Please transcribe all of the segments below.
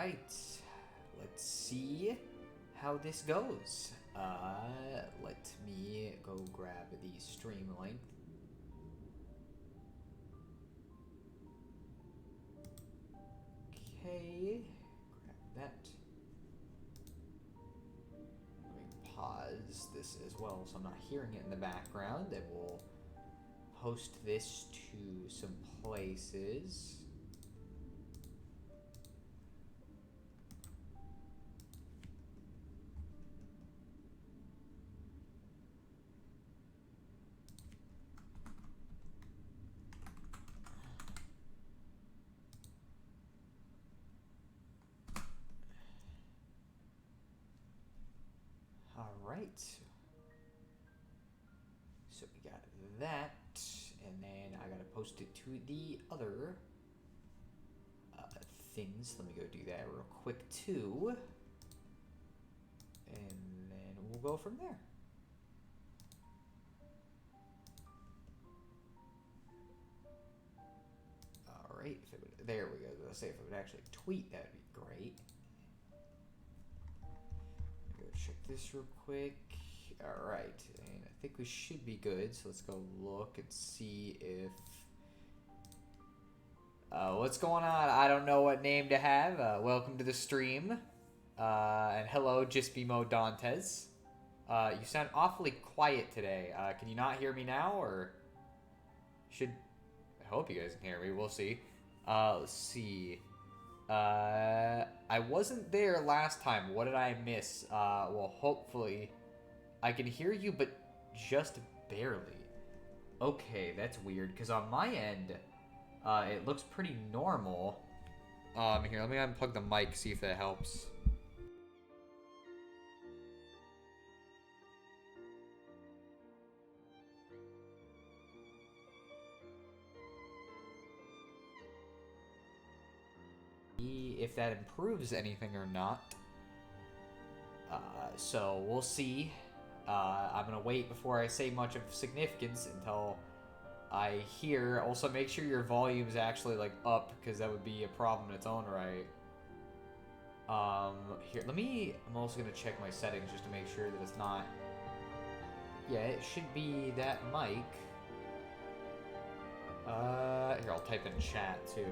right, let's see how this goes. Let me go grab the stream link. Okay, grab that. Let me pause this as well so I'm not hearing it in the background, and we'll post this to some places. Alright. So we got that, and then I gotta post it to the other things. Let me go do that real quick too. And then we'll go from there. Alright, there we go. Let's say if it would actually tweet, that would be great. Go check this real quick. Alright, and I think we should be good, so let's go look and see if... what's going on? I don't know what name to have. Welcome to the stream. And hello, Jispimo Dantes. You sound awfully quiet today. Can you not hear me now, or... I hope you guys can hear me. We'll see. Let's see. I wasn't there last time. What did I miss? Well, hopefully I can hear you, but just barely. Okay, that's weird, because on my end, it looks pretty normal. Here, let me unplug the mic, see if that helps. If that improves anything or not. So we'll see. I'm gonna wait before I say much of significance until I hear. Also, make sure your volume is actually like up, because that would be a problem in its own right. Here, I'm also gonna check my settings just to make sure that it's not. Yeah, it should be that mic. Here, I'll type in chat too.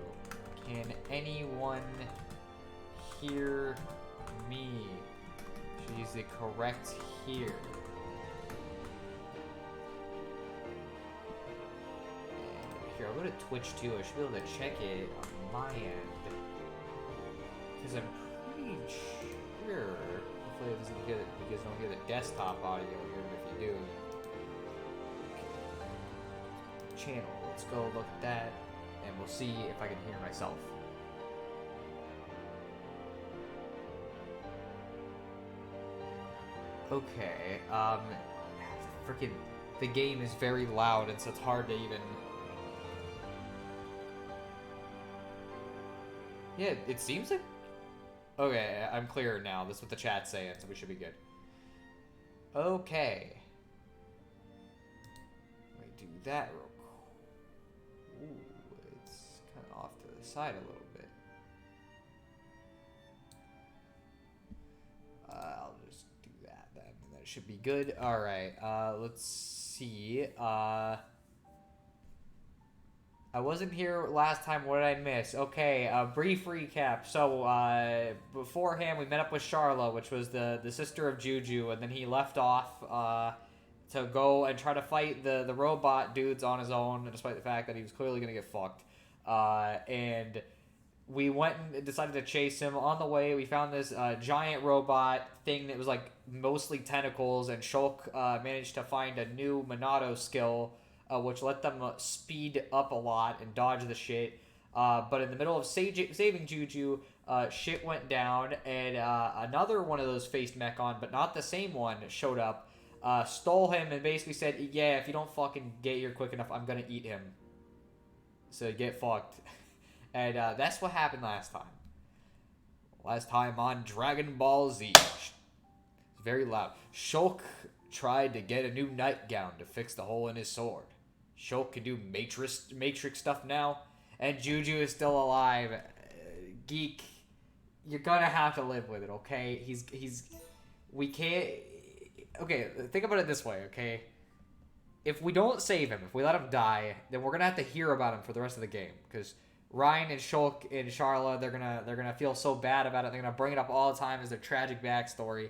Can anyone hear me? Should use the correct here. And here, I'll go to Twitch too. I should be able to check it on my end, because I'm pretty sure. Hopefully, it doesn't hear it. You guys don't hear the desktop audio here. If you do, channel. Let's go look at that, and we'll see if I can hear myself. Okay, freaking, the game is very loud, and so it's hard to even... Yeah, it seems like... Okay, I'm clear now. That's what the chat's saying, so we should be good. Okay. Let me do that real quick. Ooh, it's kind of off to the side a little bit. I'll just do that then, and that should be good. Alright, let's see. I wasn't here last time. What did I miss? Okay, brief recap. So, beforehand, we met up with Charla, which was the sister of Juju, and then he left off to go and try to fight the robot dudes on his own, despite the fact that he was clearly going to get fucked. And we went and decided to chase him. On the way, we found this giant robot thing that was like mostly tentacles, and Shulk managed to find a new Monado skill, which let them speed up a lot and dodge the shit. But in the middle of saving Juju, shit went down, and another one of those faced Mechon, but not the same one, showed up, stole him, and basically said, yeah, if you don't fucking get here quick enough, I'm gonna eat him. So get fucked. And that's what happened last time. Last time on Dragon Ball Z. It's very loud. Shulk tried to get a new nightgown to fix the hole in his sword. Shulk can do Matrix stuff now. And Juju is still alive. Geek you're gonna have to live with it, okay? We can't... Okay, think about it this way, okay? If we don't save him, if we let him die, then we're gonna have to hear about him for the rest of the game, because Ryan and Shulk and Sharla, they're gonna feel so bad about it. They're gonna bring it up all the time as their tragic backstory.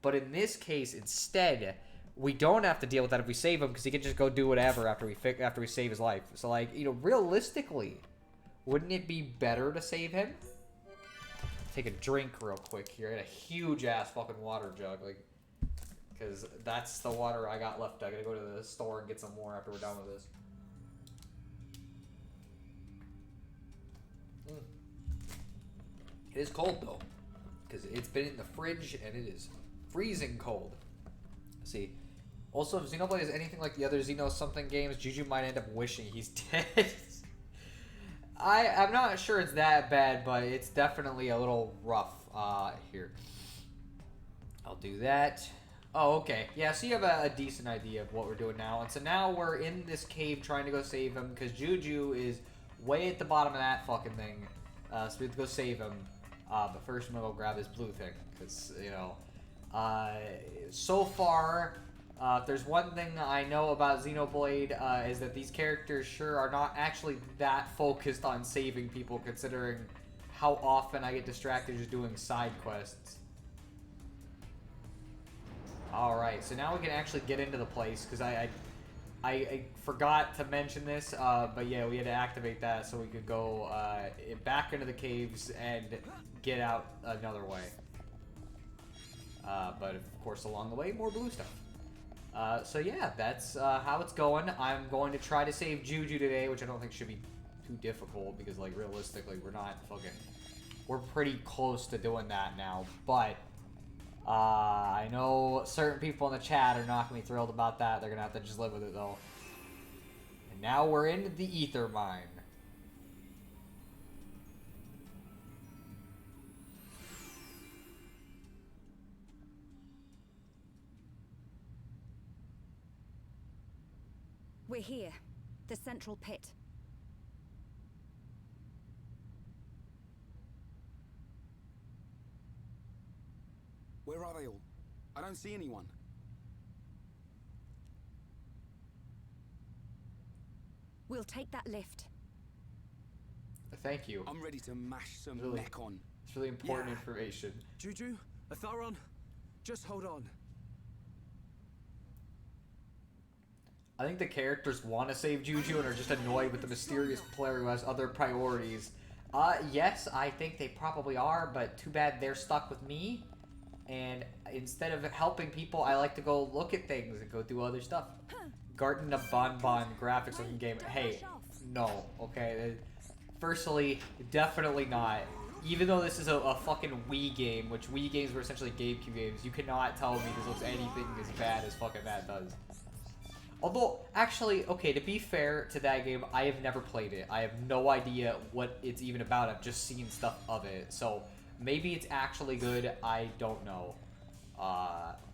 But in this case, instead, we don't have to deal with that if we save him, because he can just go do whatever after we save his life. So, like, you know, realistically, wouldn't it be better to save him? Take a drink real quick here. I got a huge ass fucking water jug, like, because that's the water I got left. I gotta go to the store and get some more after we're done with this. It is cold though, because it's been in the fridge and it is freezing cold. Let's see. Also, if Xenoblade is anything like the other Xeno something games, Juju might end up wishing he's dead. I'm not sure it's that bad, but it's definitely a little rough. Here. I'll do that. Oh, okay. Yeah, so you have a decent idea of what we're doing now. And so now we're in this cave trying to go save him, because Juju is way at the bottom of that fucking thing. So we have to go save him. But first I'm gonna go grab this blue thing, because, you know, so far, if there's one thing I know about Xenoblade, is that these characters sure are not actually that focused on saving people, considering how often I get distracted just doing side quests. Alright, so now we can actually get into the place, because I forgot to mention this, but yeah, we had to activate that so we could go back into the caves and get out another way. But of course, along the way, more blue stuff. So yeah, that's how it's going. I'm going to try to save Juju today, which I don't think should be too difficult, because, like, realistically, we're pretty close to doing that now, but I know certain people in the chat are not going to be thrilled about that. They're going to have to just live with it, though. And now we're in the ether mine. We're here. The central pit. Where are they all? I don't see anyone. We'll take that lift. Thank you. I'm ready to mash some mech on. It's really important information. Juju, Atharon, just hold on. I think the characters want to save Juju and are just annoyed with the mysterious player who has other priorities. Yes, I think they probably are, but too bad they're stuck with me. And instead of helping people, I like to go look at things and go do other stuff. Garden of Bonbon graphics looking game. Hey, no, okay? Firstly, definitely not. Even though this is a fucking Wii game, which Wii games were essentially GameCube games, you cannot tell me this looks anything as bad as fucking that does. Although, actually, okay, to be fair to that game, I have never played it. I have no idea what it's even about. I've just seen stuff of it. So, maybe it's actually good. I don't know.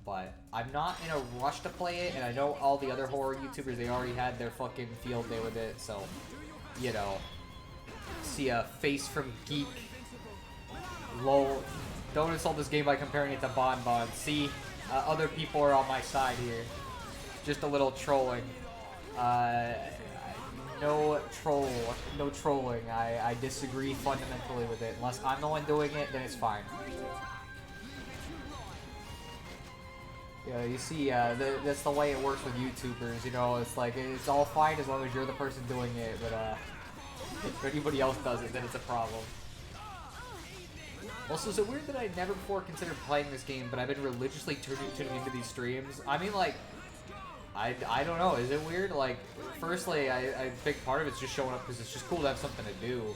But I'm not in a rush to play it, and I know all the other horror YouTubers, they already had their fucking field day with it, so, you know. See a face from Geek. Lol. Don't insult this game by comparing it to Bonbon. See, other people are on my side here. Just a little trolling. No trolling. I disagree fundamentally with it. Unless I'm the one doing it, then it's fine. Yeah, you see, that's the way it works with YouTubers, you know, it's like, it's all fine as long as you're the person doing it, but, if anybody else does it, then it's a problem. Also, is it weird that I never before considered playing this game, but I've been religiously tuning into these streams? I mean, like, I don't know, is it weird? Like, firstly, I think part of it's just showing up because it's just cool to have something to do,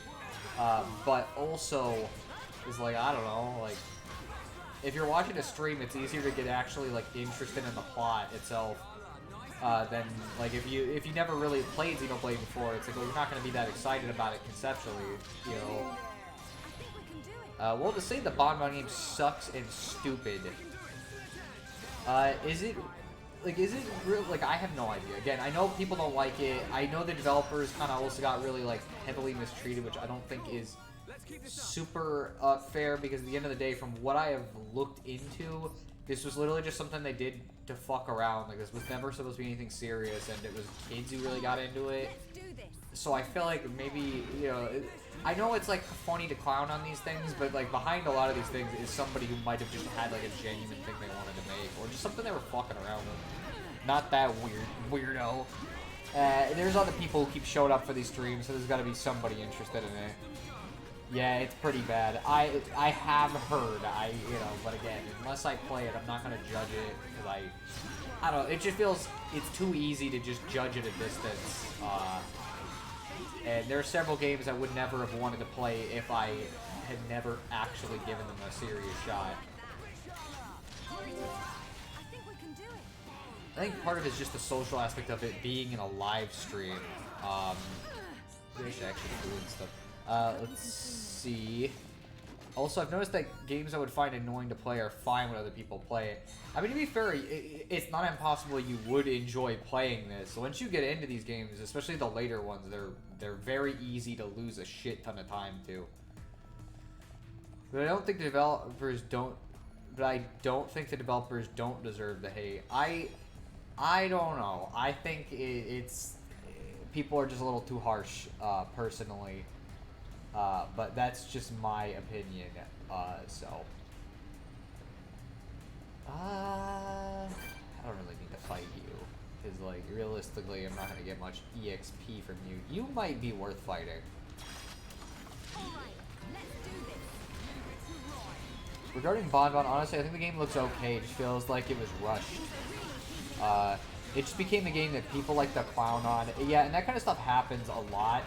but also, is like, I don't know, like, if you're watching a stream, it's easier to get actually, like, interested in the plot itself, than, like, if you never really played Xenoblade before, it's like, well, you're not going to be that excited about it conceptually, you know. Well, to say the Bonbon game sucks and stupid, is it real? Like, I have no idea. Again, I know people don't like it. I know the developers kind of also got really, like, heavily mistreated, which I don't think is super fair, because at the end of the day, from what I have looked into, this was literally just something they did to fuck around. Like, this was never supposed to be anything serious, and it was kids who really got into it. Let's do this. So I feel like maybe, you know, I know it's like funny to clown on these things, but like behind a lot of these things is somebody who might have just had like a genuine thing they wanted to make, or just something they were fucking around with. Not that weirdo. There's other people who keep showing up for these streams, so there's got to be somebody interested in it. Yeah, it's pretty bad. I have heard, you know, but again, unless I play it, I'm not gonna judge it, because I don't know, it just feels, it's too easy to just judge at a distance. And there are several games I would never have wanted to play if I had never actually given them a serious shot. I think we can do it. I think part of it is just the social aspect of it being in a live stream. They should actually be doing stuff. Let's see. Also, I've noticed that games I would find annoying to play are fine when other people play it. I mean, to be fair, it's not impossible you would enjoy playing this. So once you get into these games, especially the later ones, they're very easy to lose a shit ton of time to. But I don't think the developers don't. But I don't think the developers don't deserve the hate. I don't know. I think it's people are just a little too harsh, personally. But that's just my opinion. I don't really need to fight you, because like realistically, I'm not gonna get much EXP from you. You might be worth fighting. Regarding Bonbon, honestly, I think the game looks okay. It just feels like it was rushed. It just became a game that people like to clown on. Yeah, and that kind of stuff happens a lot.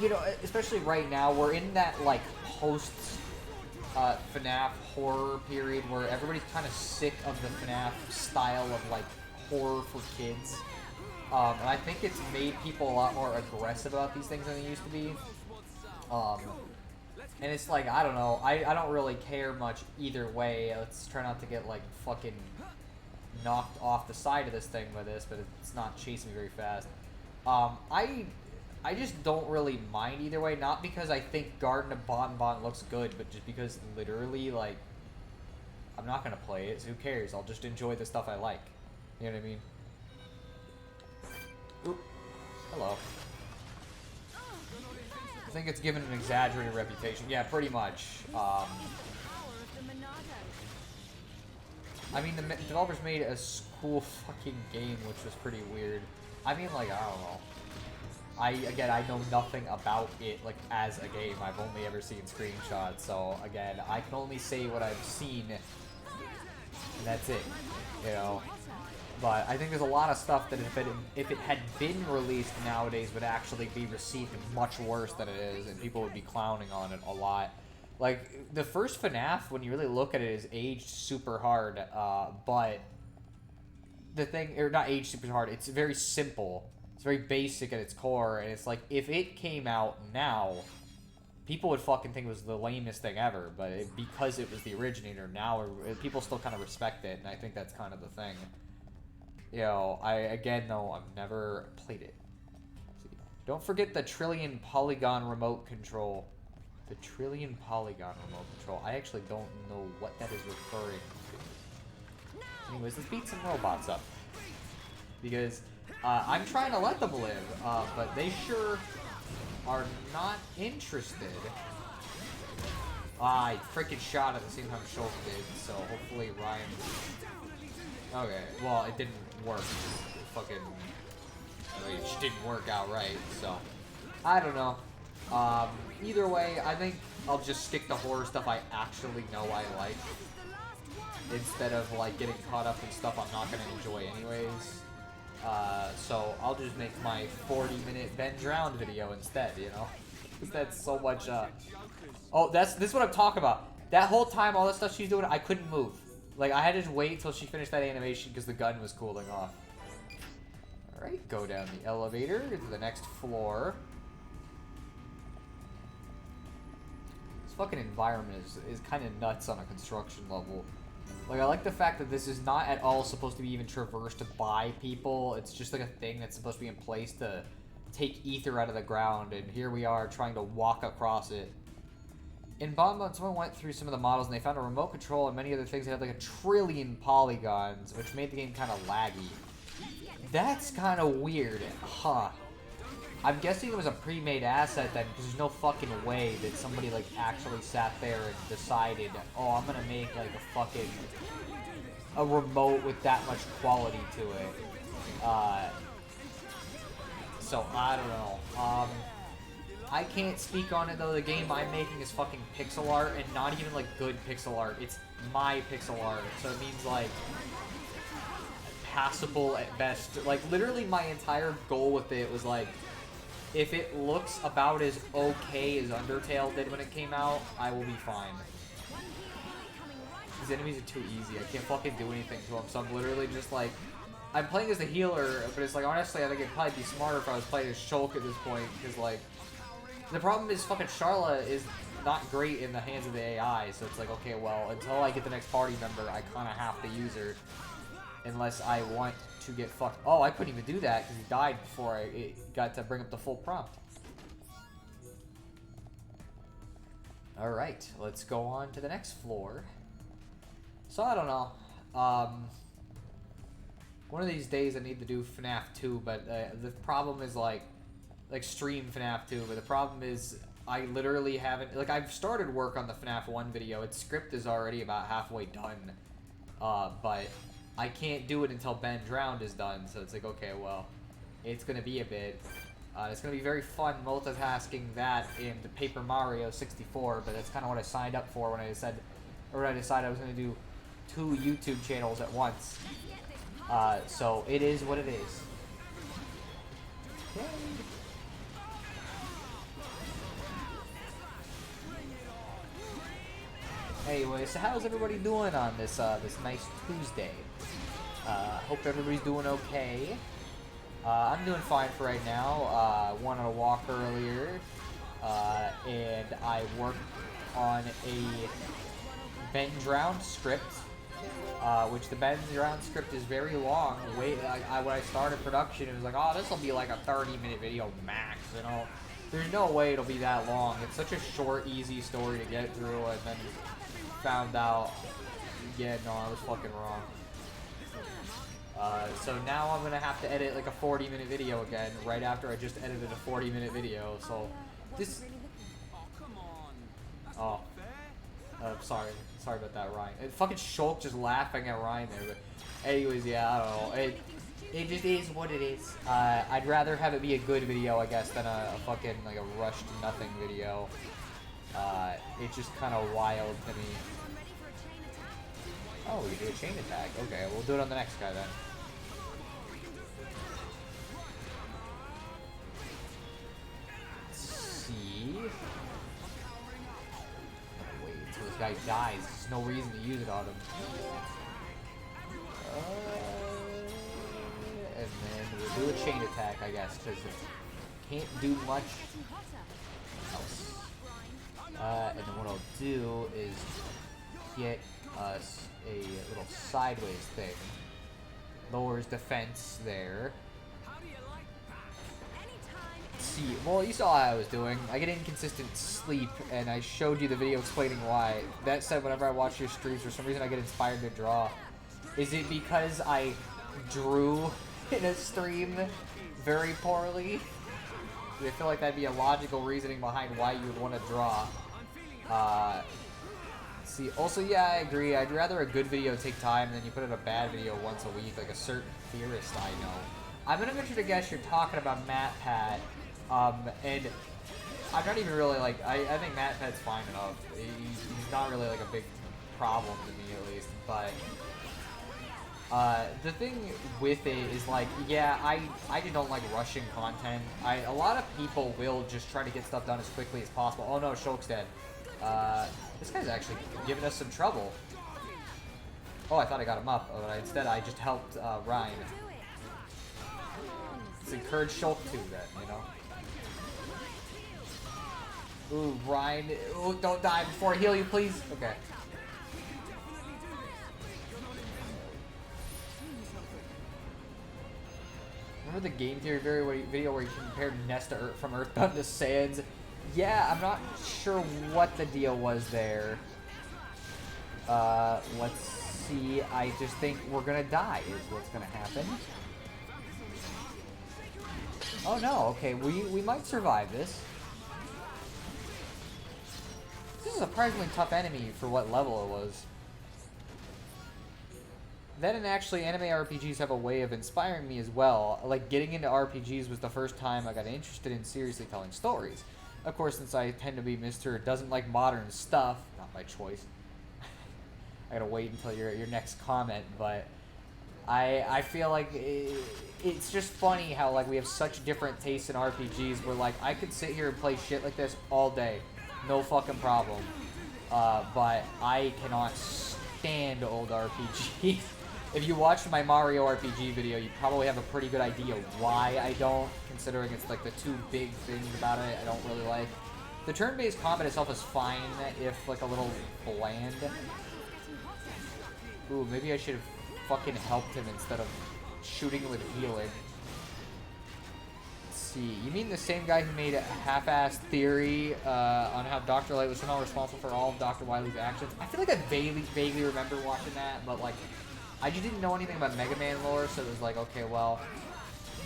You know, especially right now, we're in that, like, post FNAF horror period where everybody's kind of sick of the FNAF style of, like, horror for kids. And I think it's made people a lot more aggressive about these things than they used to be. And it's like, I don't know, I don't really care much either way. Let's try not to get, like, fucking knocked off the side of this thing with this, but it's not chasing me very fast. I just don't really mind either way, not because I think Garden of Bonbon looks good, but just because literally, like, I'm not gonna play it, so who cares? I'll just enjoy the stuff I like. You know what I mean? Oop. Hello. I think it's given an exaggerated reputation. Yeah, pretty much. I mean, the developers made a cool fucking game, which was pretty weird. I mean, like, I don't know. Again, I know nothing about it, like, as a game. I've only ever seen screenshots, so, again, I can only say what I've seen, and that's it, you know? But I think there's a lot of stuff that if it had been released nowadays would actually be received much worse than it is, and people would be clowning on it a lot. Like, the first FNAF, when you really look at it, is aged super hard, but the thing, or not aged super hard, it's very simple. It's very basic at its core, and it's like, if it came out now, people would fucking think it was the lamest thing ever, but because it was the originator, now people still kind of respect it, and I think that's kind of the thing. You know, again, though, I've never played it. Don't forget the trillion polygon remote control. The trillion polygon remote control. I actually don't know what that is referring to. Anyways, let's beat some robots up. Because I'm trying to let them live, but they sure are not interested. I freaking shot at the same time Schultz did, so hopefully Ryan... Okay, well, it didn't work. Fucking... It just didn't work out right, so... I don't know. Either way, I think I'll just stick to horror stuff I actually know I like. Instead of, like, getting caught up in stuff I'm not gonna enjoy anyways. So I'll just make my 40-minute Ben Drowned video instead, you know? Because that's so much, Oh, this is what I'm talking about. That whole time, all the stuff she's doing, I couldn't move. Like, I had to just wait till she finished that animation because the gun was cooling off. Alright, go down the elevator to the next floor. This fucking environment is kind of nuts on a construction level. Like, I like the fact that this is not at all supposed to be even traversed by people. It's just like a thing that's supposed to be in place to take ether out of the ground, and here we are trying to walk across it. In Bomb Mode, someone went through some of the models and they found a remote control and many other things that had like 1 trillion polygons, which made the game kind of laggy. That's kind of weird, huh? I'm guessing it was a pre-made asset then, because there's no fucking way that somebody like actually sat there and decided, oh, I'm gonna make like a remote with that much quality to it. So I don't know. I can't speak on it though. The game I'm making is fucking pixel art, and not even like good pixel art. It's my pixel art, so it means like passable at best. Like literally my entire goal with it was like, if it looks about as okay as Undertale did when it came out, I will be fine. These enemies are too easy. I can't fucking do anything to them, so I'm literally just like, I'm playing as the healer, but it's like, honestly, I think it'd probably be smarter if I was playing as Shulk at this point, because like, the problem is fucking Charla is not great in the hands of the AI, so it's like, okay, well, until I get the next party member, I kind of have to use her, unless I want to get fucked. Oh, I couldn't even do that because he died before I got to bring up the full prompt. Alright, let's go on to the next floor. So, I don't know. One of these days I need to do FNAF 2, but the problem is like stream FNAF 2, but the problem is I literally haven't, like, I've started work on the FNAF 1 video. Its script is already about halfway done, but I can't do it until Ben Drowned is done, so it's like, okay, well, it's gonna be a bit. It's gonna be very fun multitasking that and Paper Mario 64, but that's kind of what I signed up for when I decided I was gonna do 2 YouTube channels at once. So it is what it is. Okay. Anyway, so how's everybody doing on this this nice Tuesday? Hope everybody's doing okay. I'm doing fine for right now. Went on a walk earlier, and I worked on a Ben Drowned script, which the Ben Drowned script is very long. When I started production, it was like, oh, this will be like a 30-minute video max, you know? There's no way it'll be that long. It's such a short, easy story to get through, and then found out, yeah, no, I was fucking wrong. So now I'm gonna have to edit like a 40-minute video again, right after I just edited a 40-minute video, so this... Oh. Sorry about that, Ryan. Fucking Shulk just laughing at Ryan there, but anyways, yeah, I don't know. It just is what it is. I'd rather have it be a good video, I guess, than a fucking, like, a rushed nothing video. It's just kind of wild to me. Oh, we can do a chain attack. Okay, we'll do it on the next guy then. Let's see. Oh, wait until this guy dies. There's no reason to use it on him. And then we'll do a chain attack, I guess, because it can't do much else. And then what I'll do is get us a little sideways thing. Lowers defense there. Let's see. Well, you saw how I was doing. I get inconsistent sleep, and I showed you the video explaining why. That said, whenever I watch your streams, for some reason I get inspired to draw. Is it because I drew in a stream very poorly? I feel like that'd be a logical reasoning behind why you would want to draw. See, also, yeah, I agree. I'd rather a good video take time than you put out a bad video once a week, like a certain theorist I know. I'm gonna venture to guess you're talking about MatPat, and I'm not even really, like, I think MatPat's fine enough. He's not really, like, a big problem to me, at least, but the thing with it is, like, yeah, I just don't like rushing content. A lot of people will just try to get stuff done as quickly as possible. Oh no, Shulk's dead. This guy's actually giving us some trouble. Oh, I thought I got him up, but instead I just helped Ryan. Let's encourage Shulk too, then, you know? Ooh, Ryan. Ooh, don't die before I heal you, please. Okay. remember the game theory video where you compared Nest to from Earthbound to Sans? Yeah, I'm not sure what the deal was there. Let's see. I just think we're gonna die is what's gonna happen. Oh no, okay, we might survive this. This is a surprisingly tough enemy for what level it was. Then, and actually, anime RPGs have a way of inspiring me as well. Like, getting into RPGs was the first time I got interested in seriously telling stories. Of course, since I tend to be Mr. Doesn't like modern stuff, not by choice. I gotta wait until your next comment, but I feel like it's just funny how, like, we have such different tastes in RPGs where, like, I could sit here and play shit like this all day. No fucking problem. But I cannot stand old RPGs. If you watched my Mario RPG video, you probably have a pretty good idea why I don't, considering it's like the two big things about it I don't really like. The turn-based combat itself is fine, if like a little bland. Ooh, maybe I should have fucking helped him instead of shooting him with healing. Let's see, you mean the same guy who made a half-assed theory on how Dr. Light was somehow responsible for all of Dr. Wily's actions? I feel like I vaguely remember watching that, but like, I just didn't know anything about Mega Man lore, so it was like, okay, well,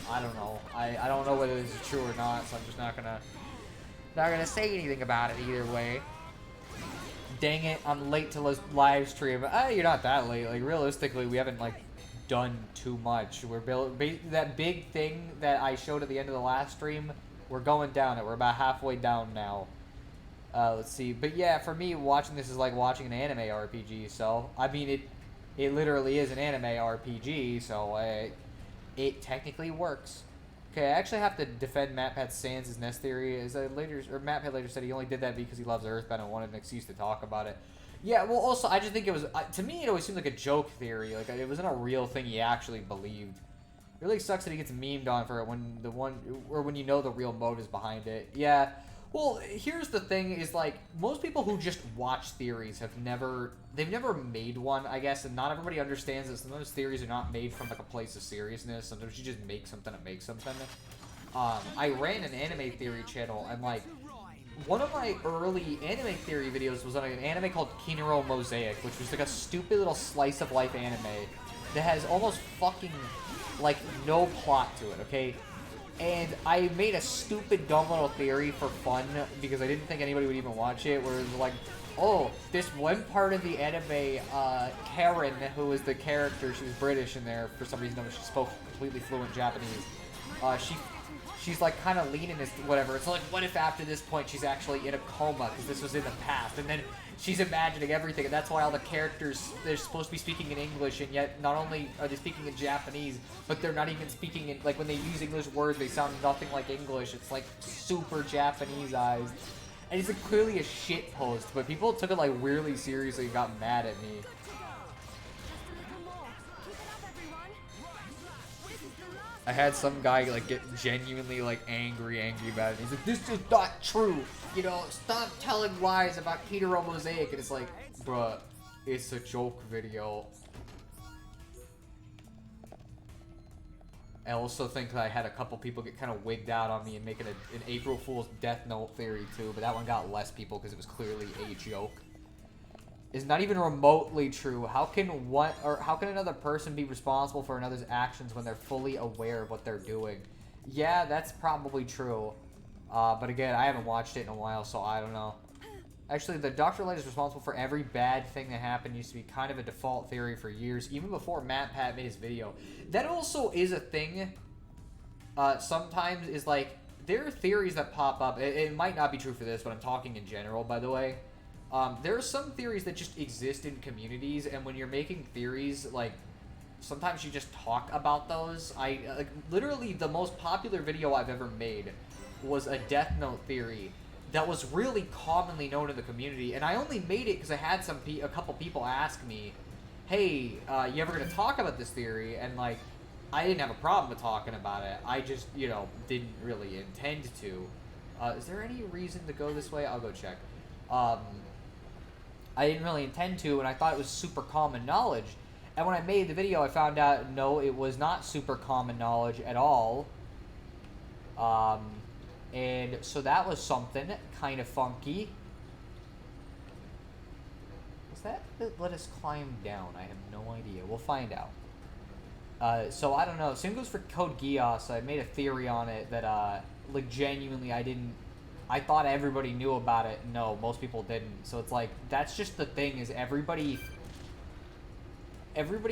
I don't know. I don't know whether this is true or not, so I'm just not gonna say anything about it either way. Dang it, I'm late to live stream. You're not that late. Like, realistically, we haven't like done too much. We're that big thing that I showed at the end of the last stream. We're going down it. We're about halfway down now. Let's see. But yeah, for me, watching this is like watching an anime RPG. So I mean, it literally is an anime RPG, so it technically works. Okay, I actually have to defend MatPat Sans' Nest theory. MatPat later said he only did that because he loves Earthbound and wanted an excuse to talk about it. Yeah, well, also, I just think it was, to me, it always seemed like a joke theory. Like, it wasn't a real thing he actually believed. It really sucks that he gets memed on for it when you know the real motives behind it. Yeah. Well, here's the thing, is like, most people who just watch theories they've never made one, I guess, and not everybody understands that sometimes theories are not made from like a place of seriousness. Sometimes you just make something to make something. I ran an anime theory channel, and like, one of my early anime theory videos was on an anime called Kinero Mosaic, which was like a stupid little slice of life anime that has almost fucking, like, no plot to it, okay? And I made a stupid, dumb little theory for fun because I didn't think anybody would even watch it, where it was like, oh, this one part of the anime, Karen, who was the character, she was British in there for some reason, but she spoke completely fluent Japanese. She's like kind of leaning as whatever. It's like, what if after this point she's actually in a coma because this was in the past, and then she's imagining everything, and that's why all the characters, they're supposed to be speaking in English, and yet not only are they speaking in Japanese, but they're not even speaking in, like, when they use English words, they sound nothing like English. It's like super Japanesized, and it's like clearly a shit post, but people took it like weirdly seriously and got mad at me. I had some guy like get genuinely like angry about it. He's like, this is not true. You know, stop telling lies about Kinero Mosaic. And it's like, bruh, it's a joke video. I also think that I had a couple people get kind of wigged out on me and making an April Fool's Death Note theory too, but that one got less people because it was clearly a joke. Is not even remotely true. How can another person be responsible for another's actions when they're fully aware of what they're doing? Yeah, that's probably true. But again, I haven't watched it in a while, so I don't know. Actually, the Dr. Light is responsible for every bad thing that happened used to be kind of a default theory for years, even before MatPat made his video. That also is a thing. Sometimes is like, there are theories that pop up. It might not be true for this, but I'm talking in general, by the way. There are some theories that just exist in communities, and when you're making theories, like, sometimes you just talk about those. Like, literally, the most popular video I've ever made was a Death Note theory that was really commonly known in the community, and I only made it because I had a couple people ask me, hey, you ever gonna talk about this theory? And, like, I didn't have a problem with talking about it. I just, you know, didn't really intend to. Is there any reason to go this way? I'll go check. I didn't really intend to, and I thought it was super common knowledge. And when I made the video, I found out, no, it was not super common knowledge at all. And so that was something kind of funky. Was that let us climb down? I have no idea. We'll find out. So I don't know. Same goes for Code Geass. I made a theory on it that, like, genuinely I thought everybody knew about it. No, most people didn't. So it's like, that's just the thing, is everybody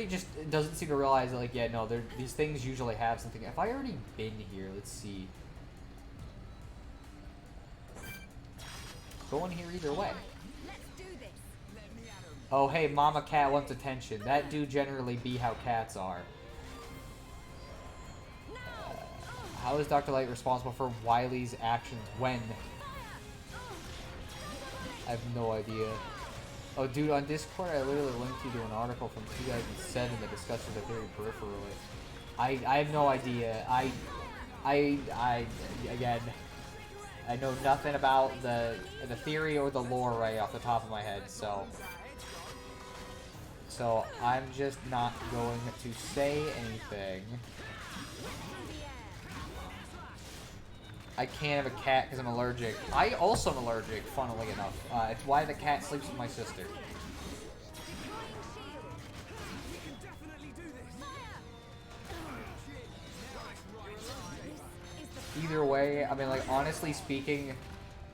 just doesn't seem to realize that, like, yeah, no, these things usually have something. Have I already been here? Let's see. Going here either way. Let's do this. Oh, hey, Mama Cat wants attention. That do generally be how cats are. How is Dr. Light responsible for Wily's actions when? I have no idea. Oh, dude, on Discord, I literally linked you to an article from 2007 that discusses the theory peripherally. I have no idea. Again, I know nothing about the theory or the lore right off the top of my head, so I'm just not going to say anything. I can't have a cat because I'm allergic. I also am allergic, funnily enough. It's why the cat sleeps with my sister. Either way, I mean, like, honestly speaking,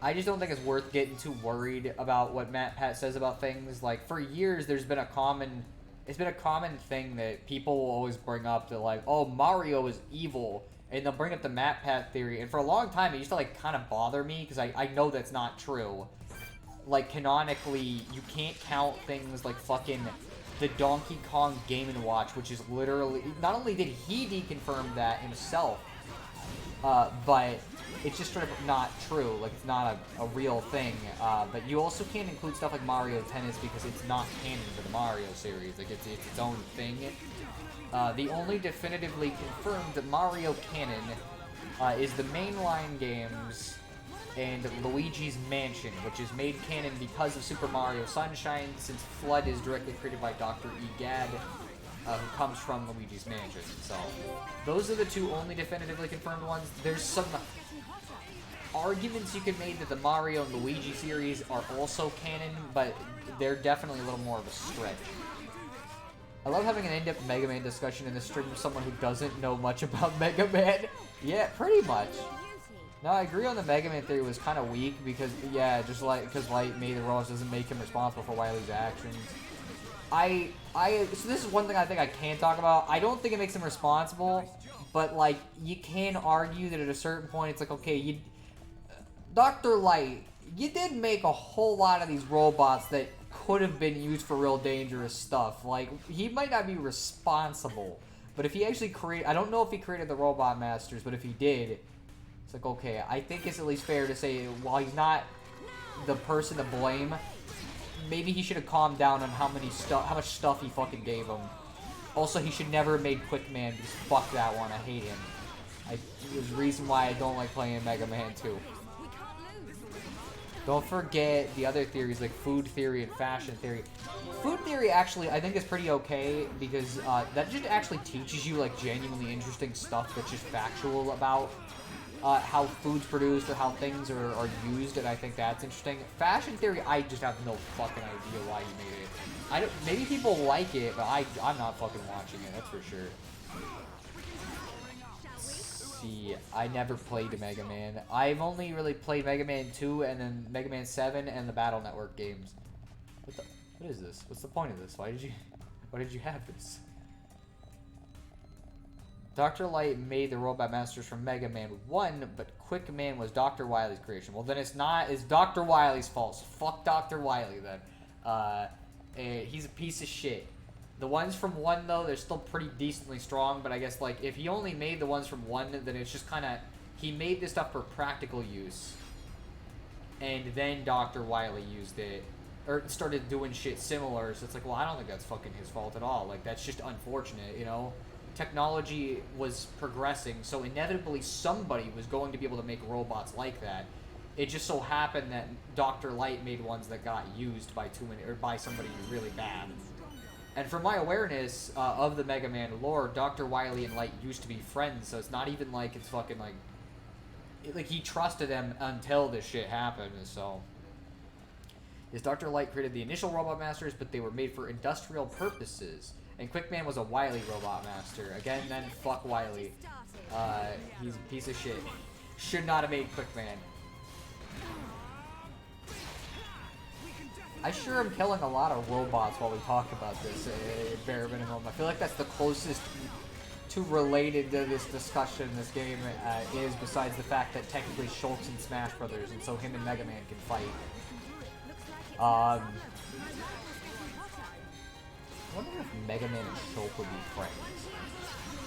I just don't think it's worth getting too worried about what Matt Pat says about things. Like, for years, it's been a common thing that people will always bring up that, like, oh, Mario is evil. And they'll bring up the Map Path theory. And for a long time, it used to, like, kind of bother me. Because I know that's not true. Like, canonically, you can't count things like fucking the Donkey Kong Game & Watch. Which is literally... Not only did he deconfirm that himself. But it's just straight up not true. Like, it's not a real thing. But you also can't include stuff like Mario Tennis. Because it's not canon to the Mario series. Like, it's its own thing. The only definitively confirmed Mario canon is the mainline games and Luigi's Mansion, which is made canon because of Super Mario Sunshine, since FLUDD is directly created by Dr. Egad, who comes from Luigi's Mansion. So, those are the two only definitively confirmed ones. There's some arguments you could make that the Mario and Luigi series are also canon, but they're definitely a little more of a stretch. I love having an in-depth Mega Man discussion in this stream with someone who doesn't know much about Mega Man. Yeah, pretty much. No, I agree on the Mega Man theory was kind of weak because, yeah, just like, because Light made the robots doesn't make him responsible for Wily's actions. So this is one thing I think I can talk about. I don't think it makes him responsible, but, like, you can argue that at a certain point it's like, okay, Dr. Light, you did make a whole lot of these robots that could have been used for real dangerous stuff. Like, he might not be responsible, but if he actually created... I don't know if he created the Robot Masters, but if he did, it's like, okay, I think it's at least fair to say, while he's not the person to blame, maybe he should have calmed down on how much stuff he fucking gave him. Also, he should never have made Quick Man, because fuck that one, I hate him. There's a reason why I don't like playing Mega Man 2. Don't forget the other theories, like food theory and fashion theory. Food theory, actually, I think is pretty okay, because that just actually teaches you, like, genuinely interesting stuff that's just factual about how food's produced or how things are used, and I think that's interesting. Fashion theory, I just have no fucking idea why he made it. Maybe people like it, but I'm not fucking watching it, that's for sure. I never played Mega Man. I've only really played Mega Man 2 and then Mega Man 7 and the Battle Network games. What is this? What's the point of this? Why did you have this? Dr. Light made the Robot Masters from Mega Man 1, but Quick Man was Dr. Wily's creation. Well, then it's not. It's Dr. Wily's fault. So fuck Dr. Wily then. He's a piece of shit. The ones from 1, though, they're still pretty decently strong, but I guess, like, if he only made the ones from 1, then it's just kind of... He made this stuff for practical use. And then Dr. Wily used it, or started doing shit similar, so it's like, well, I don't think that's fucking his fault at all. Like, that's just unfortunate, you know? Technology was progressing, so inevitably somebody was going to be able to make robots like that. It just so happened that Dr. Light made ones that got used by by somebody really bad. And from my awareness of the Mega Man lore, Dr. Wily and Light used to be friends, so it's not even like it's fucking like he trusted them until this shit happened. So yes, Dr. Light created the initial Robot Masters, but they were made for industrial purposes. And Quickman was a Wily Robot Master. Again, then fuck Wily. He's a piece of shit. Should not have made Quickman. I sure am killing a lot of robots while we talk about this, bare minimum. I feel like that's the closest to related to this discussion in this game is, besides the fact that technically Shulk's in Smash Brothers, and so him and Mega Man can fight. I wonder if Mega Man and Shulk would be friends.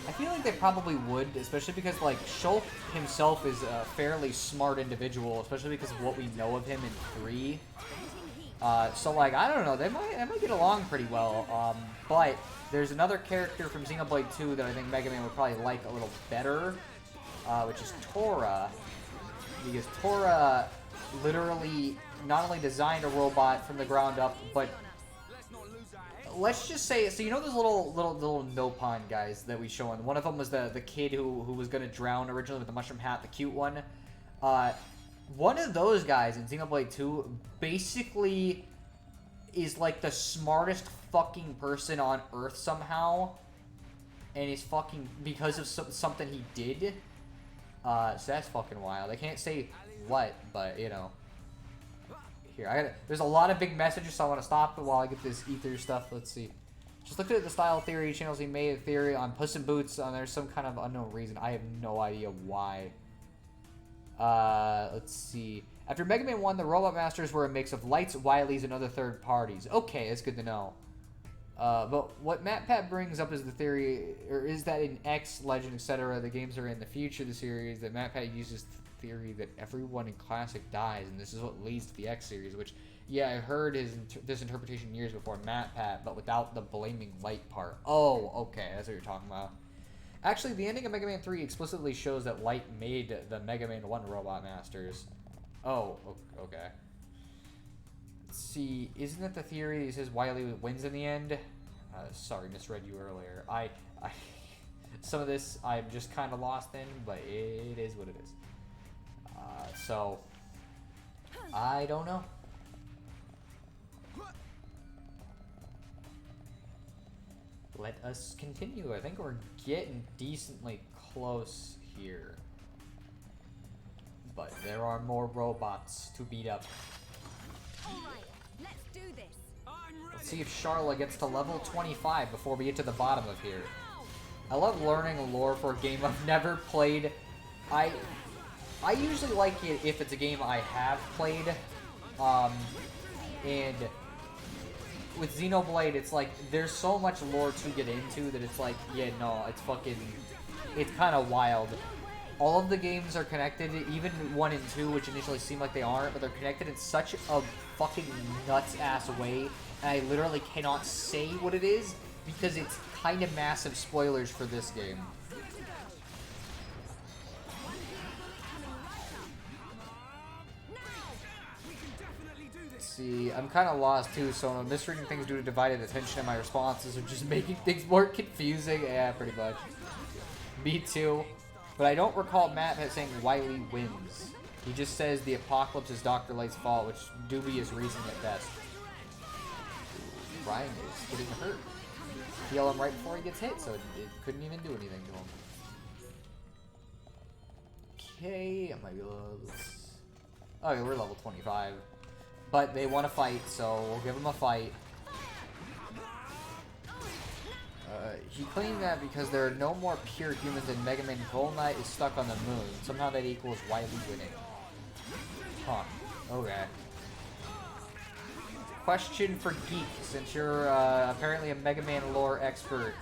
I feel like they probably would, especially because, like, Shulk himself is a fairly smart individual, especially because of what we know of him in 3. So, like, I don't know, they might get along pretty well, but there's another character from Xenoblade 2 that I think Mega Man would probably like a little better, which is Tora, because Tora literally not only designed a robot from the ground up, but let's just say, so you know those little Nopon guys that we show on? One of them was the kid who was gonna drown originally with the mushroom hat, the cute one. One of those guys in Xenoblade 2 basically is like the smartest fucking person on Earth somehow, and is fucking because of something he did. So that's fucking wild. I can't say what, but you know. Here, there's a lot of big messages, so I want to stop it while I get this ether stuff. Let's see. Just looked at the style theory channels. He made a theory on Puss in Boots. There's some kind of unknown reason. I have no idea why. Let's see. After Mega Man 1, the Robot Masters were a mix of Lights, Wily's, and other third parties. Okay, that's good to know. But what MatPat brings up is the theory, or is that in X, Legend, etc., the games are in the future of the series, that MatPat uses the theory that everyone in Classic dies, and this is what leads to the X series, which, yeah, I heard this interpretation years before MatPat, but without the blaming Light part. Oh, okay, that's what you're talking about. Actually, the ending of Mega Man 3 explicitly shows that Light made the Mega Man 1 Robot Masters. Oh, okay. Let's see, isn't it the theory that says Wily wins in the end? Sorry, misread you earlier. I some of this I'm just kind of lost in, but it is what it is. So, I don't know. Let us continue. I think we're getting decently close here. But there are more robots to beat up. Alright, let's do this. Let's see if Charla gets to level 25 before we get to the bottom of here. I love learning lore for a game I've never played. I usually like it if it's a game I have played. And with Xenoblade, it's like, there's so much lore to get into that it's like, yeah, no, it's kind of wild. All of the games are connected, even 1 and 2, which initially seem like they aren't, but they're connected in such a fucking nuts-ass way, and I literally cannot say what it is, because it's kind of massive spoilers for this game. See, I'm kind of lost too, so I'm misreading things due to divided attention, and my responses are just making things more confusing. Yeah, pretty much. Me too. But I don't recall Matt saying Wily wins. He just says the apocalypse is Dr. Light's fault, which dubious reason at best. Brian is getting hurt. Heal him right before he gets hit, so it couldn't even do anything to him. Okay, I might be a little... Okay, we're level 25. But they want to fight, so we'll give them a fight. He claimed that because there are no more pure humans and Mega Man Gold Knight is stuck on the moon. Somehow that equals Wily winning. Huh. Okay. Question for Geek, since you're apparently a Mega Man lore expert.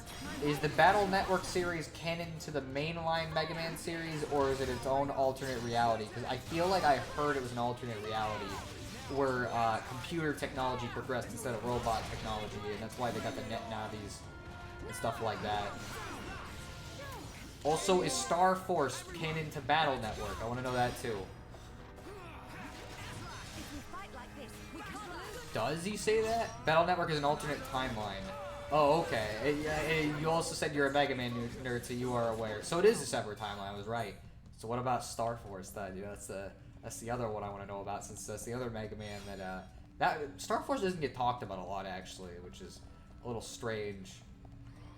Is the Battle Network series canon to the mainline Mega Man series, or is it its own alternate reality? Because I feel like I heard it was an alternate reality, where computer technology progressed instead of robot technology, and that's why they got the net navis and stuff like that. Also, is Star Force canon to Battle Network? I want to know that too. Does he say that? Battle Network is an alternate timeline. Oh, okay. You also said you're a Mega Man nerd, so you are aware. So it is a separate timeline. I was right. So what about Star Force then? That's the other one I want to know about, since that's the other Mega Man that Star Force doesn't get talked about a lot actually, which is a little strange.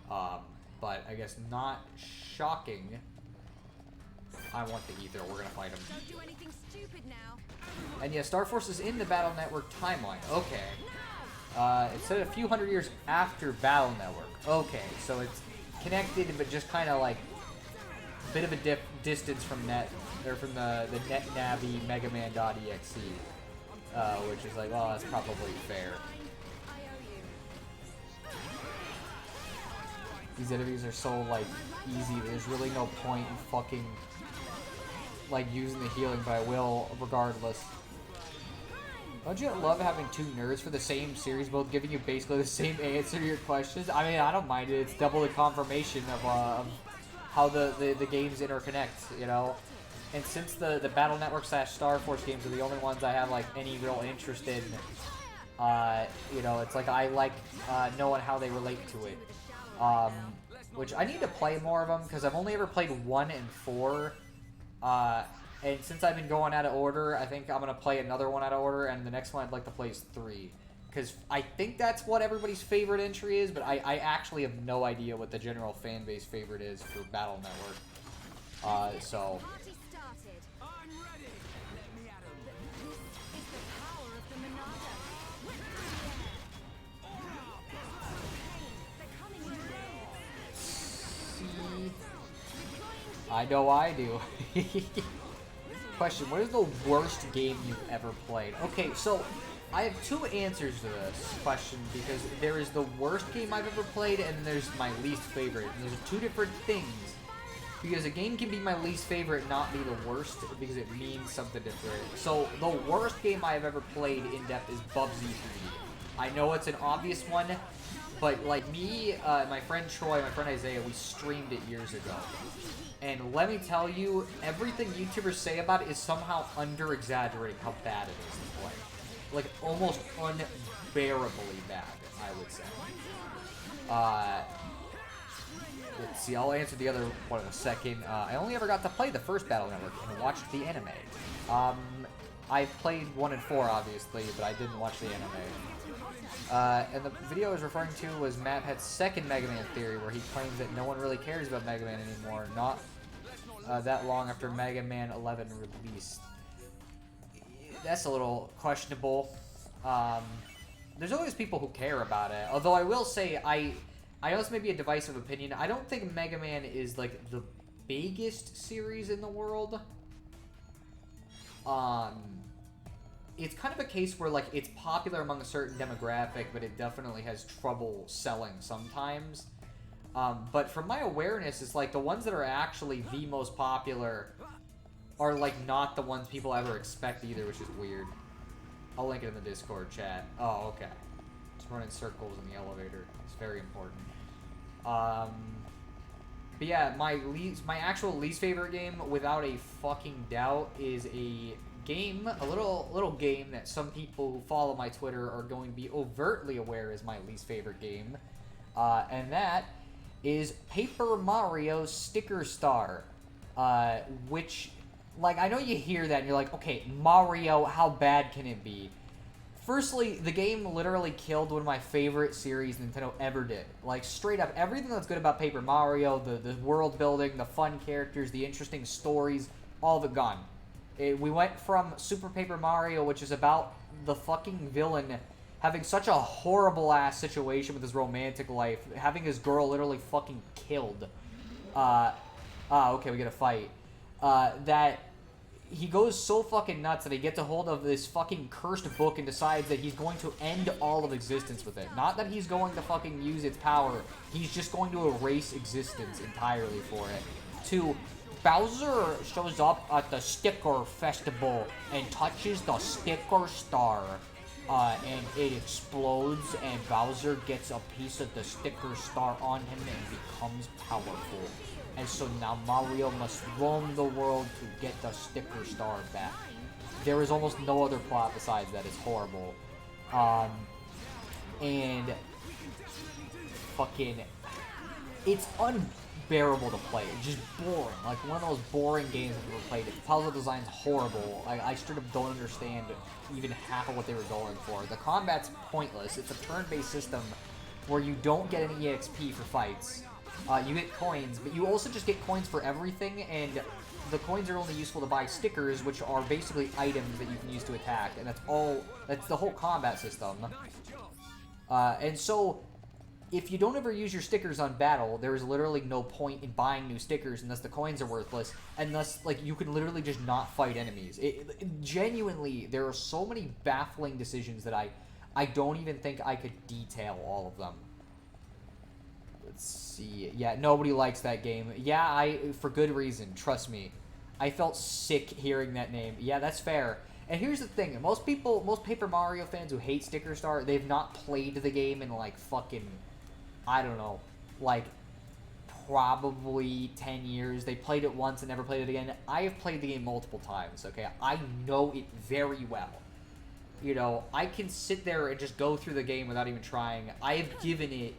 But I guess not shocking. I want the ether. We're gonna fight him. Don't do anything stupid now. And yeah, Star Force is in the Battle Network timeline. Okay. It said a few hundred years after Battle Network. Okay, so it's connected, but just kind of like a bit of a distance from net, or from the NetNavi Mega Man.exe, which is like, well, that's probably fair. I owe you. These enemies are so like easy. There's really no point in fucking like using the healing, but I will regardless. Don't you love having two nerds for the same series, both giving you basically the same answer to your questions? I mean, I don't mind it. It's double the confirmation of how the games interconnect, you know? And since the Battle Network / Star Force games are the only ones I have, like, any real interest in, you know, it's like I like knowing how they relate to it. Which I need to play more of them, because I've only ever played 1 and 4. And since I've been going out of order, I think I'm going to play another one out of order, and the next one I'd like to play is 3. Because I think that's what everybody's favorite entry is, but I actually have no idea what the general fan base favorite is for Battle Network. So... Party started. I'm ready. Let me at 'em. This is the power of the Monado. They're coming in waves. See... I know I do. Question, what is the worst game you've ever played? Okay, so I have two answers to this question, because there is the worst game I've ever played and there's my least favorite. And there's two different things. Because a game can be my least favorite and not be the worst, because it means something different. So the worst game I've ever played in depth is Bubsy 3D. I know it's an obvious one, but like me, my friend Troy, my friend Isaiah, we streamed it years ago. And let me tell you, everything YouTubers say about it is somehow under-exaggerating how bad it is to play. Like, almost unbearably bad, I would say. Let's see, I'll answer the other one in a second. I only ever got to play the first Battle Network and watched the anime. I played 1 and 4, obviously, but I didn't watch the anime. And the video I was referring to was Matt Head's second Mega Man theory, where he claims that no one really cares about Mega Man anymore, not that long after Mega Man 11 released. That's a little questionable. There's always people who care about it, although I will say, I know this may be a divisive opinion, I don't think Mega Man is, like, the biggest series in the world. It's kind of a case where, like, it's popular among a certain demographic, but it definitely has trouble selling sometimes. But from my awareness, it's like the ones that are actually the most popular are, like, not the ones people ever expect either, which is weird. I'll link it in the Discord chat. Oh, okay. Just running circles in the elevator. It's very important. But yeah, my actual least favorite game, without a fucking doubt, is a game, a little game that some people who follow my Twitter are going to be overtly aware is my least favorite game, and that is Paper Mario Sticker Star, which, like, I know you hear that and you're like, okay, Mario, how bad can it be? Firstly, the game literally killed one of my favorite series Nintendo ever did. Like, straight up, everything that's good about Paper Mario, the world building, the fun characters, the interesting stories, all of it gone. We went from Super Paper Mario, which is about the fucking villain having such a horrible-ass situation with his romantic life, having his girl literally fucking killed. Okay, we get a fight. That he goes so fucking nuts that he gets a hold of this fucking cursed book and decides that he's going to end all of existence with it. Not that he's going to fucking use its power, he's just going to erase existence entirely for it. 2, Bowser shows up at the Sticker Festival and touches the Sticker Star, and it explodes, and Bowser gets a piece of the Sticker Star on him and becomes powerful. And so now Mario must roam the world to get the Sticker Star back. There is almost no other plot besides that. It's horrible. and fucking, it's unbearable to play. It's just boring. Like one of those boring games I've ever played. The puzzle design's horrible. I straight up don't understand even half of what they were going for. The combat's pointless. It's a turn-based system where you don't get any EXP for fights. You get coins, but you also just get coins for everything, and the coins are only useful to buy stickers, which are basically items that you can use to attack, and that's all. That's the whole combat system. And so, if you don't ever use your stickers on battle, there is literally no point in buying new stickers unless the coins are worthless, and thus, like, you can literally just not fight enemies. Genuinely, there are so many baffling decisions that I don't even think I could detail all of them. Let's see. Yeah, nobody likes that game. Yeah, for good reason. Trust me. I felt sick hearing that name. Yeah, that's fair. And here's the thing. Most Paper Mario fans who hate Sticker Star, they've not played the game in, like, fucking, I don't know, like, probably 10 years. They played it once and never played it again. I have played the game multiple times, okay? I know it very well. You know, I can sit there and just go through the game without even trying. I have given it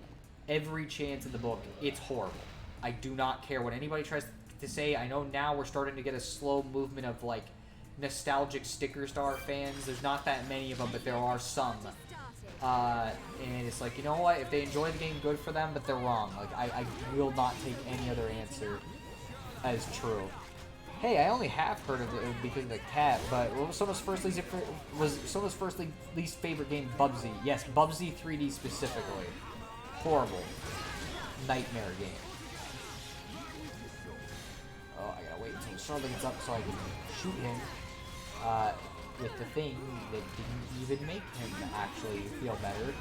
every chance in the book. It's horrible. I do not care what anybody tries to say. I know now we're starting to get a slow movement of, like, nostalgic Sticker Star fans. There's not that many of them, but there are some. And it's like, you know what? If they enjoy the game, good for them, but they're wrong. Like, I will not take any other answer as true. Hey, I only have heard of it because of the cat, but what was someone's first least favorite game? Bubsy. Yes, Bubsy 3D specifically. Horrible. Nightmare game. Oh, I gotta wait until Charlotte gets up so I can shoot him. With the thing that didn't even make him actually feel better.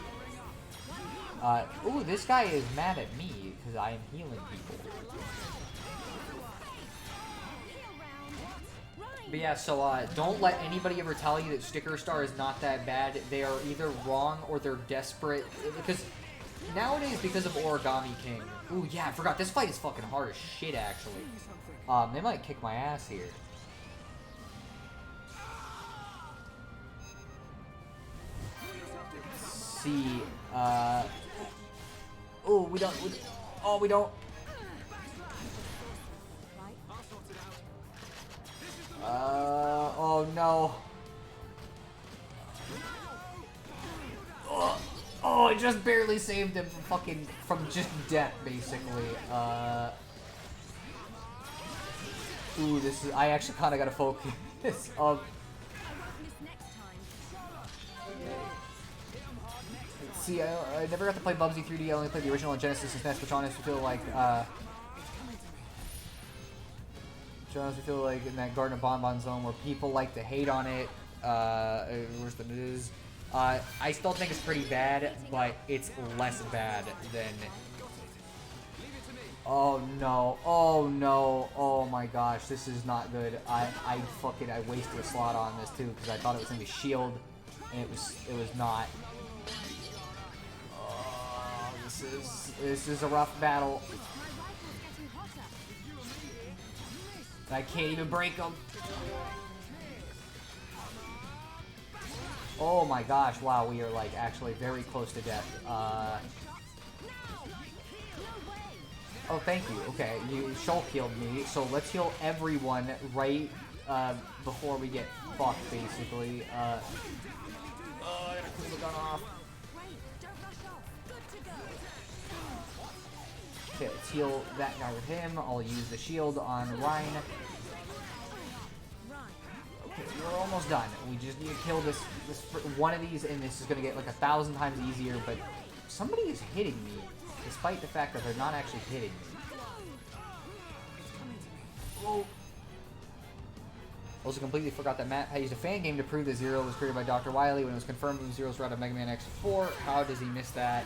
Ooh, this guy is mad at me because I am healing people. But yeah, so don't let anybody ever tell you that Sticker Star is not that bad. They are either wrong or they're desperate. Because nowadays, because of Origami King. Ooh, yeah, I forgot. This fight is fucking hard as shit, actually. They might kick my ass here. See, oh, we don't. Oh, we don't. Oh no. Oh, I just barely saved him from just death, basically. Ooh, I actually kind of gotta focus. See, I never got to play Bubsy 3D. I only played the original on Genesis and SNES, which honestly feel like, in that Garden of Bonbon zone where people like to hate on it, worse than it is. I still think it's pretty bad, but it's less bad than... Oh no, oh no, oh my gosh, this is not good. I wasted a slot on this too, because I thought it was gonna be shield, and it was not. This is a rough battle. I can't even break them. Oh my gosh, wow, we are like actually very close to death. Oh, thank you. Okay, you shoulder healed me, so let's heal everyone right before we get fucked, basically. I gotta cool the gun off. Okay, let's heal that guy with him. I'll use the shield on Ryan. Okay, we're almost done. We just need to kill this one of these, and this is gonna get like 1,000 times easier. But somebody is hitting me, despite the fact that they're not actually hitting me. Oh. Also completely forgot that Matt used a fan game to prove that Zero was created by Dr. Wily when it was confirmed in Zero's route of Mega Man X4. How does he miss that?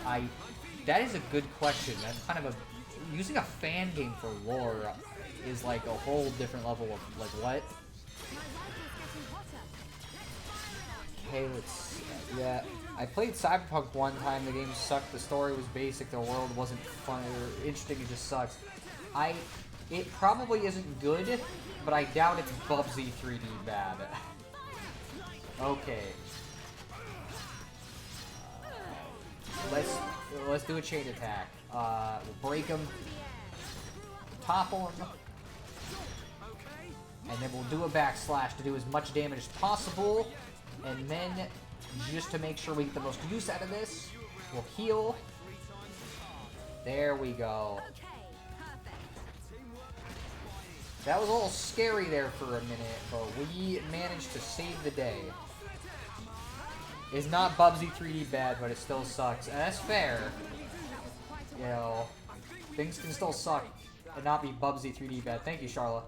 That is a good question. That's kind of using a fan game for lore is like a whole different level of like what? Okay, let's yeah. I played Cyberpunk one time. The game sucked. The story was basic. The world wasn't fun or interesting. It just sucks. It probably isn't good, but I doubt it's Bubsy 3D bad. Okay. let's do a chain attack. We'll break him, topple him, and then we'll do a backslash to do as much damage as possible. And then, just to make sure we get the most use out of this, we'll heal. There we go. Okay, perfect. That was a little scary there for a minute, but we managed to save the day. It's not Bubsy 3D bad, but it still sucks. And that's fair. You know, things can still suck and not be Bubsy 3D bad. Thank you, Charla.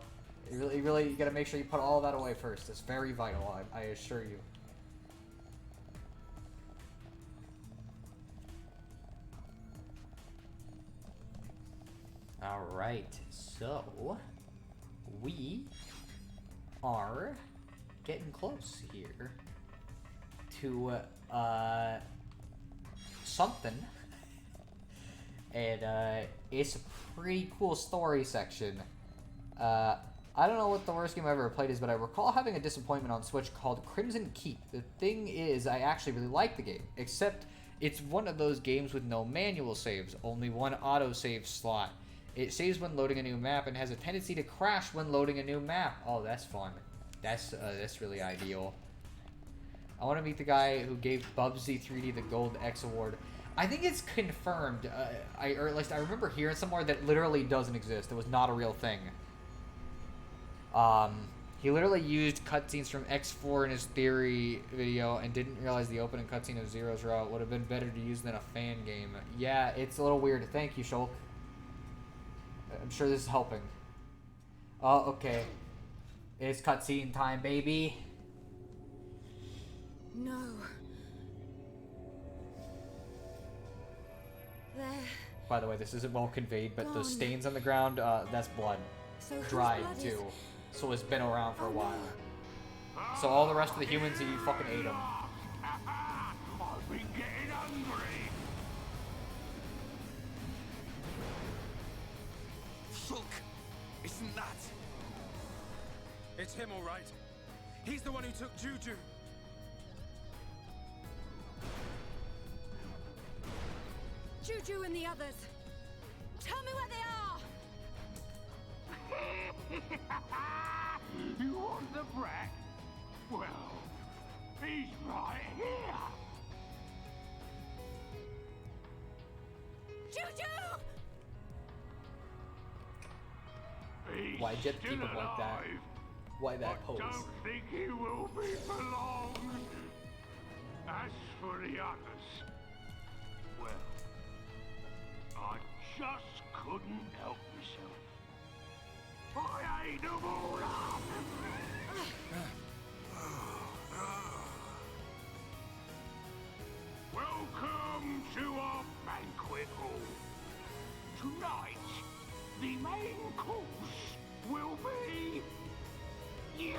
You really gotta make sure you put all that away first. It's very vital, I assure you. Alright, so we are getting close here to something, and it's a pretty cool story section. I don't know what the worst game I ever played is, but I recall having a disappointment on Switch called Crimson Keep. The thing is, I actually really like the game, except it's one of those games with no manual saves, only one autosave slot. It saves when loading a new map and has a tendency to crash when loading a new map. Oh, that's fun. That's really ideal. I want to meet the guy who gave Bubsy 3D the Gold X Award. I think it's confirmed, or at least I remember hearing somewhere that literally doesn't exist. It was not a real thing. He literally used cutscenes from X4 in his theory video and didn't realize the opening cutscene of Zero's Route would have been better to use than a fan game. Yeah, it's a little weird. Thank you, Shulk. I'm sure this is helping. Oh, okay. It's cutscene time, baby. No. There. By the way, this isn't well conveyed, but Gone. those stains on the ground, that's blood. So whose Dried, blood is- too. So it's been around for a Oh, while. no. So all the rest of the humans, you fucking ate them. I've been getting hungry. Shulk! Isn't that? It's him, all right. He's the one who took Juju. Juju and the others. Tell me where they are. You want the brat? Well, he's right here. Juju! He's Why'd you have to keep still him like that? alive, Why that but pose? don't think he will be for long. As for the others, well, I just couldn't help myself. I ate them all up. Welcome to our banquet hall. Tonight, the main course will be you.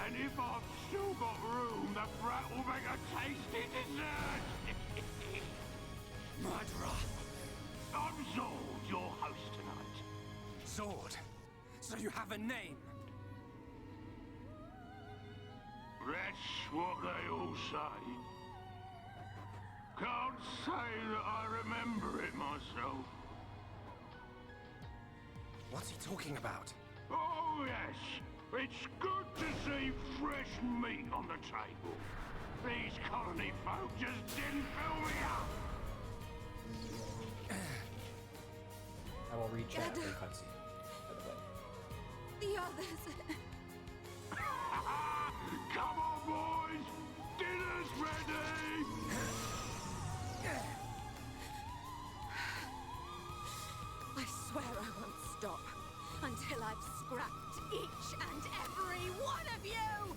And if I've still got room, the brat will make a tasty dessert. Murderer! I'm Zord, your host tonight. Zord. So you have a name. That's what they all say. Can't say that I remember it myself. What's he talking about? Oh, yes. It's good to see fresh meat on the table. These colony folk just didn't fill me up. I will reach out for the cutscene, by the way. The others. Come on, boys. Dinner's ready. I swear I won't stop until I've scrapped each and every one of you!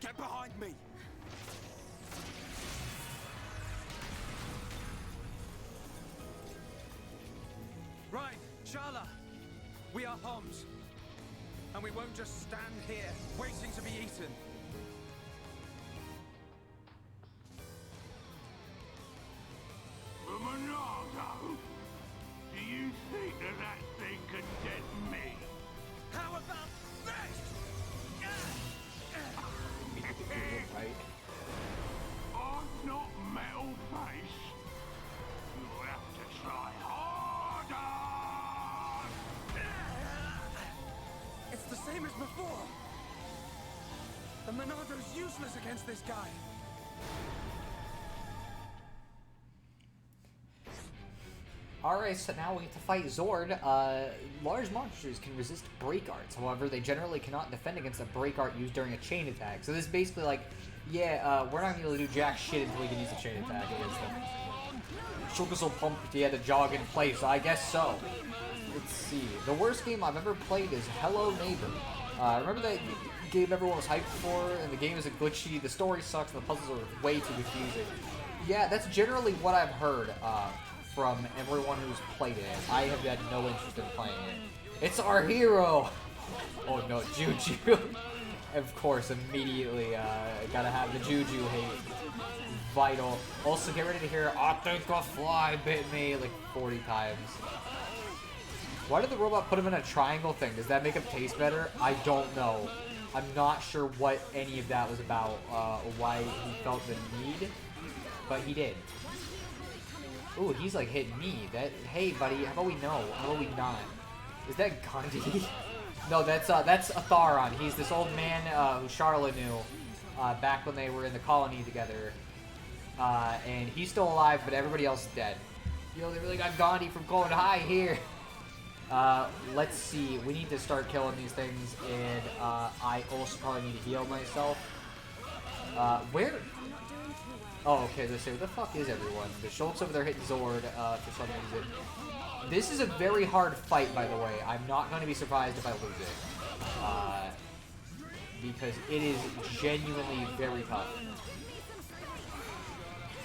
Get behind me! Right, Sharla. We are Homs. And we won't just stand here, waiting to be eaten. think that thing can deaden me? How about this? Right? I'm not metal face. You'll have to try harder. It's the same as before. The Monado's useless against this guy. Alright, so now we get to fight Zord. Large monsters can resist break arts. However, they generally cannot defend against a break art used during a chain attack. So this is basically like, yeah, we're not going to be able to do jack shit until we can use a chain attack against them. Shulk is so pumped he had to jog in place. I guess so. Let's see. The worst game I've ever played is Hello Neighbor. Remember that game everyone was hyped for, and the game is glitchy, the story sucks, and the puzzles are way too confusing. Yeah, that's generally what I've heard from everyone who's played it. I have had no interest in playing it. It's our hero! Oh no, Juju. Of course, immediately gotta have the Juju hate. Vital. Also, get ready to hear, I think a fly bit me like 40 times. Why did the robot put him in a triangle thing? Does that make him taste better? I don't know. I'm not sure what any of that was about, why he felt the need, but he did. Ooh, he's like hitting me. Hey buddy, how about we know? How about we not? Is that Gandhi? No, that's Atharon. He's this old man who Charla knew back when they were in the colony together. And he's still alive, but everybody else is dead. Yo, they really got Gandhi from going high here. Let's see. We need to start killing these things, and I also probably need to heal myself. Where? Oh, okay, let's see. Where the fuck is everyone? The Schultz over there hitting Zord for some reason. This is a very hard fight, by the way. I'm not going to be surprised if I lose it. Because it is genuinely very tough.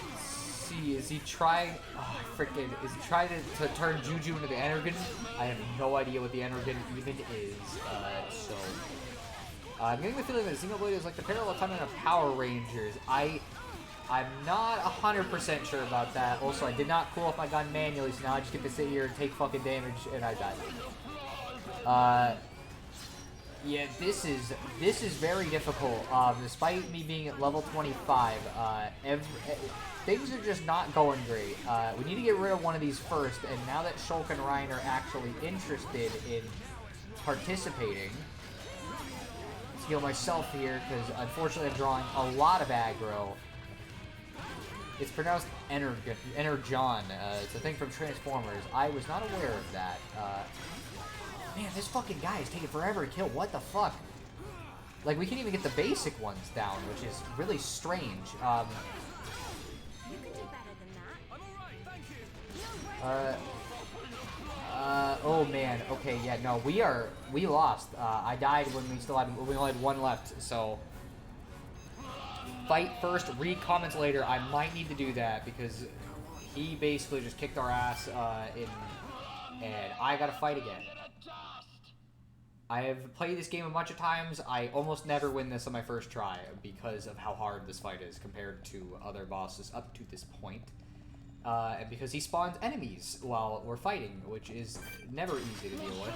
Let's see, is he trying... Oh, freaking... Is he trying to turn Juju into the Energon? I have no idea what the Energon even is. I'm getting the feeling that Xenoblade is like the parallel timeline of Power Rangers. I'm not 100% sure about that. Also, I did not cool off my gun manually, so now I just get to sit here and take fucking damage, and I died. Yeah, this is very difficult. Despite me being at level 25, things are just not going great. We need to get rid of one of these first, and now that Shulk and Ryan are actually interested in participating, let's heal myself here, because unfortunately I'm drawing a lot of aggro. It's pronounced Energon. It's a thing from Transformers. I was not aware of that. Man, this fucking guy is taking forever to kill. What the fuck? Like, we can't even get the basic ones down, which is really strange. You can do better than that. Oh man. Okay, yeah, no, we lost. I died when we only had one left, so... Fight first, read comments later. I might need to do that because he basically just kicked our ass and I gotta fight again. I have played this game a bunch of times. I almost never win this on my first try because of how hard this fight is compared to other bosses up to this point. And because he spawns enemies while we're fighting, which is never easy to deal with.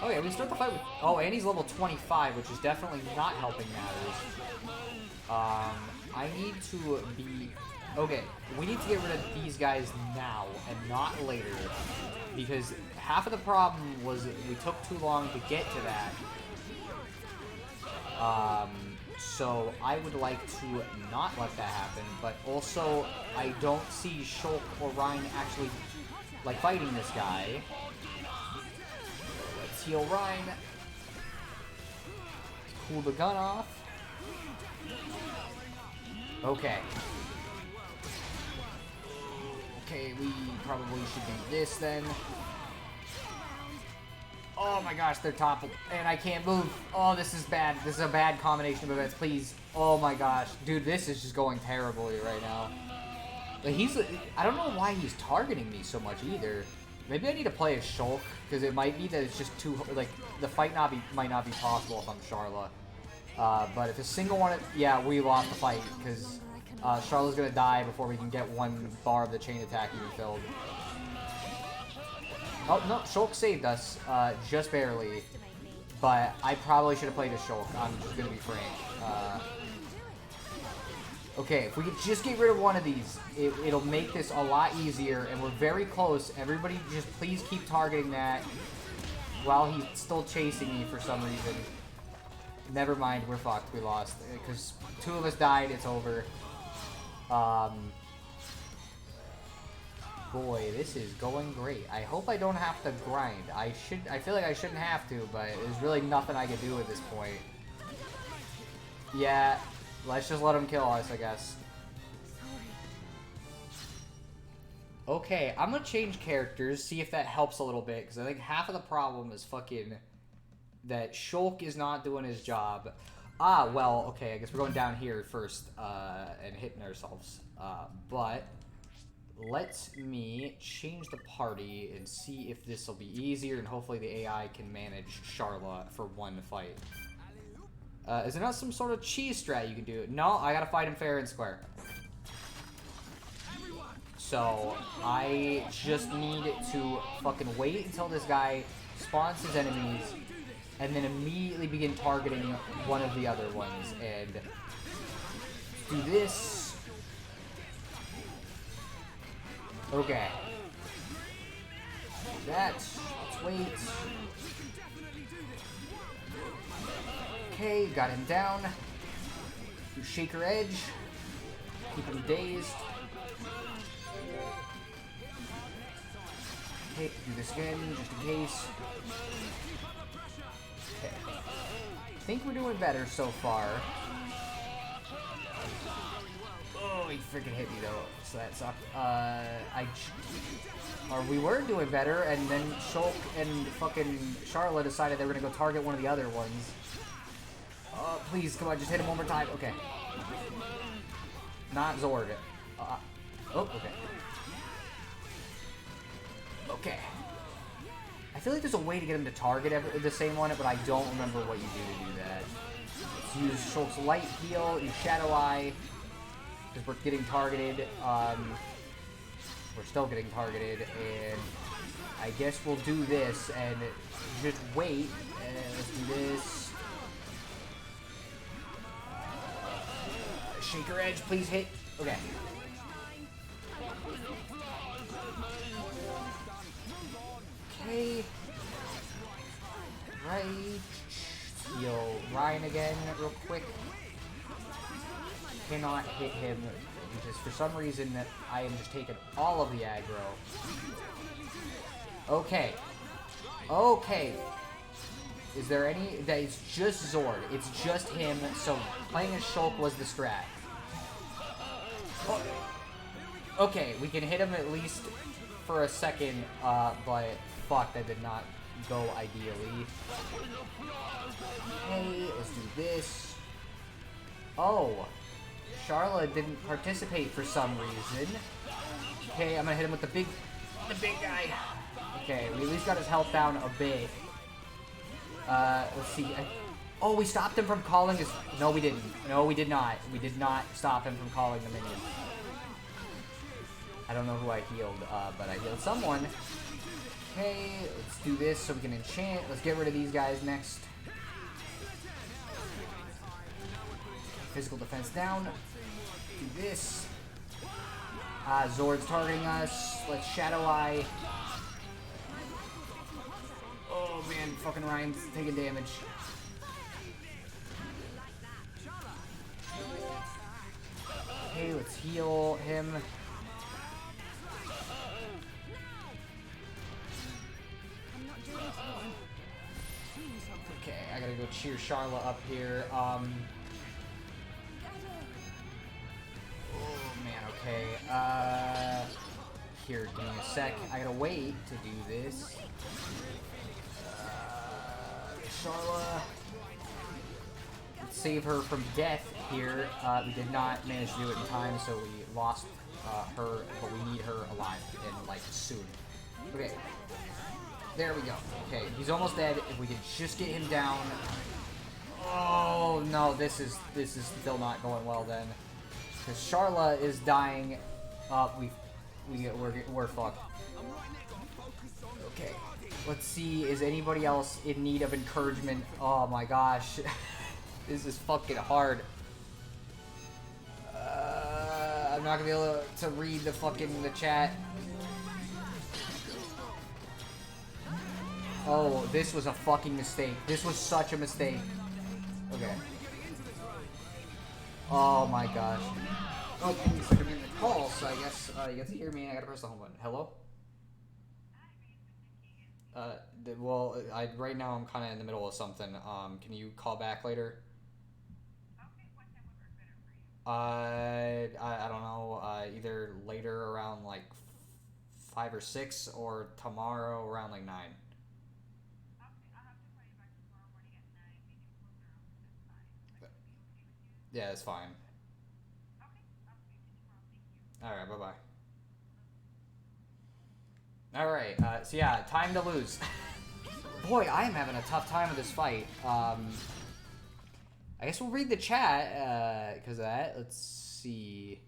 Oh yeah, we start the fight with... Oh, and he's level 25, which is definitely not helping matters. I need to be... Okay, we need to get rid of these guys now and not later. Because half of the problem was we took too long to get to that. So I would like to not let that happen, but also I don't see Shulk or Ryan actually like fighting this guy. Let's heal Ryan. Cool the gun off. Okay. Okay, we probably should do this then. Oh my gosh, they're toppled, and I can't move. Oh, this is bad. This is a bad combination of events, please. Oh my gosh. Dude, this is just going terribly right now. Like, I don't know why he's targeting me so much either. Maybe I need to play as Shulk, because it might be that it's just too, like, the fight might not be possible if I'm Charla. But if a single one, yeah, we lost the fight, because Charla's gonna die before we can get one bar of the chain attack even filled. Oh, no, Shulk saved us, just barely. But I probably should have played as Shulk. I'm just gonna be frank. Okay, if we could just get rid of one of these, it'll make this a lot easier, and we're very close. Everybody just please keep targeting that while he's still chasing me for some reason. Never mind, we're fucked. We lost. Because 2 of us died, it's over. Boy, this is going great. I hope I don't have to grind. I feel like I shouldn't have to, but there's really nothing I can do at this point. Yeah, let's just let him kill us, I guess. Okay, I'm gonna change characters, see if that helps a little bit, because I think half of the problem is fucking that Shulk is not doing his job. Ah, well, okay, I guess we're going down here first, and hitting ourselves. But let me change the party and see if this will be easier, and hopefully the AI can manage Charla for one fight. Is there not some sort of cheese strat you can do? No, I gotta fight him fair and square. So, I just need to fucking wait until this guy spawns his enemies, and then immediately begin targeting one of the other ones, and do this. Okay. Let's wait. Okay, got him down. Do Shaker Edge. Keep him dazed. Okay, do this again, just in case. Okay. I think we're doing better so far. Oh, he freaking hit me though, so that sucked. Or we were doing better, and then Shulk and fucking Charlotte decided they were gonna go target one of the other ones. Please, come on, just hit him one more time. Okay. Not Zord. Oh, okay. Okay. I feel like there's a way to get him to target the same one, but I don't remember what you do to do that. Let's use Shulk's Light Heal, use Shadow Eye, because we're getting targeted. We're still getting targeted, and I guess we'll do this and just wait. Let's do this. Shaker Edge, please hit. Okay. Okay. Right. Heal Ryan again real quick. Cannot hit him because for some reason I am just taking all of the aggro. Okay. Okay. Is there any... That it's just Zord. It's just him, so playing as Shulk was the strat. Oh. Okay, we can hit him at least for a second, but fuck, that did not go ideally. Okay, let's do this. Oh, Charla didn't participate for some reason. Okay, I'm gonna hit him with the big guy. Okay, we at least got his health down a bit. Let's see. Oh, we stopped him from calling his... No, we didn't. No, we did not. We did not stop him from calling the minion. I don't know who I healed, but I healed someone. Okay, let's do this so we can enchant. Let's get rid of these guys next. Physical defense down. Do this. Zord's targeting us. Let's Shadow Eye. Oh man, fucking Ryan's taking damage. Okay, let's heal him. Okay, I gotta go cheer Charla up here. Oh man, okay. Here, give me a sec. I gotta wait to do this. Charla. Let's save her from death here. We did not manage to do it in time, so we lost her, but we need her alive and like soon. Okay. There we go. Okay, he's almost dead. If we can just get him down. Oh no, this is still not going well then. Because Charla is dying. We're fucked. Okay. Let's see, is anybody else in need of encouragement? Oh my gosh. This is fucking hard. I'm not gonna be able to read the chat. Oh, this was a fucking mistake. This was such a mistake. Okay. Oh my gosh. Okay, so I'm in the call, so I guess you get to hear me. I gotta press the home button. Hello? Well, right now I'm kind of in the middle of something. Can you call back later? I don't know. Either later around like 5 or 6, or tomorrow around like 9. Yeah, it's fine. Alright, bye-bye. Alright, so yeah, time to lose. Boy, I am having a tough time with this fight. I guess we'll read the chat, because of that. Let's see.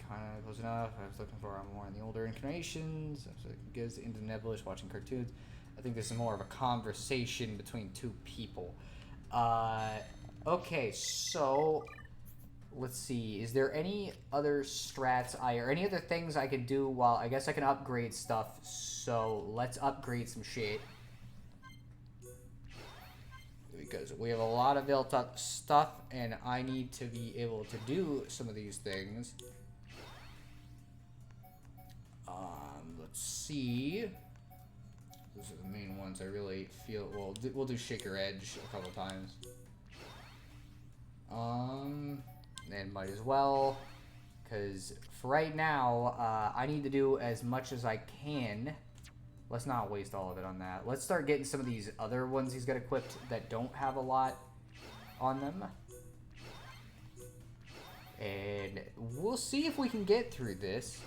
Kind of close enough. I was looking for more in the older incarnations. So it goes into Nebulous watching cartoons. I think this is more of a conversation between two people. Okay, so let's see. Is there any other strats or any other things I can do while I guess I can upgrade stuff? So let's upgrade some shit. Because we have a lot of built up stuff and I need to be able to do some of these things. Let's see. Those are the main ones I really feel. Well, we'll do Shaker Edge a couple times. And might as well, because for right now, I need to do as much as I can. Let's not waste all of it on that. Let's start getting some of these other ones he's got equipped that don't have a lot on them. And we'll see if we can get through this.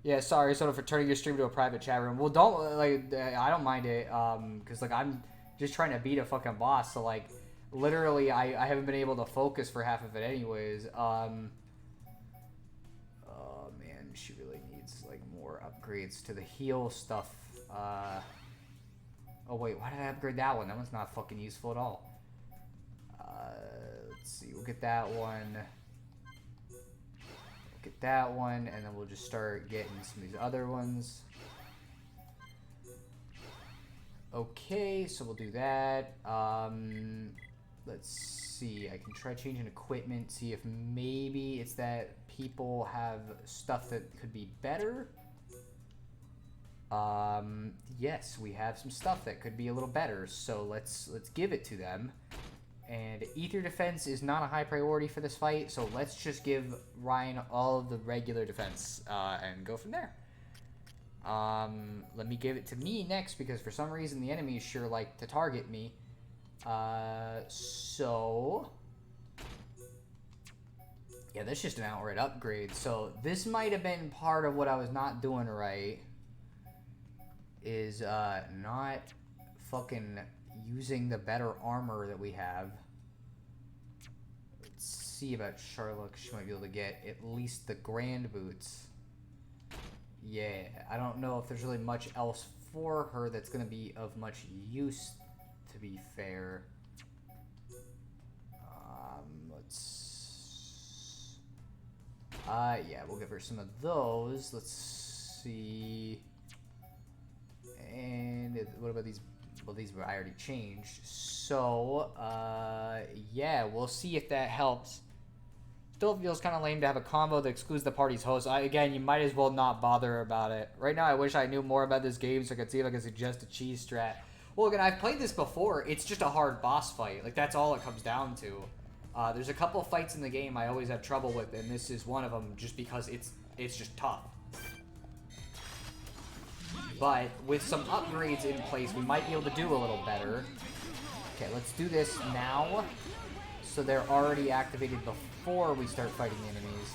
Yeah, sorry, Soto, for turning your stream to a private chat room. Well, don't, like, I don't mind it, because, like, I'm just trying to beat a fucking boss, so, like, literally, I haven't been able to focus for half of it anyways. Oh, man, she really needs, like, more upgrades to the heal stuff. Oh, wait, why did I upgrade that one? That one's not fucking useful at all. Let's see, we'll get that one. Get that one, and then we'll just start getting some of these other ones. Okay, so we'll do that. Let's see. I can try changing equipment, see if maybe it's that people have stuff that could be better. Yes, we have some stuff that could be a little better, so let's give it to them. And Ether defense is not a high priority for this fight, so let's just give Ryan all of the regular defense and go from there. Let me give it to me next, because for some reason the enemies sure like to target me. So yeah, that's just an outright upgrade. So this might have been part of what I was not doing right, is not fucking using the better armor that we have. Let's see about Charlotte. She might be able to get at least the grand boots. Yeah, I don't know if there's really much else for her that's going to be of much use, to be fair. Yeah, we'll give her some of those. Let's see. And what about these? Well, these were I already changed. So, yeah, we'll see if that helps. Still feels kind of lame to have a combo that excludes the party's host. Again, you might as well not bother about it. Right now, I wish I knew more about this game so I could see if I could suggest a cheese strat. Well, again, I've played this before. It's just a hard boss fight. Like, that's all it comes down to. There's a couple of fights in the game I always have trouble with, and this is one of them just because it's just tough. But with some upgrades in place, we might be able to do a little better. Okay, let's do this now, so they're already activated before we start fighting the enemies.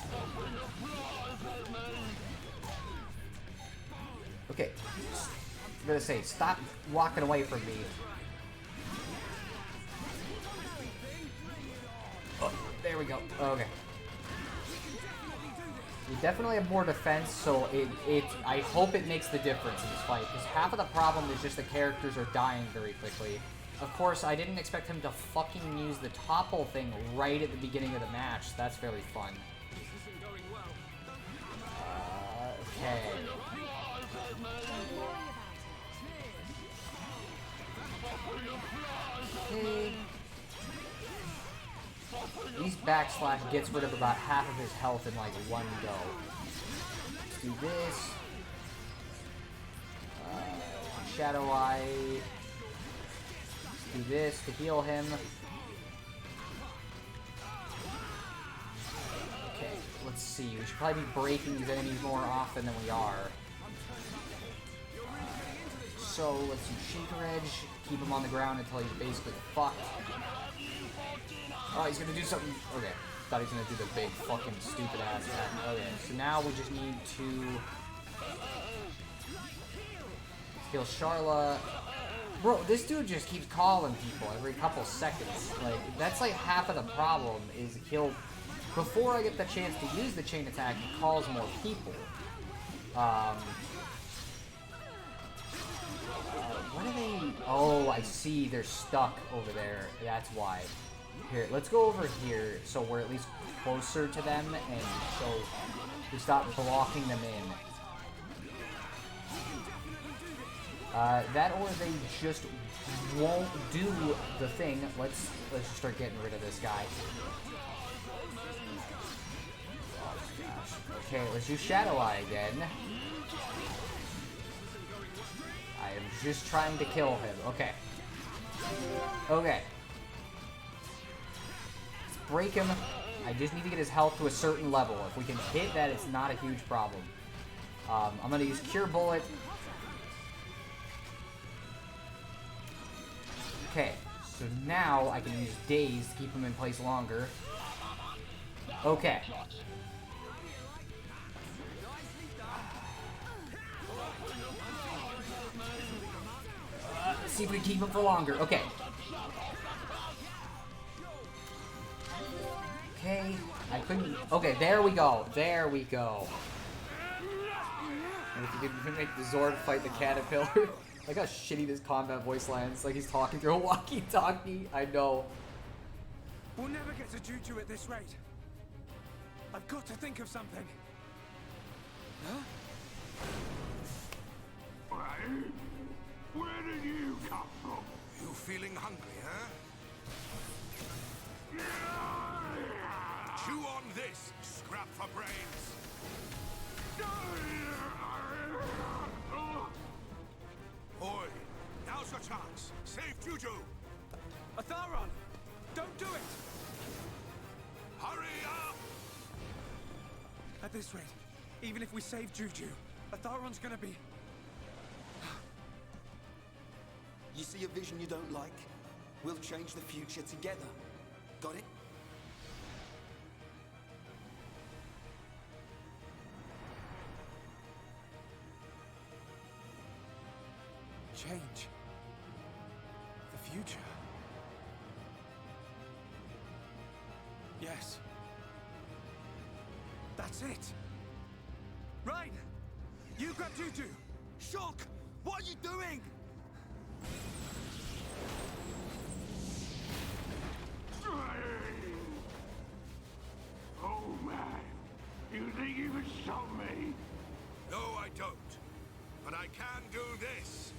Okay, I'm gonna say, stop walking away from me. Oh, there we go. Okay. We definitely have more defense, so I hope it makes the difference in this fight, because half of the problem is just the characters are dying very quickly. Of course, I didn't expect him to fucking use the topple thing right at the beginning of the match. That's very fun. Okay. Okay. These backslash gets rid of about half of his health in like one go. Let's do this. Shadow Eye. Let's do this to heal him. Okay, let's see. We should probably be breaking these enemies more often than we are. So let's do Shaker Edge. Keep him on the ground until he's basically fucked. Oh, he's gonna do something. Okay, thought he was gonna do the big fucking stupid ass attack. Okay, so now we just need to kill Sharla. Bro, this dude just keeps calling people every couple seconds. Like, that's like half of the problem is he'll, before I get the chance to use the chain attack, he calls more people. What are they? Oh, I see. They're stuck over there. That's why. Here, let's go over here so we're at least closer to them and so we stop blocking them in. That or they just won't do the thing. Let's just start getting rid of this guy. Oh gosh. Okay, let's do Shadow Eye again. I am just trying to kill him. Okay. Okay. Let's break him. I just need to get his health to a certain level. If we can hit that, it's not a huge problem. I'm going to use Cure Bullet. Okay. So now I can use Daze to keep him in place longer. Okay. Let's see if we can keep him for longer. Okay. Okay. I couldn't. Okay, there we go. There we go. And if you could make the Zord fight the caterpillar. Like how shitty this combat voice lands. Like he's talking through a walkie-talkie. I know. We'll never get to Juju at this rate. I've got to think of something. Huh? Where did you come from? You feeling hungry, huh? Chew on this, scrap for brains. Oi, now's your chance. Save Juju. Atharon! Don't do it! Hurry up! At this rate, even if we save Juju, Atharon's gonna be... You see a vision you don't like? We'll change the future together. Got it? Change. The future. Yes. That's it. Right. You grab Juju. Shulk! What are you doing? Oh man, you think you can stop me? No, I don't. But I can do this.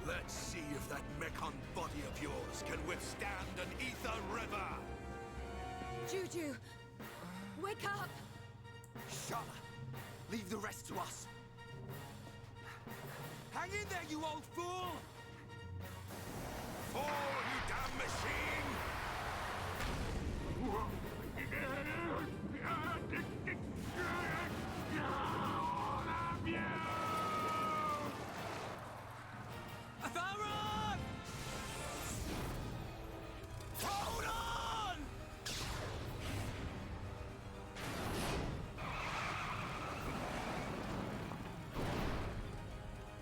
Let's see if that mechon body of yours can withstand an ether river. Juju, wake up! Shala, leave the rest to us. Hang in there, you old fool! Fall, you damn machine! Atharon! Hold on!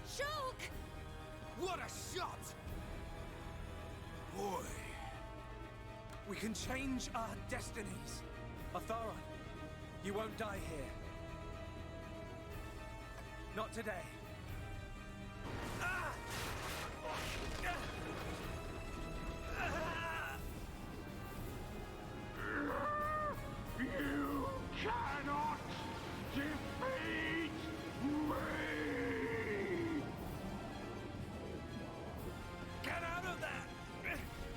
Shulk! What a shot! Boy. We can change our destinies. Atharon, you won't die here. Not today. Ah! You cannot defeat me! Get out of there!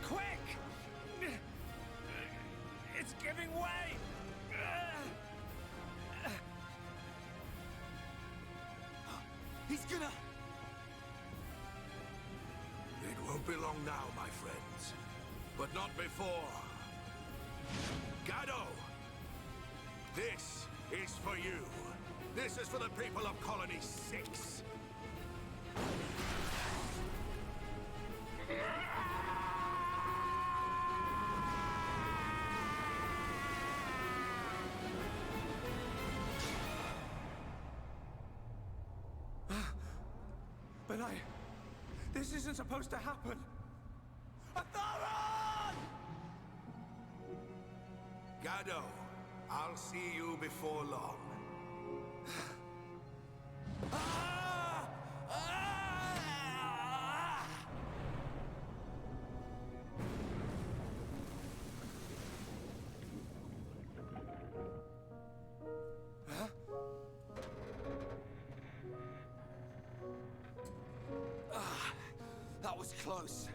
Quick! It's giving way! He's gonna... It won't be long now, my friends. But not before. Gado! This is for you. This is for the people of Colony 6. But this isn't supposed to happen. Atharon! Gado, I'll see you before long. Ah! Ah! Huh? That was close.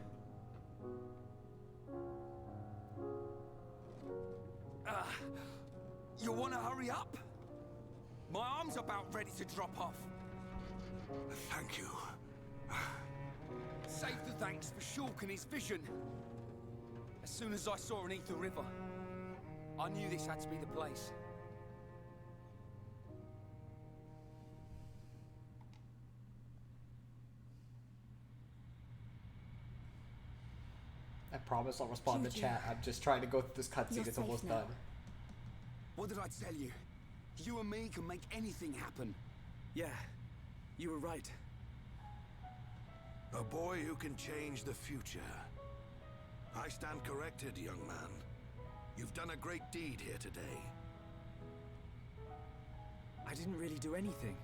You wanna hurry up? My arm's about ready to drop off. Thank you. Save the thanks for Shulk and his vision. As soon as I saw an Ether River, I knew this had to be the place. I promise I'll respond to Juju. chat. I'm just trying to go through this cutscene. You're It's safe almost now. done. What did I tell you? You and me can make anything happen. Yeah, you were right. A boy who can change the future. I stand corrected, young man. You've done a great deed here today. I didn't really do anything.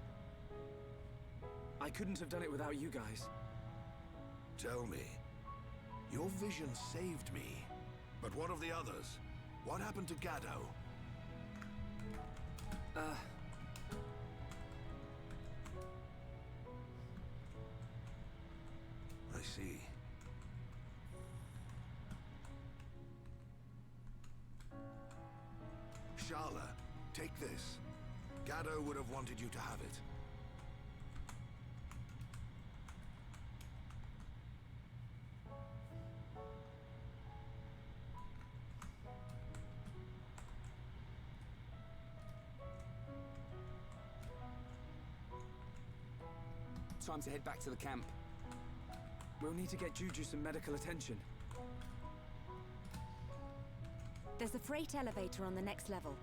I couldn't have done it without you guys. Tell me, your vision saved me. But what of the others? What happened to Gado? I see. Shala, take this. Gado would have wanted you to have it. Time to head back to the camp. We'll need to get Juju some medical attention. There's a freight elevator on the next level.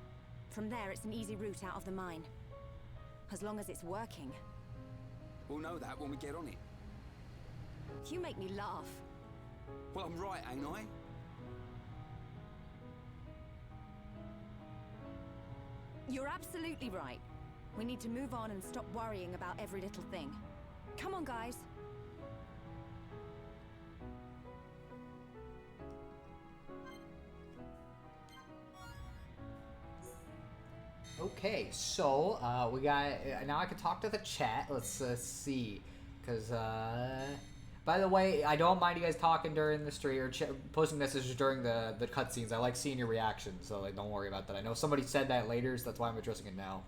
From there, it's an easy route out of the mine. As long as it's working. We'll know that when we get on it. You make me laugh. Well, I'm right, ain't I? You're absolutely right. We need to move on and stop worrying about every little thing. Come on, guys. Okay, so we got now I can talk to the chat. Let's see, because by the way, I don't mind you guys talking during the stream or posting messages during the cutscenes. I like seeing your reactions, so like don't worry about that. I know somebody said that later, so that's why I'm addressing it now.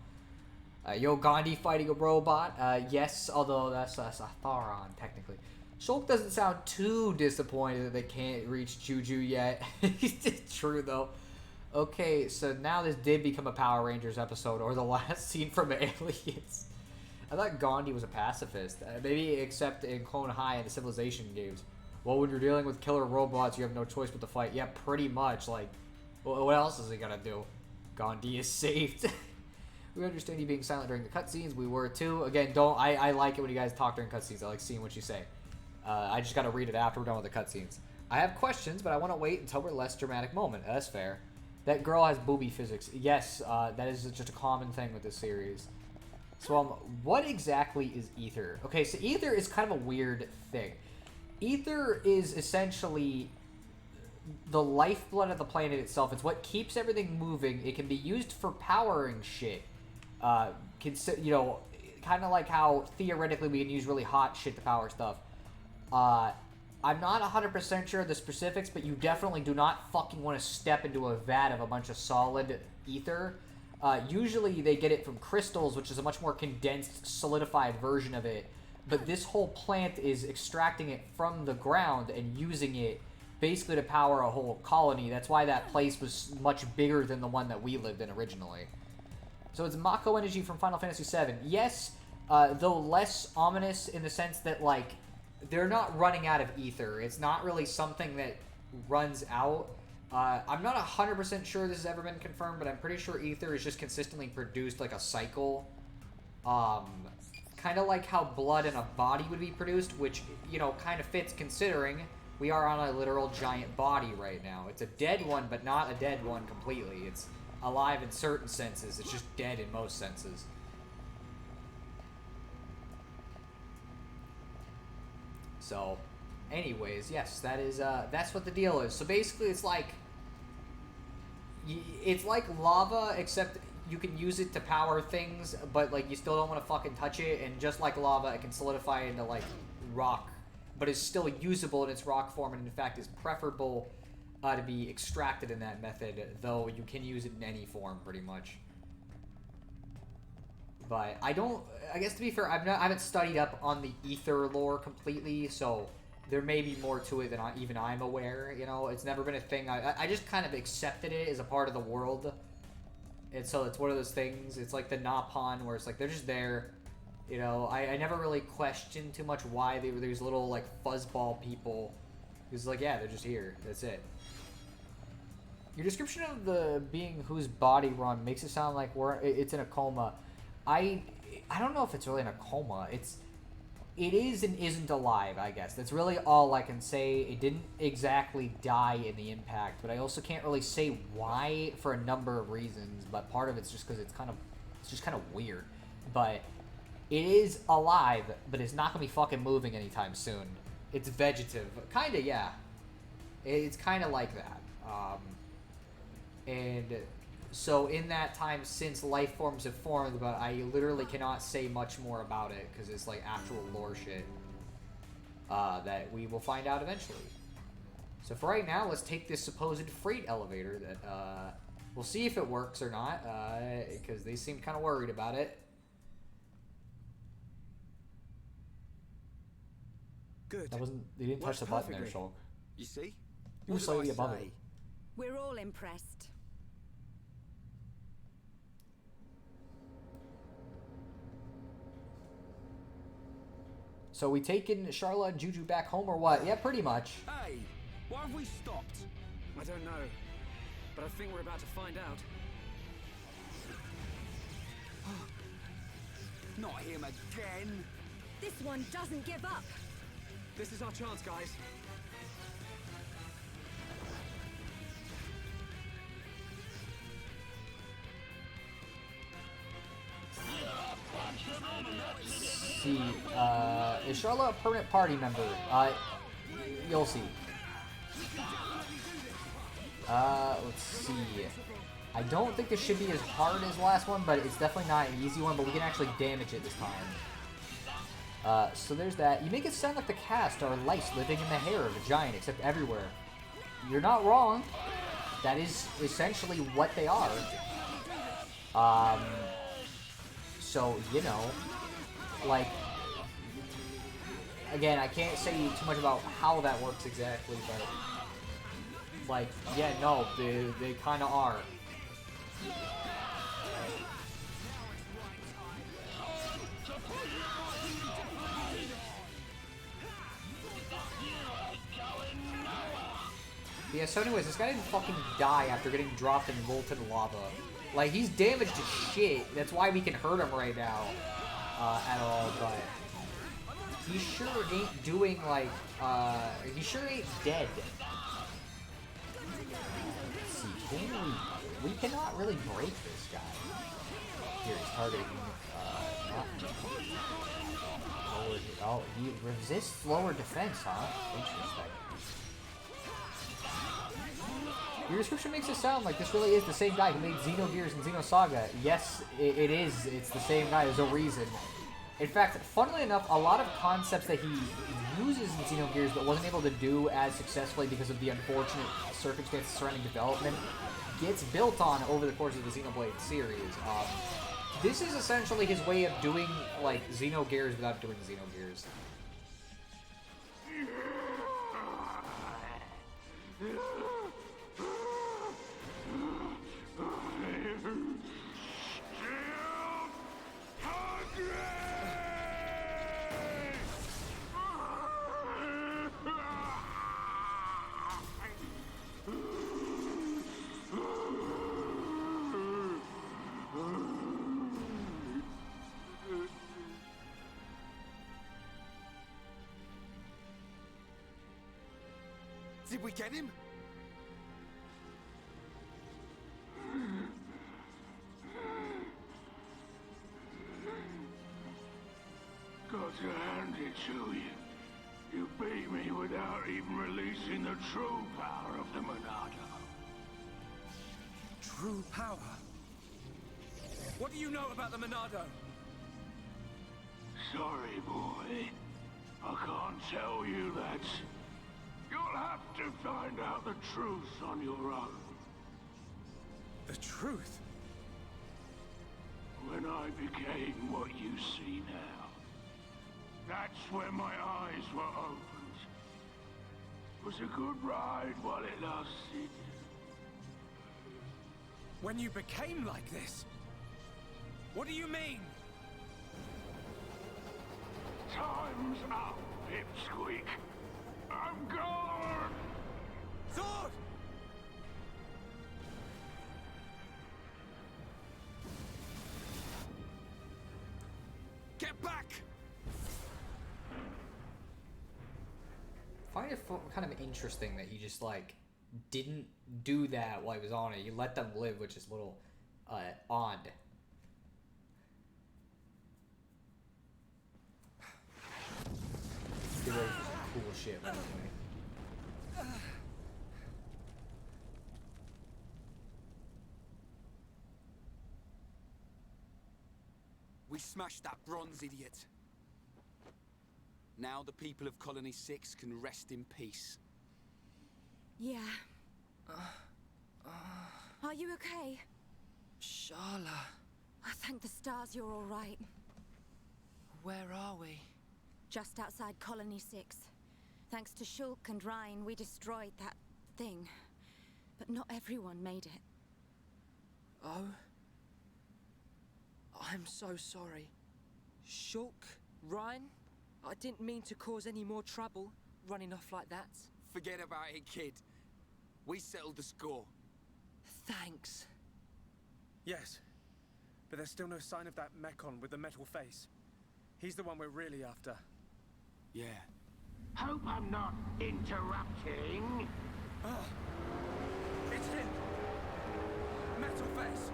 Yo, Gandhi fighting a robot. Yes, although that's a Tharon technically. Shulk doesn't sound too disappointed that they can't reach Juju yet. It's true though. Okay, so now this did become a Power Rangers episode, or the last scene from Aliens. I thought Gandhi was a pacifist, maybe except in Clone High and the Civilization games. Well, when you're dealing with killer robots, you have no choice but to fight. Yeah, pretty much. Like, what else is he gonna do? Gandhi is saved. We understand you being silent during the cutscenes. We were too. Again, I like it when you guys talk during cutscenes. I like seeing what you say. I just gotta read it after we're done with the cutscenes. I have questions, but I want to wait until we're less dramatic moment. That's fair. That girl has booby physics. Yes, that is just a common thing with this series. So, what exactly is ether? Okay, so ether is kind of a weird thing. Ether is essentially the lifeblood of the planet itself. It's what keeps everything moving. It can be used for powering shit. You know, kind of like how theoretically we can use really hot shit to power stuff. I'm not 100% sure of the specifics, but you definitely do not fucking want to step into a vat of a bunch of solid ether. Usually they get it from crystals, which is a much more condensed, solidified version of it. But this whole plant is extracting it from the ground and using it basically to power a whole colony. That's why that place was much bigger than the one that we lived in originally. So it's Mako energy from Final Fantasy VII. Yes, though less ominous in the sense that, like, they're not running out of ether. It's not really something that runs out. I'm not 100% sure this has ever been confirmed, but I'm pretty sure ether is just consistently produced like a cycle. Kind of like how blood in a body would be produced, which, you know, kind of fits considering we are on a literal giant body right now. It's a dead one, but not a dead one completely. It's alive in certain senses. It's just dead in most senses. So, anyways, yes, that is, that's what the deal is. So basically, it's like lava, except you can use it to power things, but, like, you still don't want to fucking touch it, and just like lava, it can solidify into, like, rock, but is still usable in its rock form, and in fact is preferable to be extracted in that method, though you can use it in any form, pretty much. But I guess to be fair, I haven't studied up on the ether lore completely, so there may be more to it than even I'm aware, you know? It's never been a thing. I just kind of accepted it as a part of the world. And so it's one of those things, it's like the Napon, where it's like, they're just there, you know? I never really questioned too much why they were these little, like, fuzzball people. It's like, yeah, they're just here. That's it. Your description of the being whose body run makes it sound like it's in a coma. I don't know if it's really in a coma. It is and isn't alive, I guess. That's really all I can say. It didn't exactly die in the impact, but I also can't really say why for a number of reasons. But part of it's just because it's just kind of weird. But it is alive, but it's not gonna be fucking moving anytime soon. It's vegetative, kind of, yeah. It's kind of like that. And so in that time since life forms have formed, but I literally cannot say much more about it because it's like actual lore shit that we will find out eventually. So for right now, let's take this supposed freight elevator that we'll see if it works or not, because they seem kind of worried about it. Good. That wasn't. They didn't touch the button there, Shulk. You see? You were slightly above it. We're all impressed. So we taking Charla and Juju back home or what? Yeah, pretty much. Hey, why have we stopped? I don't know, but I think we're about to find out. Not him again. This one doesn't give up. This is our chance, guys. See, is Charlotte a permanent party member? You'll see. Let's see. I don't think this should be as hard as the last one, but it's definitely not an easy one, but we can actually damage it this time. So there's that. You make it sound like the cast are lice living in the hair of a giant, except everywhere. You're not wrong. That is essentially what they are. So, you know, like, again, I can't say too much about how that works exactly, but, like, yeah, no, they kind of are. Yeah, so anyways, this guy didn't fucking die after getting dropped in molten lava. Like, he's damaged to shit. That's why we can hurt him right now at all, but he sure ain't doing like, he sure ain't dead. Let's see, can we cannot really break this guy. Here, he's targeting, oh, he resists lower defense, huh? Interesting. Your description makes it sound like this really is the same guy who made Xenogears and Xenosaga. Yes, it is. It's the same guy. There's a reason. In fact, funnily enough, a lot of concepts that he uses in Xenogears but wasn't able to do as successfully because of the unfortunate circumstances surrounding development gets built on over the course of the Xenoblade series. This is essentially his way of doing, like, Xenogears without doing Xenogears. Did we get him? Got to hand it to you. You beat me without even releasing the true power of the Monado. True power? What do you know about the Monado? Sorry, boy. I can't tell you that. You'll have to find out the truth on your own. The truth? When I became what you see now, that's when my eyes were opened. It was a good ride while it lasted. When you became like this? What do you mean? Time's up, Pipsqueak. I'm gone! Sword! Get back! I find it kind of interesting that he just, like, didn't do that while he was on it. He let them live, which is a little, odd. Get ready for some cool shit, by the way. We smashed that bronze idiot. Now the people of Colony 6 can rest in peace. Yeah. Are you okay? Sharla, I thank the stars you're all right. where are we? Just outside Colony 6. Thanks to Shulk and Rhine, we destroyed that thing. But not everyone made it. Oh? I'm so sorry. Shulk? Ryan? I didn't mean to cause any more trouble, running off like that. Forget about it, kid. We settled the score. Thanks. Yes, but there's still no sign of that Mekon with the metal face. He's the one we're really after. Yeah. Hope I'm not interrupting. It's him! Metal face!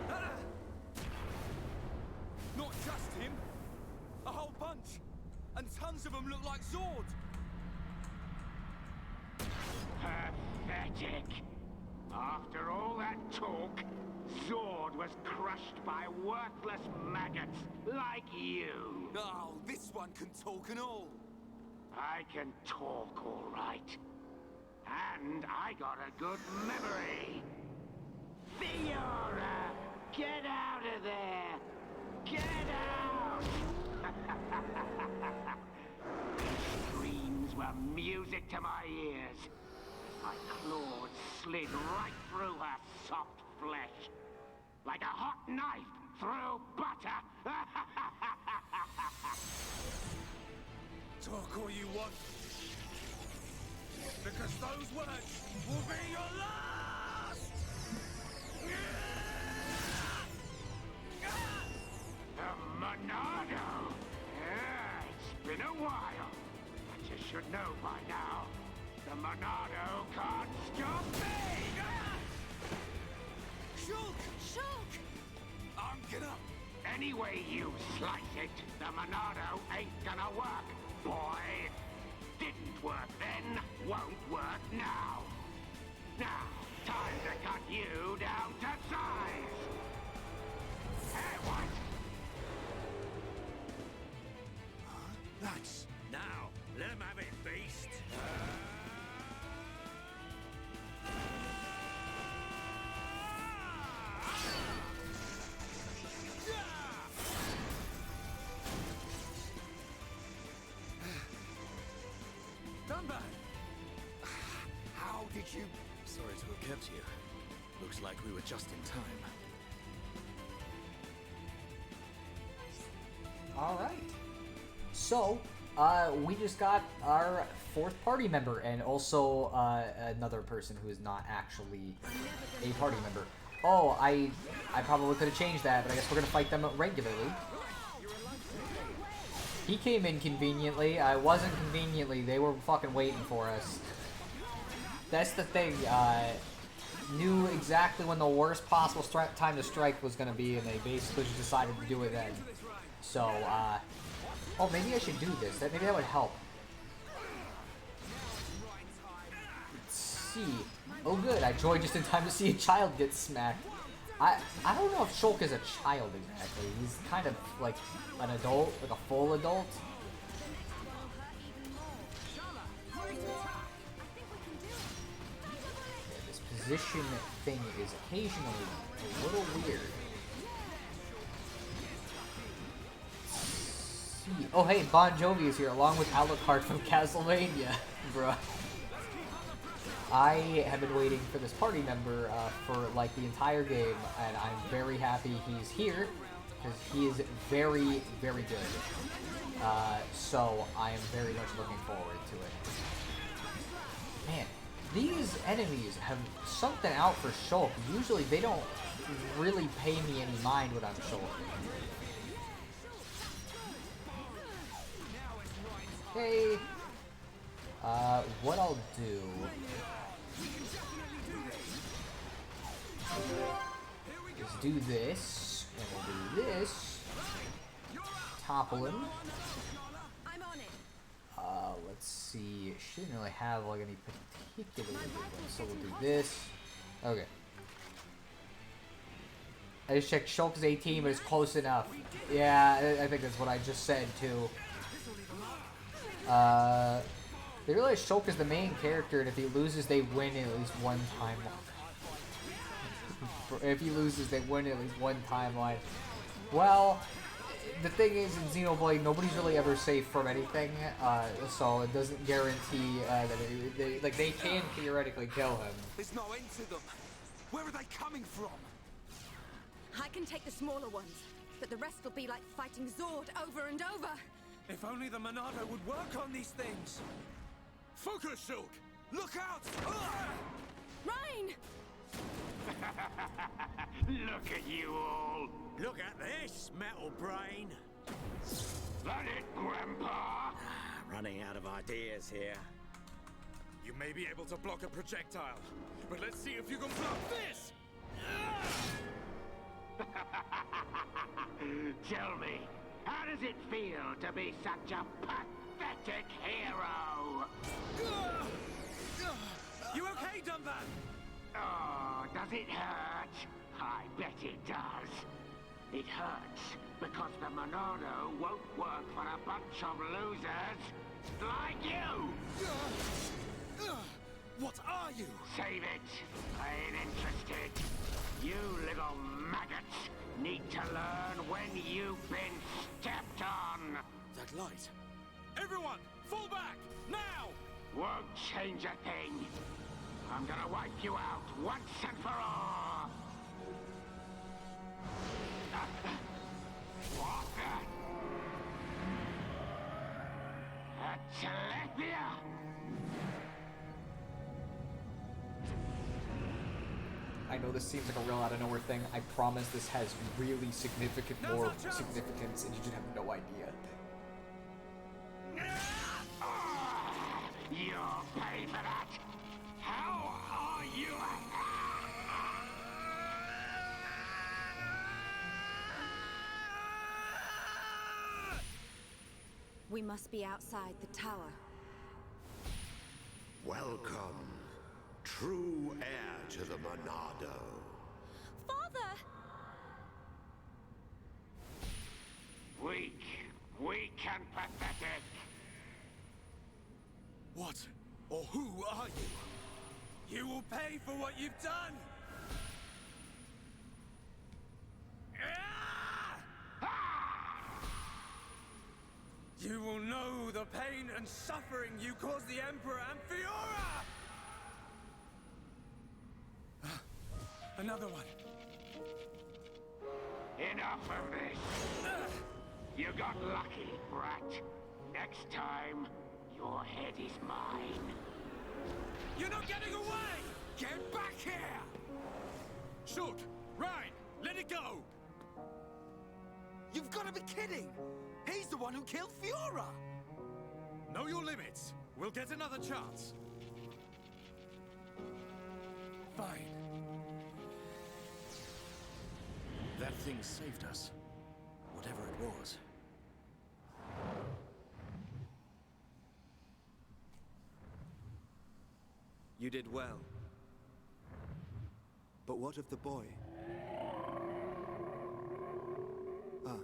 Ah! Not just him! A whole bunch! And tons of them look like Zord! Pathetic. After all that talk, Zord was crushed by worthless maggots like you. Oh, this one can talk and all. I can talk all right. And I got a good memory. Fiora! Get out of there! Get out! These screams were music to my ears. My claws slid right through her soft flesh. Like a hot knife through butter. Talk all you want. Because those words will be your last! The Monado! It's been a while, but you should know by now. The Monado can't stop me! Shulk! Shulk! I'm gonna... Any way you slice it, the Monado ain't gonna work, boy. Didn't work then, won't work now. Now, time to cut you down to size. Hey, what? Nice. Now, let him have it, beast. Dunban! How did you... Sorry to have kept you. Looks like we were just in time. All right. So, we just got our 4th party member, and also another person who is not actually a party member. Oh, I probably could have changed that, but I guess we're gonna fight them regularly. He came in conveniently. I wasn't conveniently. They were fucking waiting for us. That's the thing. Knew exactly when the worst possible time to strike was gonna be, and they basically just decided to do it then. So, oh, maybe I should do this. Maybe that would help. Let's see. Oh, good. I joined just in time to see a child get smacked. I don't know if Shulk is a child exactly. He's kind of like an adult, like a full adult. Yeah, this position thing is occasionally a little weird. Oh hey, Bon Jovi is here along with Alucard from Castlevania, bruh. I have been waiting for this party member for like the entire game, and I'm very happy he's here because he is very, very good. So I am very much looking forward to it. Man, these enemies have something out for Shulk. Usually they don't really pay me any mind when I'm Shulk. Hey, what I'll do is do this, and we'll do this, topple him. Let's see, shouldn't really have like any particular good ones, so we'll do this. Okay. I just checked Shulk is 18, but it's close enough. Yeah, I think that's what I just said too. They realize Shulk is the main character, and if he loses, they win at least one timeline. If he loses, they win at least one timeline. Well, the thing is, in Xenoblade, nobody's really ever safe from anything, so it doesn't guarantee that they can theoretically kill him. There's no end to them. Where are they coming from? I can take the smaller ones, but the rest will be like fighting Zord over and over. If only the Monado would work on these things. Focus, Shulk! Look out! Rhine! Look at you all. Look at this, metal brain. That it, Grandpa? Running out of ideas here. You may be able to block a projectile, but let's see if you can block this! Tell me, how does it feel to be such a pathetic hero? You okay, Dunban? Oh, does it hurt? I bet it does. It hurts because the Monado won't work for a bunch of losers like you! What are you? Save it. I ain't interested. You little maggots need to learn when you've been stepped on. That light. Everyone, fall back, now! Won't change a thing. I'm gonna wipe you out once and for all. What the? Telepia? I know this seems like a real out of nowhere thing. I promise this has really significant more significance, and you just have no idea. You'll pay for that! How are you? We must be outside the tower. Welcome, true heir to the Monado. Father! Weak and pathetic. What or who are you? You will pay for what you've done! You will know the pain and suffering you caused the Emperor and Fiora! Another one. Enough of this. You got lucky, brat. Next time, your head is mine. You're not getting away! Get back here! Shoot! Ryan, let it go! You've got to be kidding! He's the one who killed Fiora! Know your limits. We'll get another chance. Fine. That thing saved us. Whatever it was. You did well. But what of the boy? Ah.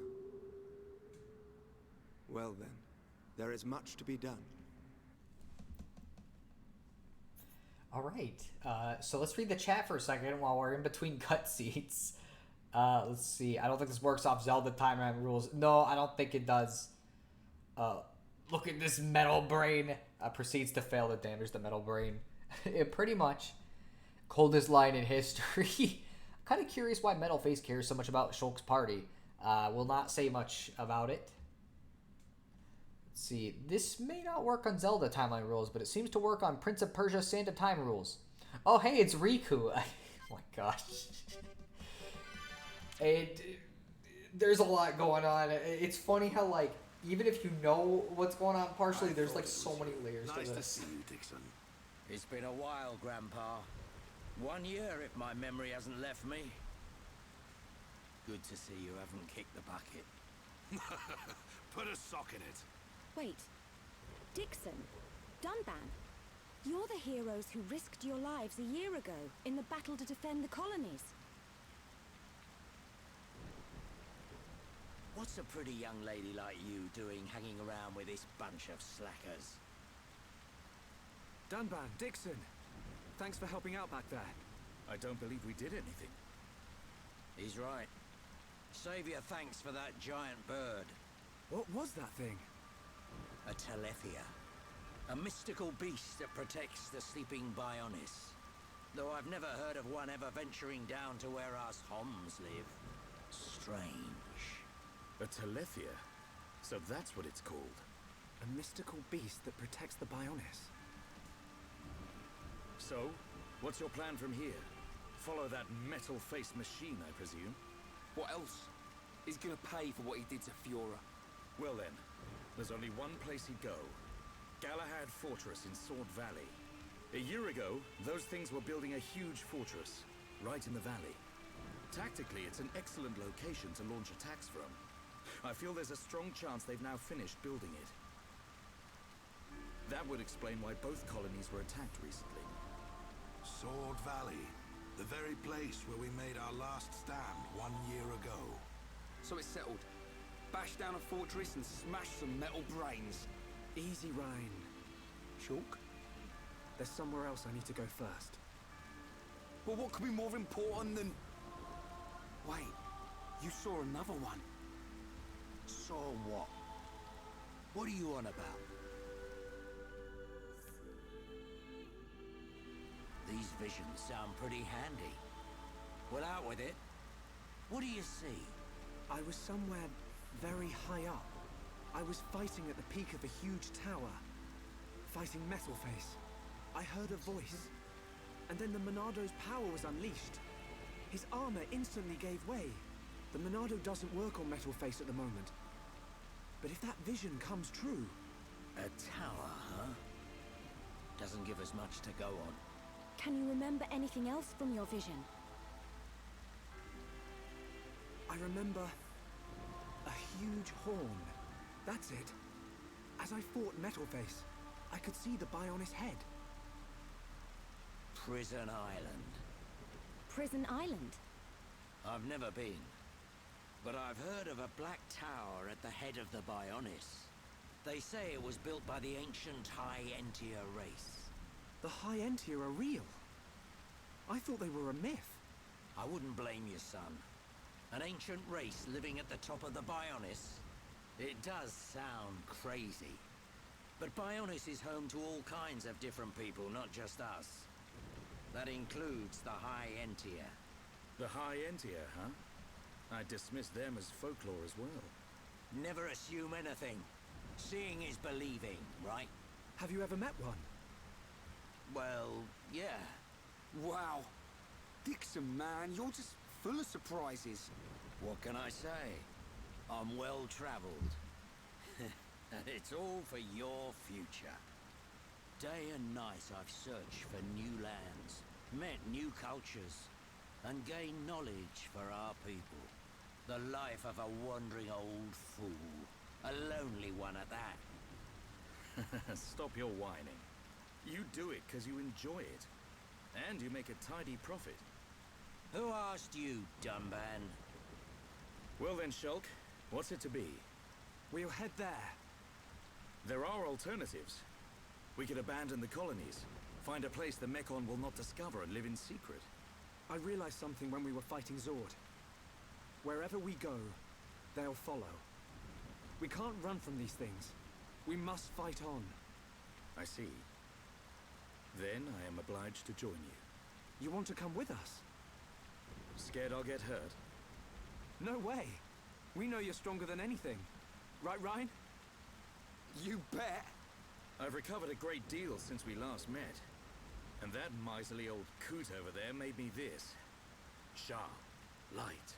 Well then, there is much to be done. All right. So let's read the chat for a second while we're in between cutscenes. Let's see. I don't think this works off Zelda timeline rules. No, I don't think it does. Look at this metal brain. Proceeds to fail to damage the metal brain. It pretty much. Coldest line in history. I'm kind of curious why Metal Face cares so much about Shulk's party. Will not say much about it. Let's see. This may not work on Zelda timeline rules, but it seems to work on Prince of Persia Sand of Time rules. Oh, hey, it's Riku. Oh my gosh. There's a lot going on. It's funny how, like, even if you know what's going on partially, there's, like, so many layers to Nice to this. see you, Dixon. It's been a while, Grandpa. 1 year, if my memory hasn't left me. Good to see you haven't kicked the bucket. Put a sock in it. Wait. Dixon. Dunban. You're the heroes who risked your lives a year ago in the battle to defend the colonies. What's a pretty young lady like you doing hanging around with this bunch of slackers? Dunban, Dixon. Thanks for helping out back there. I don't believe we did anything. He's right. Save your thanks for that giant bird. What was that thing? A Telethia. A mystical beast that protects the sleeping Bionis. Though I've never heard of one ever venturing down to where us Homs live. Strange. A Telethia? So that's what it's called. A mystical beast that protects the Bionis. So, what's your plan from here? Follow that metal-faced machine, I presume? What else? He's gonna pay for what he did to Fiora. Well then, there's only one place he'd go. Galahad Fortress in Sword Valley. A year ago, those things were building a huge fortress, right in the valley. Tactically, it's an excellent location to launch attacks from. I feel there's a strong chance they've now finished building it. That would explain why both colonies were attacked recently. Sword Valley. The very place where we made our last stand 1 year ago. So it's settled. Bash down a fortress and smash some metal brains. Easy, Ryan. Shulk? There's somewhere else I need to go first. Well, what could be more important than... Wait, you saw another one. Saw what? What are you on about? These visions sound pretty handy. Well, out with it. What do you see? I was somewhere very high up. I was fighting at the peak of a huge tower. Fighting Metalface. I heard a voice. And then the Monado's power was unleashed. His armor instantly gave way. The Monado doesn't work on Metalface at the moment. But if that vision comes true... A tower, huh? doesn't give us much to go on. Can you remember anything else from your vision? I remember a huge horn. That's it. As I fought Metalface, I could see the Bionis head. Prison Island. Prison Island? I've never been, but I've heard of a black tower at the head of the Bionis. They say it was built by the ancient High Entia race. The High Entia are real. I thought they were a myth. I wouldn't blame you, son. An ancient race living at the top of the Bionis? It does sound crazy. But Bionis is home to all kinds of different people, not just us. That includes the High Entia. The High Entia, huh? I dismissed them as folklore as well. Never assume anything. Seeing is believing, right? Have you ever met one? Well, yeah. Wow. Dixon, man, you're just full of surprises. What can I say? I'm well-traveled. And it's all for your future. Day and night I've searched for new lands, met new cultures, and gained knowledge for our people. The life of a wandering old fool. A lonely one at that. Stop your whining. You do it because you enjoy it. And you make a tidy profit. Who asked you, Dumban? Well then, Shulk, what's it to be? We'll head there. There are alternatives. We could abandon the colonies, find a place the Mekon will not discover and live in secret. I realized something when we were fighting Zord. Wherever we go, they'll follow. We can't run from these things. We must fight on. I see. Then I am obliged to join you. You want to come with us? Scared I'll get hurt? No way. We know you're stronger than anything. Right, Ryan? You bet. I've recovered a great deal since we last met. And that miserly old coot over there made me this. Sharp, light,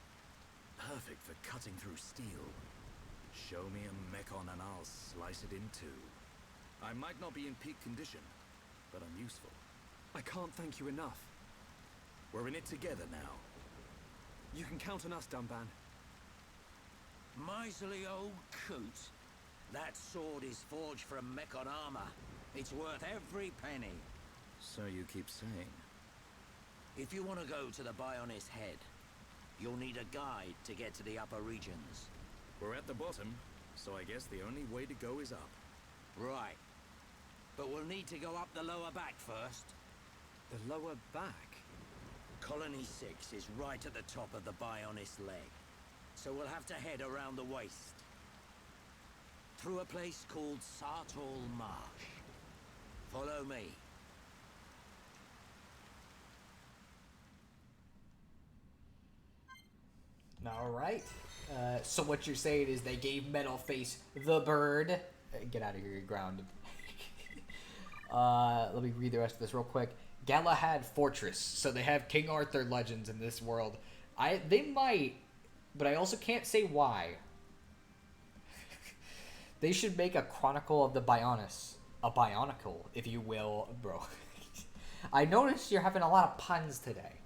perfect for cutting through steel. Show me a Mekon and I'll slice it in two. I might not be in peak condition, but I'm useful. I can't thank you enough. We're in it together now. You can count on us, Dumban. Miserly old coot. That sword is forged from Mekon armor. It's worth every penny. So you keep saying. If you want to go to the Bionis head, you'll need a guide to get to the upper regions. We're at the bottom, so I guess the only way to go is up. Right. But we'll need to go up the lower back first. The lower back? Colony 6 is right at the top of the Bionis leg. So we'll have to head around the waist. Through a place called Sartol Marsh. Follow me. All right. So what you're saying is they gave Metalface the bird. Get out of here, you're grounded. Let me read the rest of this real quick. Galahad Fortress. So they have King Arthur legends in this world. They might, but I also can't say why. They should make a Chronicle of the Bionis. A Bionicle, if you will, bro. I noticed you're having a lot of puns today.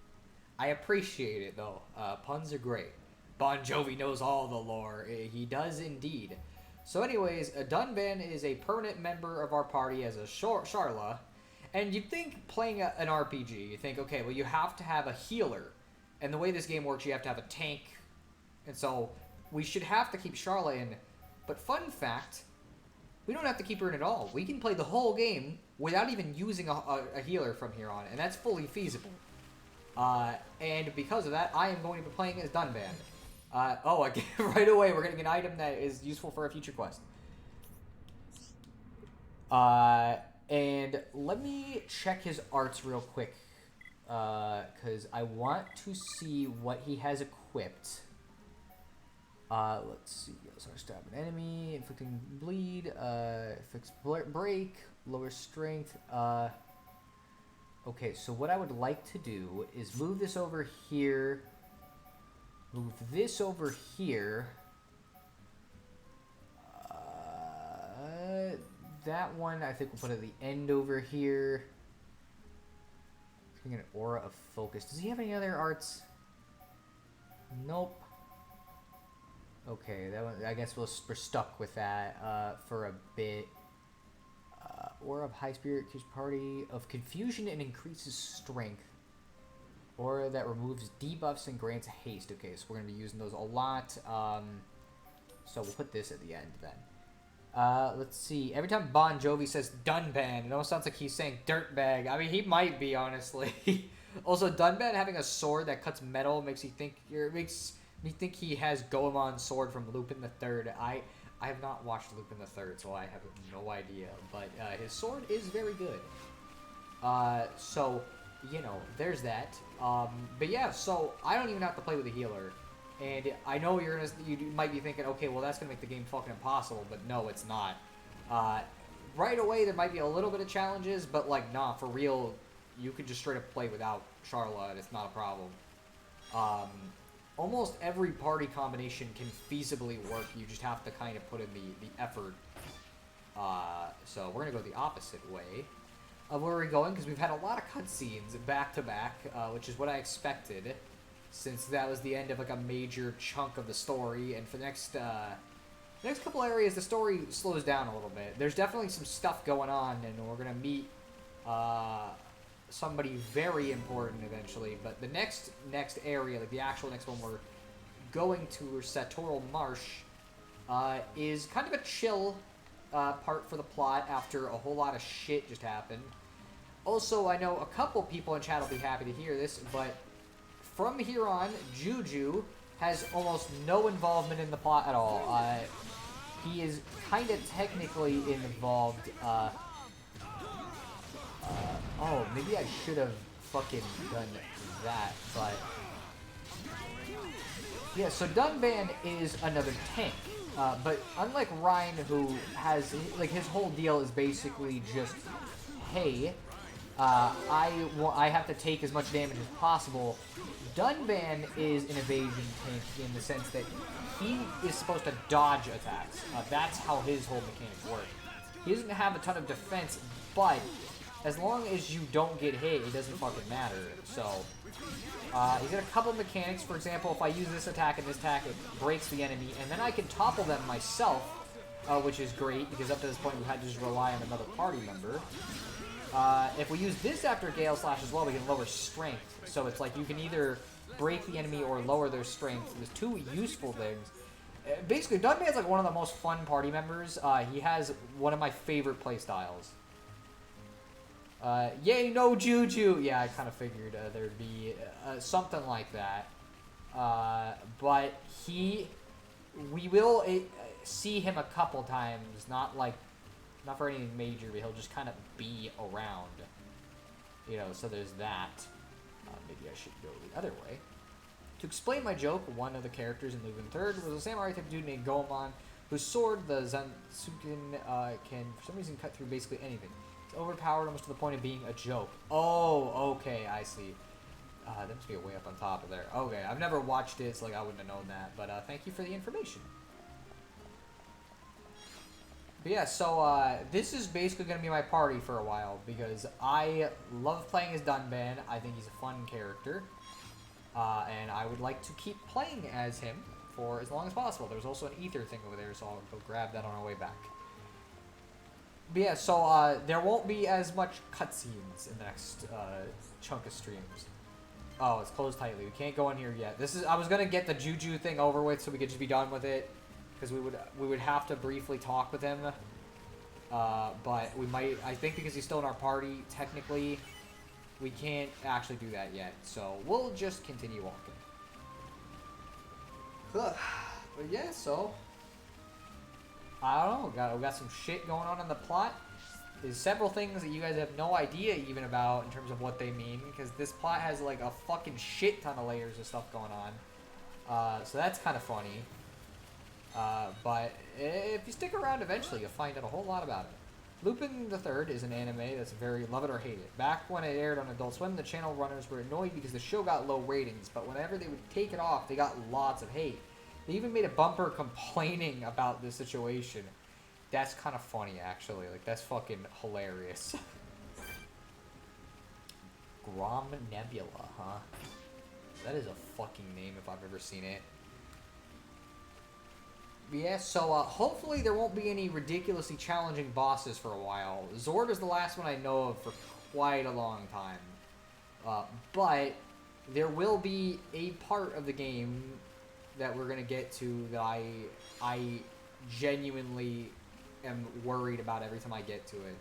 I appreciate it, though. Puns are great. Bon Jovi knows all the lore. He does indeed. So anyways, Dunban is a permanent member of our party as a Sharla. And you'd think playing an RPG, you think, okay, well, you have to have a healer. And the way this game works, you have to have a tank. And so we should have to keep Sharla in. But fun fact, we don't have to keep her in at all. We can play the whole game without even using a healer from here on. And that's fully feasible. And because of that, I am going to be playing as Dunban. Again, right away, we're getting an item that is useful for a future quest. And let me check his arts real quick. Because I want to see what he has equipped. Let's see. Sorry, stab an enemy, inflicting bleed, fix break, lower strength. Okay, so what I would like to do is move this over here. Move this over here. that one, I think we'll put at the end over here. An aura of focus. Does he have any other arts? Nope. Okay, that one, I guess we're stuck with that for a bit. Aura of high spirit gives party of confusion and increases strength. Aura that removes debuffs and grants haste. Okay, so we're gonna be using those a lot. So we'll put this at the end then. Let's see. Every time Bon Jovi says Dunban, it almost sounds like he's saying dirtbag. I mean, he might be, honestly. Also, Dunban having a sword that cuts metal makes me think he has Goemon's sword from Lupin the Third. I have not watched Lupin the Third, so I have no idea. But his sword is very good. So, you know, there's that. But yeah, so I don't even have to play with a healer. And I know you might be thinking, okay, well, that's going to make the game fucking impossible. But no, it's not. Right away, there might be a little bit of challenges. But, like, nah, for real, you could just straight up play without Charla, and it's not a problem. Almost every party combination can feasibly work. You just have to kind of put in the effort. So we're going to go the opposite way of where we're going, because we've had a lot of cutscenes back-to-back, which is what I expected, since that was the end of like a major chunk of the story. And for the next couple areas, the story slows down a little bit. There's definitely some stuff going on, and we're going to meet somebody very important eventually. But the next area, like the actual next one we're going to, Satoral Marsh, is kind of a chill part for the plot after a whole lot of shit just happened. Also, I know a couple people in chat will be happy to hear this, but from here on, Juju has almost no involvement in the plot at all. He is kind of technically involved. Oh, maybe I should have fucking done that, but... Yeah, so Dunban is another tank. But unlike Ryan, who has, like, his whole deal is basically just, hey, I have to take as much damage as possible. Dunban is an evasion tank in the sense that he is supposed to dodge attacks. That's how his whole mechanics work. He doesn't have a ton of defense, but as long as you don't get hit, it doesn't fucking matter. So, he's got a couple of mechanics. For example, if I use this attack and this attack, it breaks the enemy, and then I can topple them myself, which is great, because up to this point we had to just rely on another party member. If we use this after Gale Slash as well, we can lower strength. So it's like you can either break the enemy or lower their strength. There's two useful things. Basically, Dunban's like one of the most fun party members. He has one of my favorite playstyles. Yay, no Juju! Yeah, I kind of figured there'd be something like that. But we will see him a couple times, not for anything major, but he'll just kind of be around. You know, so there's that. Maybe I should go the other way. To explain my joke, one of the characters in Lupin III was a samurai type dude named Goemon, whose sword, the Zansuken, can for some reason cut through basically anything. It's overpowered almost to the point of being a joke. Oh, okay, I see. That must be a way up on top of there. Okay, I've never watched it, so like I wouldn't have known that. But thank you for the information. But yeah, so this is basically going to be my party for a while, because I love playing as Dunban. I think he's a fun character. And I would like to keep playing as him for as long as possible. There's also an ether thing over there, so I'll go grab that on our way back. But yeah, so there won't be as much cutscenes in the next chunk of streams. Oh, it's closed tightly. We can't go in here yet. I was going to get the Juju thing over with so we could just be done with it. Because we would have to briefly talk with him, but we might. I think because he's still in our party, technically, we can't actually do that yet. So we'll just continue walking. But yeah, so I don't know. We got some shit going on in the plot. There's several things that you guys have no idea even about in terms of what they mean, because this plot has like a fucking shit ton of layers of stuff going on. So that's kind of funny. But if you stick around, eventually you'll find out a whole lot about it. Lupin the Third is an anime that's very love it or hate it. Back when it aired on Adult Swim, the channel runners were annoyed because the show got low ratings, but whenever they would take it off, they got lots of hate. They even made a bumper complaining about this situation. That's kind of funny, actually. Like, that's fucking hilarious. Grom Nebula, huh? That is a fucking name if I've ever seen it. Yeah, so hopefully there won't be any ridiculously challenging bosses for a while. Zord is the last one I know of for quite a long time. But there will be a part of the game that we're going to get to that I genuinely am worried about every time I get to it.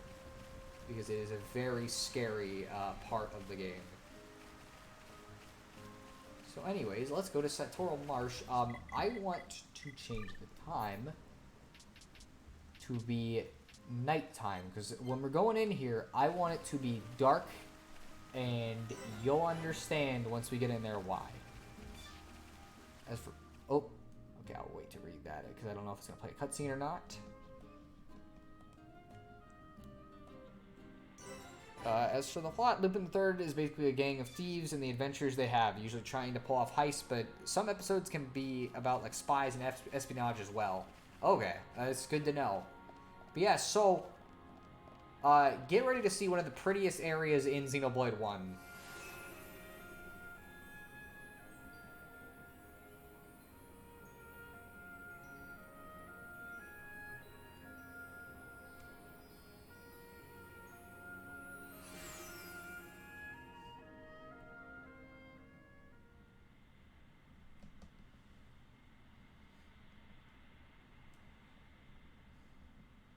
Because it is a very scary part of the game. So anyways, let's go to Satoral Marsh. I want to change the time to be nighttime, because when we're going in here, I want it to be dark, and you'll understand once we get in there why. As for... Oh, okay, I'll wait to read that, because I don't know if it's going to play a cutscene or not. As for the plot, Lupin III is basically a gang of thieves and the adventures they have, usually trying to pull off heists, but some episodes can be about like spies and espionage as well. Okay, that's good to know. But yeah, so get ready to see one of the prettiest areas in Xenoblade 1.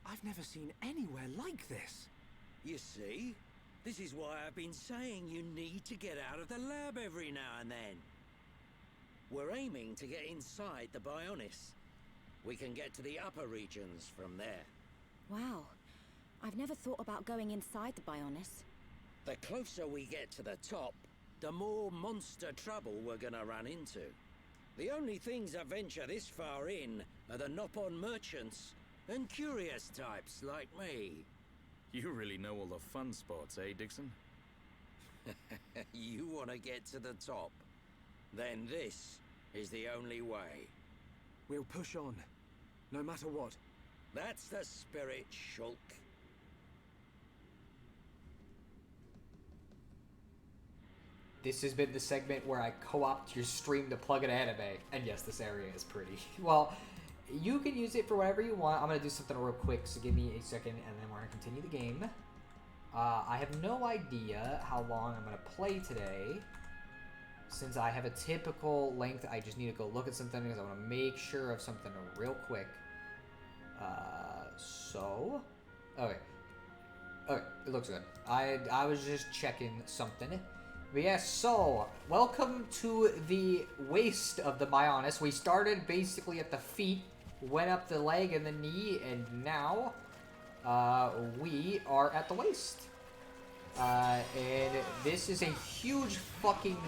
I've never seen anywhere like this. You see? This is why I've been saying you need to get out of the lab every now and then. We're aiming to get inside the Bionis. We can get to the upper regions from there. Wow. I've never thought about going inside the Bionis. The closer we get to the top, the more monster trouble we're gonna run into. The only things that venture this far in are the Nopon merchants and curious types like me. You really know all the fun spots, eh, Dixon? You want to get to the top? Then this is the only way. We'll push on, no matter what. That's the spirit, Shulk. This has been the segment where I co-opt your stream to plug an anime. And yes, this area is pretty. Well, you can use it for whatever you want. I'm going to do something real quick, so give me a second, and then we're going to continue the game. I have no idea how long I'm going to play today. Since I have a typical length, I just need to go look at something, because I want to make sure of something real quick. Okay. Okay, it looks good. I was just checking something. But yeah, so, welcome to the waist of the Bionis. We started basically at the feet, went up the leg and the knee, and now we are at the waist. And this is a huge fucking...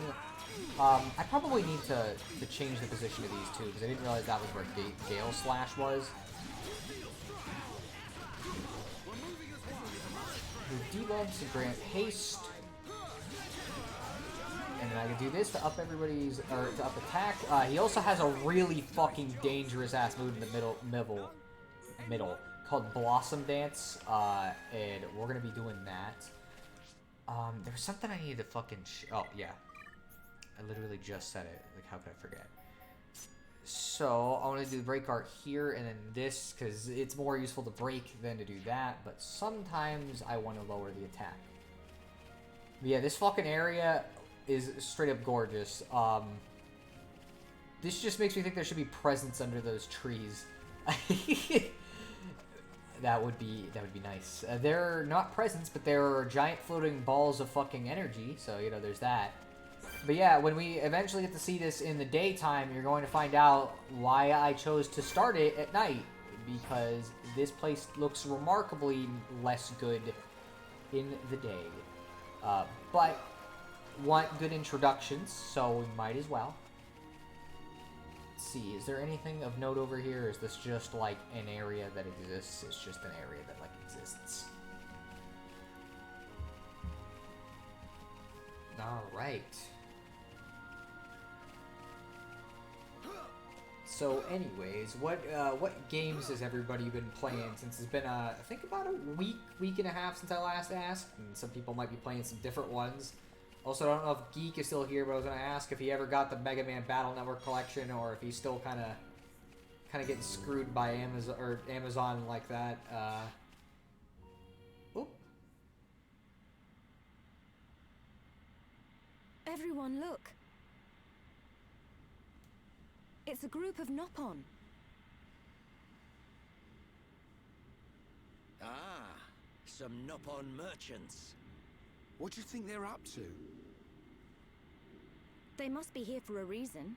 I probably need to change the position of these two, because I didn't realize that was where Gale Slash was. Move debuffs to grant haste. And then I can do this to up everybody's, or to up attack. He also has a really fucking dangerous ass move in the middle called Blossom Dance. And we're gonna be doing that. There was something I needed to fucking oh yeah, I literally just said it. Like, how could I forget? So I want to do the break art here and then this, because it's more useful to break than to do that. But sometimes I want to lower the attack. But yeah, this fucking area is straight up gorgeous. This just makes me think there should be presents under those trees. That would be nice. They're not presents, but they're giant floating balls of fucking energy. So, you know, there's that. But yeah, when we eventually get to see this in the daytime, you're going to find out why I chose to start it at night. Because this place looks remarkably less good in the day. But want good introductions, so we might as well. Let's see, is there anything of note over here? Or is this just like an area that exists? It's just an area that like exists. Alright. So, anyways, what games has everybody been playing since it's been I think about a week and a half since I last asked, and some people might be playing some different ones. Also, I don't know if Geek is still here, but I was gonna ask if he ever got the Mega Man Battle Network collection, or if he's still kind of getting screwed by Amazon like that. Oop. Everyone, look. It's a group of Nopon. Ah, some Nopon merchants. What do you think they're up to? They must be here for a reason.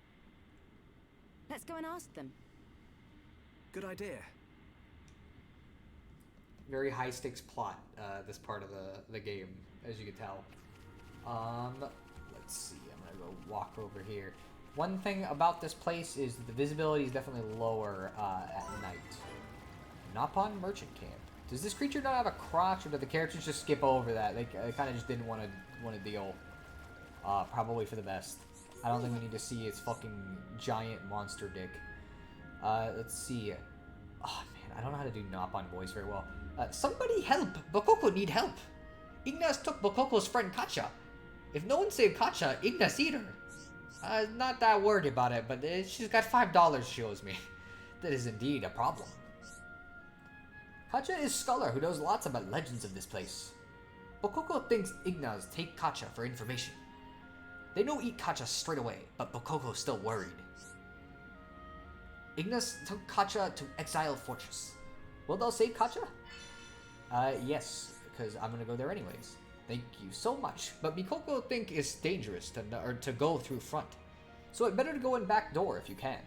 Let's go and ask them. Good idea. Very high stakes plot, this part of the game, as you can tell. Let's see, I'm gonna go walk over here. One thing about this place is the visibility is definitely lower at night. Nopon Merchant Camp. Does this creature not have a crotch, or do the characters just skip over that? They kind of just didn't want to deal. Probably for the best. I don't think we need to see its fucking giant monster dick. Let's see. Oh man, I don't know how to do Nopon voice very well. Somebody help! Bokoko need help! Ignas took Bokoko's friend Kacha. If no one saved Kacha, Ignas eat her. Not that worried about it, but she's got $5 she owes me. That is indeed a problem. Kacha is a scholar who knows lots about legends of this place. Bokoko thinks Ignas take Kacha for information. They don't eat Kacha straight away, but Bokoko's still worried. Ignas took Kacha to Exile Fortress. Will thou save Kacha? Yes, because I'm gonna go there anyways. Thank you so much, but Bokoko think it's dangerous to go through front. So it better to go in back door if you can.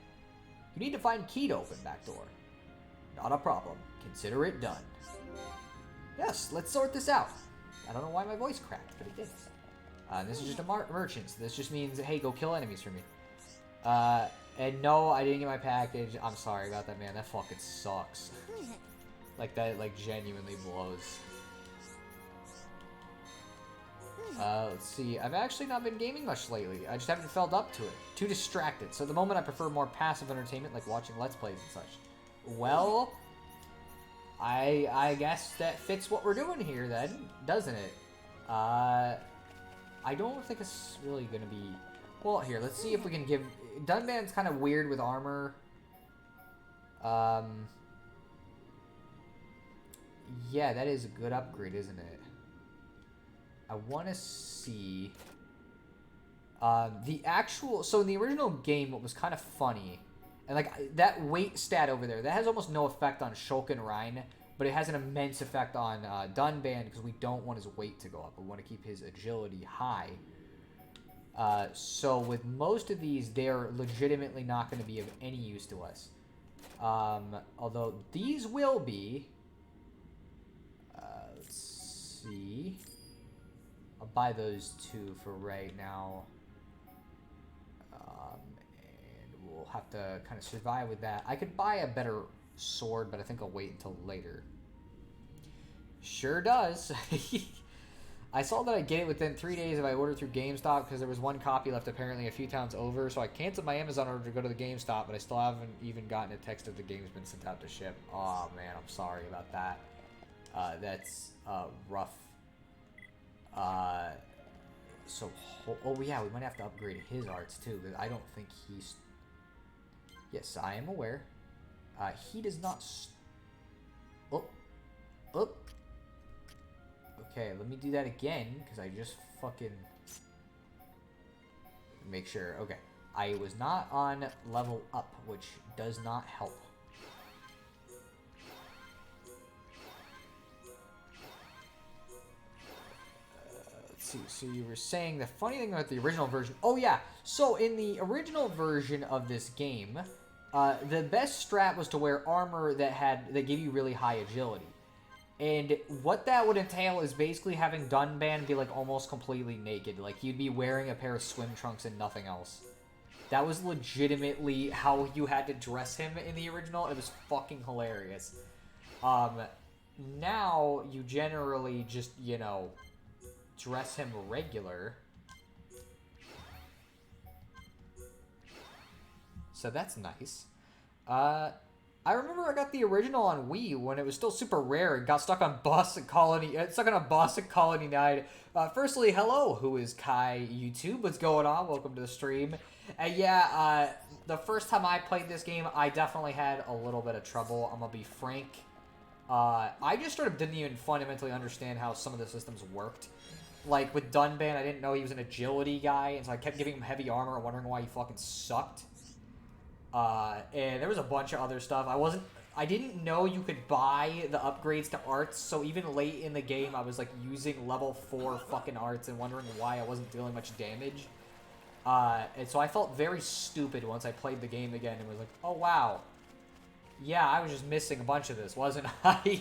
You need to find key to open back door. Not a problem. Consider it done. Yes, let's sort this out. I don't know why my voice cracked, but it did. This is just a merchant. So this just means, hey, go kill enemies for me. And no, I didn't get my package. I'm sorry about that, man. That fucking sucks. Like, that, like, genuinely blows. Let's see. I've actually not been gaming much lately. I just haven't felt up to it. Too distracted. So at the moment, I prefer more passive entertainment, like watching Let's Plays and such. Well, I guess that fits what we're doing here, then, doesn't it? I don't think it's really gonna be... Well, here, let's see if we can give... Dunban's kind of weird with armor. Yeah, that is a good upgrade, isn't it? I want to see... the actual... So in the original game, what was kind of funny... And like, that weight stat over there, that has almost no effect on Shulk and Rhine, but it has an immense effect on Dunban, because we don't want his weight to go up. We want to keep his agility high. So with most of these, they're legitimately not going to be of any use to us. Although these will be. Let's see. I'll buy those two for right now. And we'll have to kind of survive with that. I could buy a better sword, but I think I'll wait until later. Sure does. I saw that I'd get it within 3 days if I ordered through GameStop, because there was one copy left apparently a few towns over, so I canceled my Amazon order to go to the GameStop, but I still haven't even gotten a text if the game's been sent out to ship. Oh man, I'm sorry about that. That's rough. So, oh yeah, we might have to upgrade his arts too, because I don't think he's... Yes, I am aware. He does not... Oh. Okay, let me do that again, because I just fucking... Make sure. Okay. I was not on level up, which does not help. Let's see. So you were saying the funny thing about the original version... Oh, yeah. So in the original version of this game, the best strat was to wear armor that gave you really high agility. And what that would entail is basically having Dunban be like almost completely naked. Like he'd be wearing a pair of swim trunks and nothing else. That was legitimately how you had to dress him in the original. It was fucking hilarious. Now you generally just, you know, dress him regular. So that's nice. I remember I got the original on Wii when it was still super rare and got stuck on stuck on a boss at Colony 9. Firstly, hello, who is Kai YouTube? What's going on? Welcome to the stream. And yeah, the first time I played this game, I definitely had a little bit of trouble. I'm gonna be frank. I just sort of didn't even fundamentally understand how some of the systems worked. Like, with Dunban, I didn't know he was an agility guy, and so I kept giving him heavy armor, wondering why he fucking sucked. And there was a bunch of other stuff. I didn't know you could buy the upgrades to arts, so even late in the game, I was, like, using level 4 fucking arts and wondering why I wasn't dealing much damage. And so I felt very stupid once I played the game again and was like, oh, wow. Yeah, I was just missing a bunch of this, wasn't I?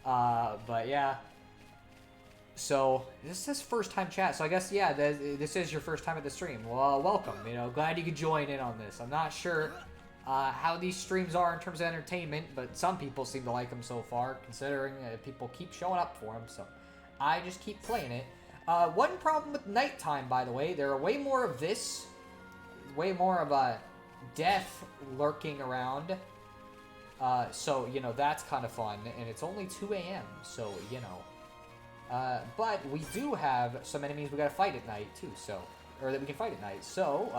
But yeah. So, this is first time chat, so I guess, yeah, this is your first time at the stream. Well, welcome, you know, glad you could join in on this. I'm not sure how these streams are in terms of entertainment, but some people seem to like them so far, considering people keep showing up for them, so I just keep playing it. One problem with nighttime, by the way, there are way more of this, way more of death lurking around. So, you know, that's kind of fun, and it's only 2 a.m., so, you know. But we do have some enemies we gotta fight at night, too, so... Or that we can fight at night. So,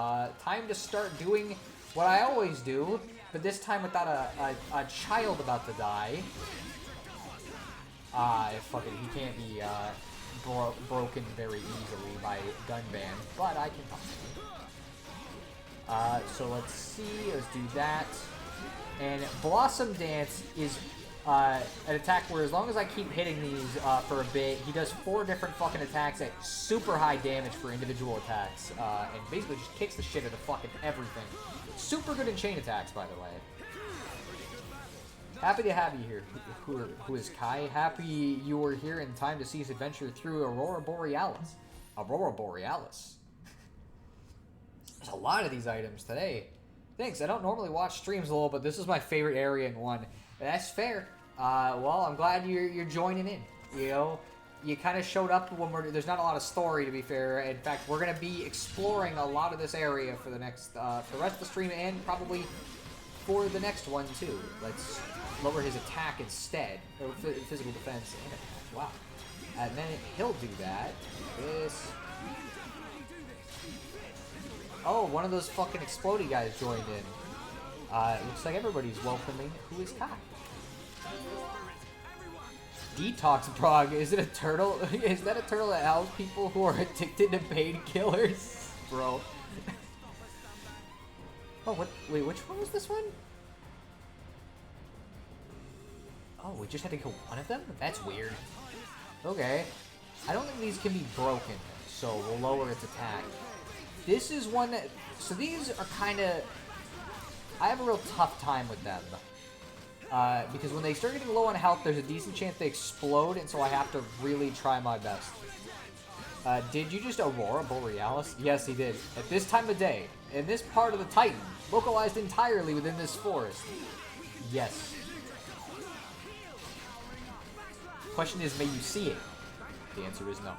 time to start doing what I always do, but this time without a child about to die. Fucking, he can't be, broken very easily by Gunban, but I can talk to him. So let's see, let's do that. And Blossom Dance is an attack where as long as I keep hitting these for a bit, he does 4 different fucking attacks at super high damage for individual attacks. And basically just kicks the shit out of fucking everything. Super good in chain attacks, by the way. Happy to have you here. Who is Kai? Happy you were here in time to see us adventure through Aurora Borealis. Aurora Borealis. There's a lot of these items today. Thanks, I don't normally watch streams a little, but this is my favorite area in one. That's fair. Well, I'm glad you're joining in. You know, you kind of showed up when there's not a lot of story, to be fair. In fact, we're gonna be exploring a lot of this area for the next, for the rest of the stream and probably for the next one too. Let's lower his attack instead, or physical defense and attack. Wow. And then he'll do that. This. Oh, one of those fucking explodey guys joined in. It looks like everybody's welcoming Who is Kai? Detox Prog. Is it a turtle? Is that a turtle that helps people who are addicted to painkillers? Bro. Oh, what? Wait, which one was this one? Oh, we just had to kill one of them? That's weird. Okay. I don't think these can be broken, so we'll lower its attack. This is one that... So these are kind of... I have a real tough time with them. Because when they start getting low on health, there's a decent chance they explode, and so I have to really try my best. Did you just Aurora Borealis? Yes, he did. At this time of day, in this part of the Titan, localized entirely within this forest. Yes. Question is, may you see it? The answer is no.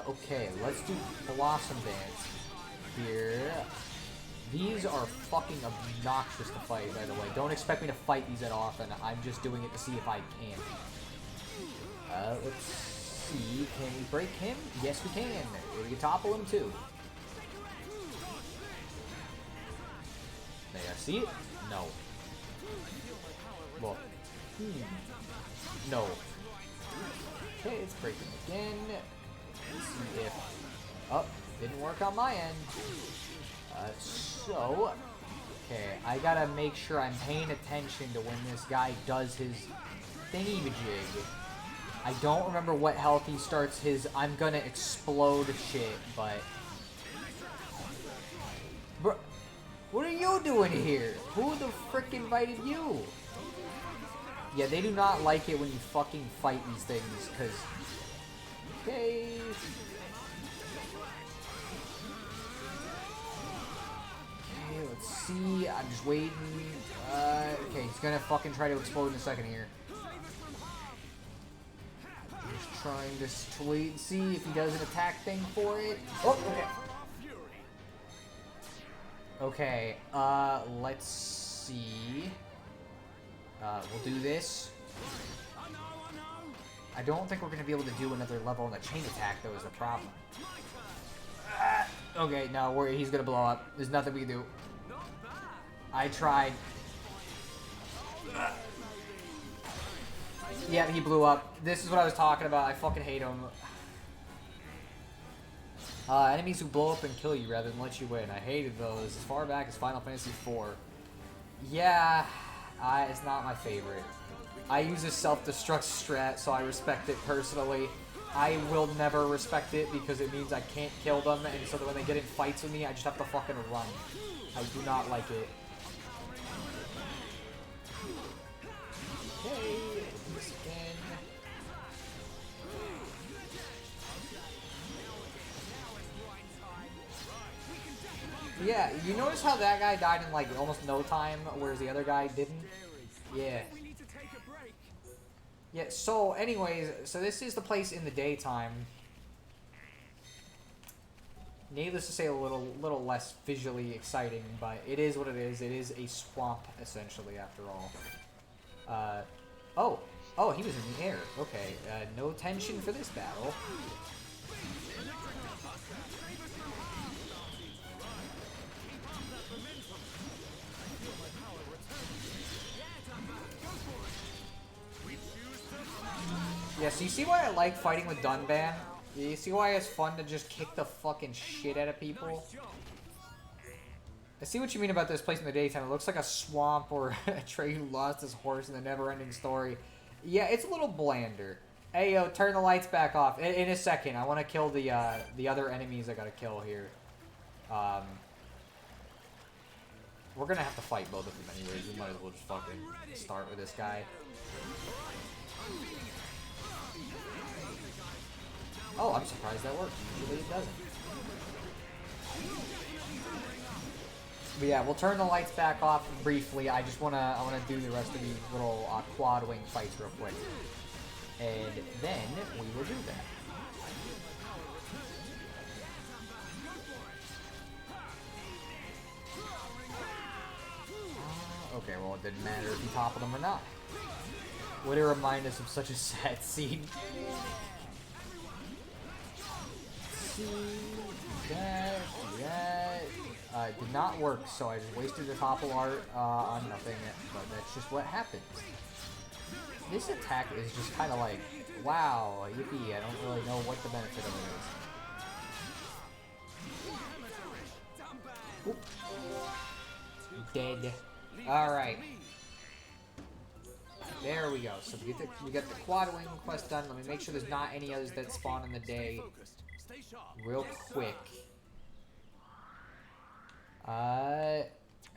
Okay, let's do Blossom Dance here. These are fucking obnoxious to fight, by the way. Don't expect me to fight these that often. I'm just doing it to see if I can. Let's see. Can we break him? Yes, we can. We can topple him, too. May I see it? No. Well, no. Okay, let's break him again. Let's see if... Oh, didn't work on my end. So... Okay, I gotta make sure I'm paying attention to when this guy does his thingy-majig. I don't remember what health he starts his I'm gonna explode shit, but... Bro, what are you doing here? Who the frick invited you? Yeah, they do not like it when you fucking fight these things, because... Okay... Okay, let's see. I'm just waiting. Okay, he's gonna fucking try to explode in a second here. Just trying to wait and see if he does an attack thing for it. Oh, okay. Okay, let's see. We'll do this. I don't think we're gonna be able to do another level on the chain attack, though, is the problem. Okay, no, he's gonna blow up. There's nothing we can do. I tried. Yeah, he blew up. This is what I was talking about. I fucking hate him. Enemies who blow up and kill you rather than let you win. I hated those as far back as Final Fantasy IV. Yeah, it's not my favorite. I use a self-destruct strat, so I respect it personally. I will never respect it because it means I can't kill them, and so that when they get in fights with me, I just have to fucking run. I do not like it. Okay, this again. Yeah, you notice how that guy died in like almost no time, whereas the other guy didn't? Yeah. Yeah, so anyways, so this is the place in the daytime. Needless to say, a little less visually exciting, but it is what it is. It is a swamp, essentially, after all. Oh, he was in the air. Okay, no tension for this battle. Yeah, so you see why I like fighting with Dunban? You see why it's fun to just kick the fucking shit out of people? I see what you mean about this place in the daytime. It looks like a swamp or a Trey who lost his horse in the never-ending story. Yeah, it's a little blander. Hey, yo, turn the lights back off. In a second, I want to kill the other enemies I gotta kill here. We're gonna have to fight both of them anyways. We might as well just fucking start with this guy. Oh, I'm surprised that worked. Usually it doesn't. But yeah, we'll turn the lights back off briefly. I wanna do the rest of these little quad wing fights real quick, and then we will do that. Okay, well it didn't matter if he toppled them or not. Would it remind us of such a sad scene? That. Did not work, so I just wasted the topple art on nothing, but that's just what happens. This attack is just kind of like, wow, yippee, I don't really know what the benefit of it is. Oop. Dead. Alright. There we go. So we get the quad wing quest done. Let me make sure there's not any others that spawn in the day. Real quick.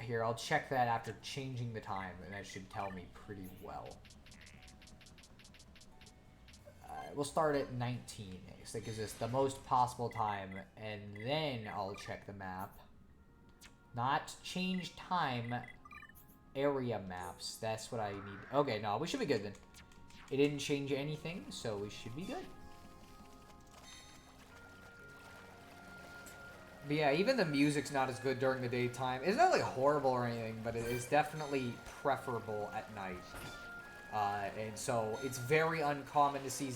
Here, I'll check that after changing the time, and that should tell me pretty well. We'll start at 19, so that gives us the most possible time, and then I'll check the map. Not change time, area maps. That's what I need. Okay, no, we should be good then. It didn't change anything, so we should be good. But yeah, even the music's not as good during the daytime. It's not like horrible or anything, but it is definitely preferable at night. And so it's very uncommon to see.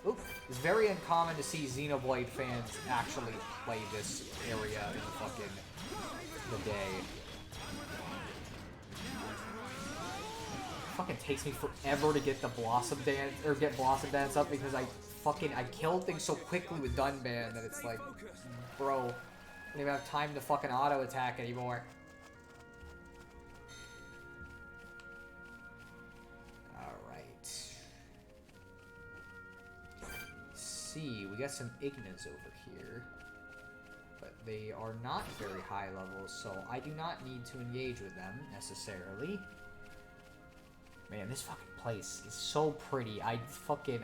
It's very uncommon to see Xenoblade fans actually play this area in the day. It fucking takes me forever to get the Blossom Dance or get Blossom Dance up because I killed things so quickly with Dunban that it's like, bro. I don't even have time to fucking auto attack anymore. Alright. See, we got some Ignas over here. But they are not very high levels, so I do not need to engage with them necessarily. Man, this fucking place is so pretty. I fucking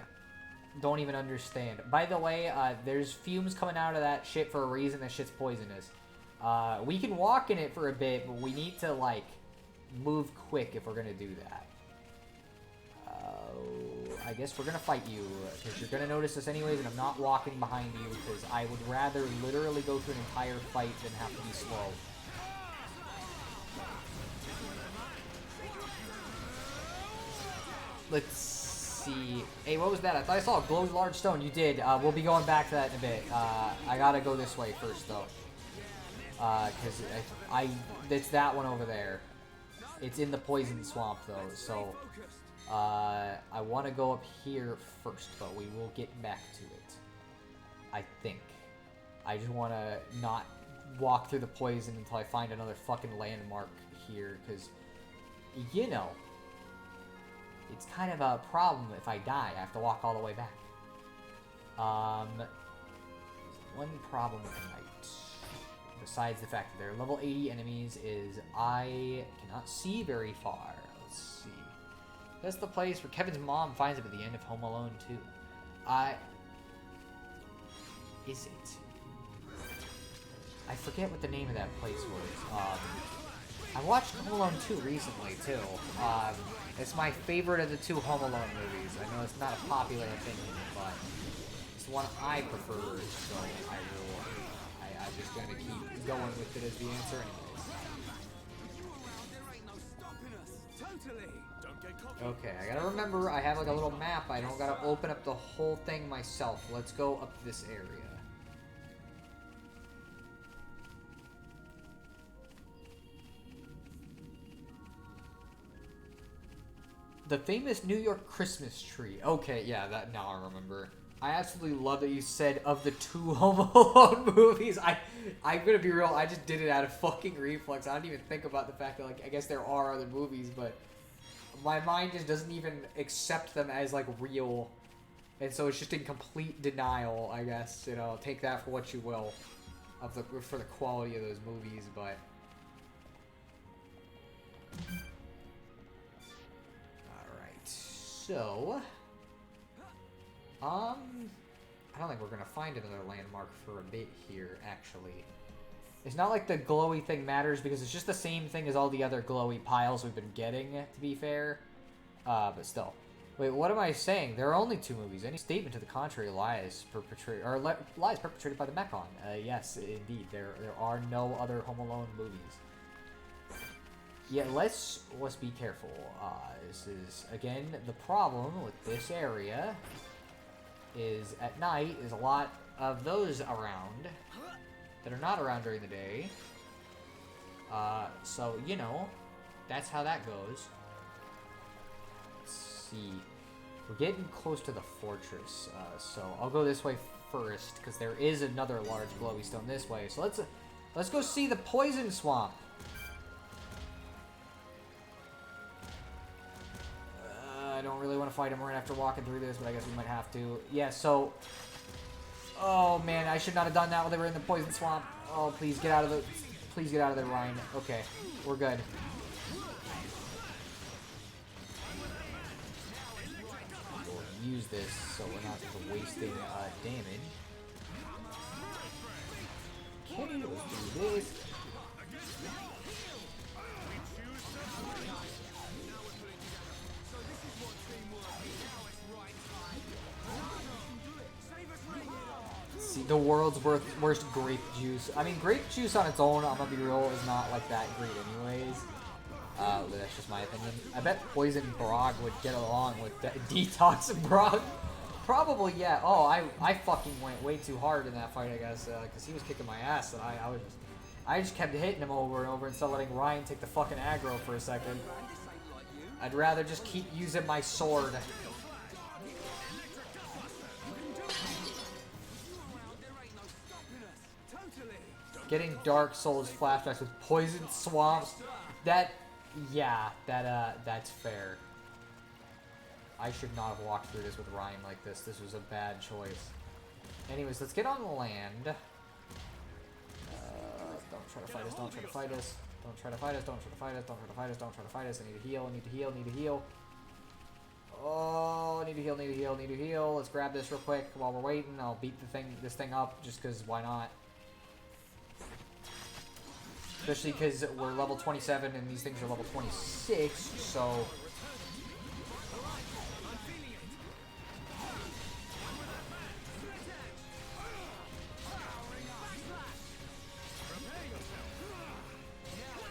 don't even understand. By the way, there's fumes coming out of that shit for a reason. That shit's poisonous. We can walk in it for a bit, but we need to, like, move quick if we're gonna do that. I guess we're gonna fight you, because you're gonna notice this anyways, and I'm not walking behind you, because I would rather literally go through an entire fight than have to be slow. let's see. Hey, what was that? I thought I saw a glowing large stone. You did. We'll be going back to that in a bit. I gotta go this way first, though. Because it's that one over there. It's in the poison swamp, though, so I want to go up here first, but we will get back to it. I think. I just want to not walk through the poison until I find another fucking landmark here, because, you know, it's kind of a problem if I die. I have to walk all the way back. One problem with the night, besides the fact that they're level 80 enemies, is I cannot see very far. Let's see. That's the place where Kevin's mom finds him at the end of Home Alone 2. Is it? I forget what the name of that place was. I watched Home Alone 2 recently, too. It's my favorite of the two Home Alone movies. I know it's not a popular opinion, but it's the one I prefer, so I'm just going to keep going with it as the answer anyways. Okay, I gotta remember, I have like a little map. I don't gotta open up the whole thing myself. Let's go up to this area. The famous New York Christmas tree. Okay, yeah, that now I remember. I absolutely love that you said of the two Home Alone movies. I'm gonna be real, I just did it out of fucking reflex. I don't even think about the fact that, like, I guess there are other movies, but my mind just doesn't even accept them as, like, real. And so it's just in complete denial, I guess. You know, take that for what you will for the quality of those movies, but so, I don't think we're gonna find another landmark for a bit here, actually. It's not like the glowy thing matters, because it's just the same thing as all the other glowy piles we've been getting, to be fair. But still. Wait, what am I saying? There are only two movies. Any statement to the contrary lies perpetrated by the Mechon. Yes, indeed. There are no other Home Alone movies. Yeah, let's be careful. This is, again, the problem with this area is at night there's a lot of those around that are not around during the day. So, you know, that's how that goes. Let's see. We're getting close to the fortress, so I'll go this way first, because there is another large glowy stone this way. So let's go see the poison swamp. I don't really want to fight him right after walking through this, but I guess we might have to. Yeah, so... Oh, man, I should not have done that while they were in the poison swamp. Oh, please get out of the... Please get out of there, Ryan. Okay, we're good. We'll use this so we're not just wasting damage. Okay, let's do this. See, the world's worst grape juice. I mean, grape juice on its own, I'm gonna be real, is not like that great anyways. But that's just my opinion. I bet Poison Brog would get along with Detox Brog. Probably, yeah. Oh, I fucking went way too hard in that fight, I guess, because he was kicking my ass, and I just kept hitting him over and over instead of letting Ryan take the fucking aggro for a second. I'd rather just keep using my sword. Getting Dark Souls flashbacks with poison swamps. That's fair. I should not have walked through this with Ryan like this. This was a bad choice. Anyways, let's get on the land. Don't try to fight us, don't try to fight us. Don't try to fight us, don't try to fight us, don't try to fight us, don't try to fight us. I need to heal, need to heal, need to heal. Oh, need to heal, need to heal, need to heal. Let's grab this real quick while we're waiting. I'll beat this thing up just because why not? Especially because we're level 27 and these things are level 26, so...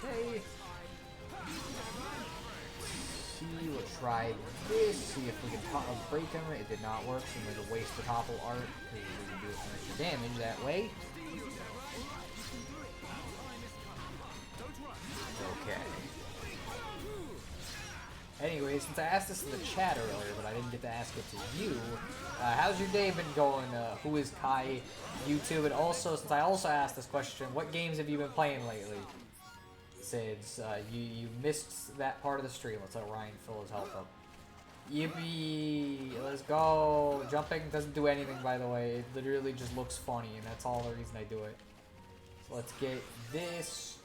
Okay. See, we'll try this. see if we can break him. It did not work, so I'm going to waste the topple art. We can do some extra damage that way. Okay. Anyway, since I asked this in the chat earlier, but I didn't get to ask it to you, how's your day been going? Who is Kai? YouTube, and also, since I also asked this question, what games have you been playing lately? Since you missed that part of the stream. Let's let Ryan fill his health up. Yippee! Let's go! Jumping doesn't do anything, by the way. It literally just looks funny, and that's all the reason I do it. So let's get this.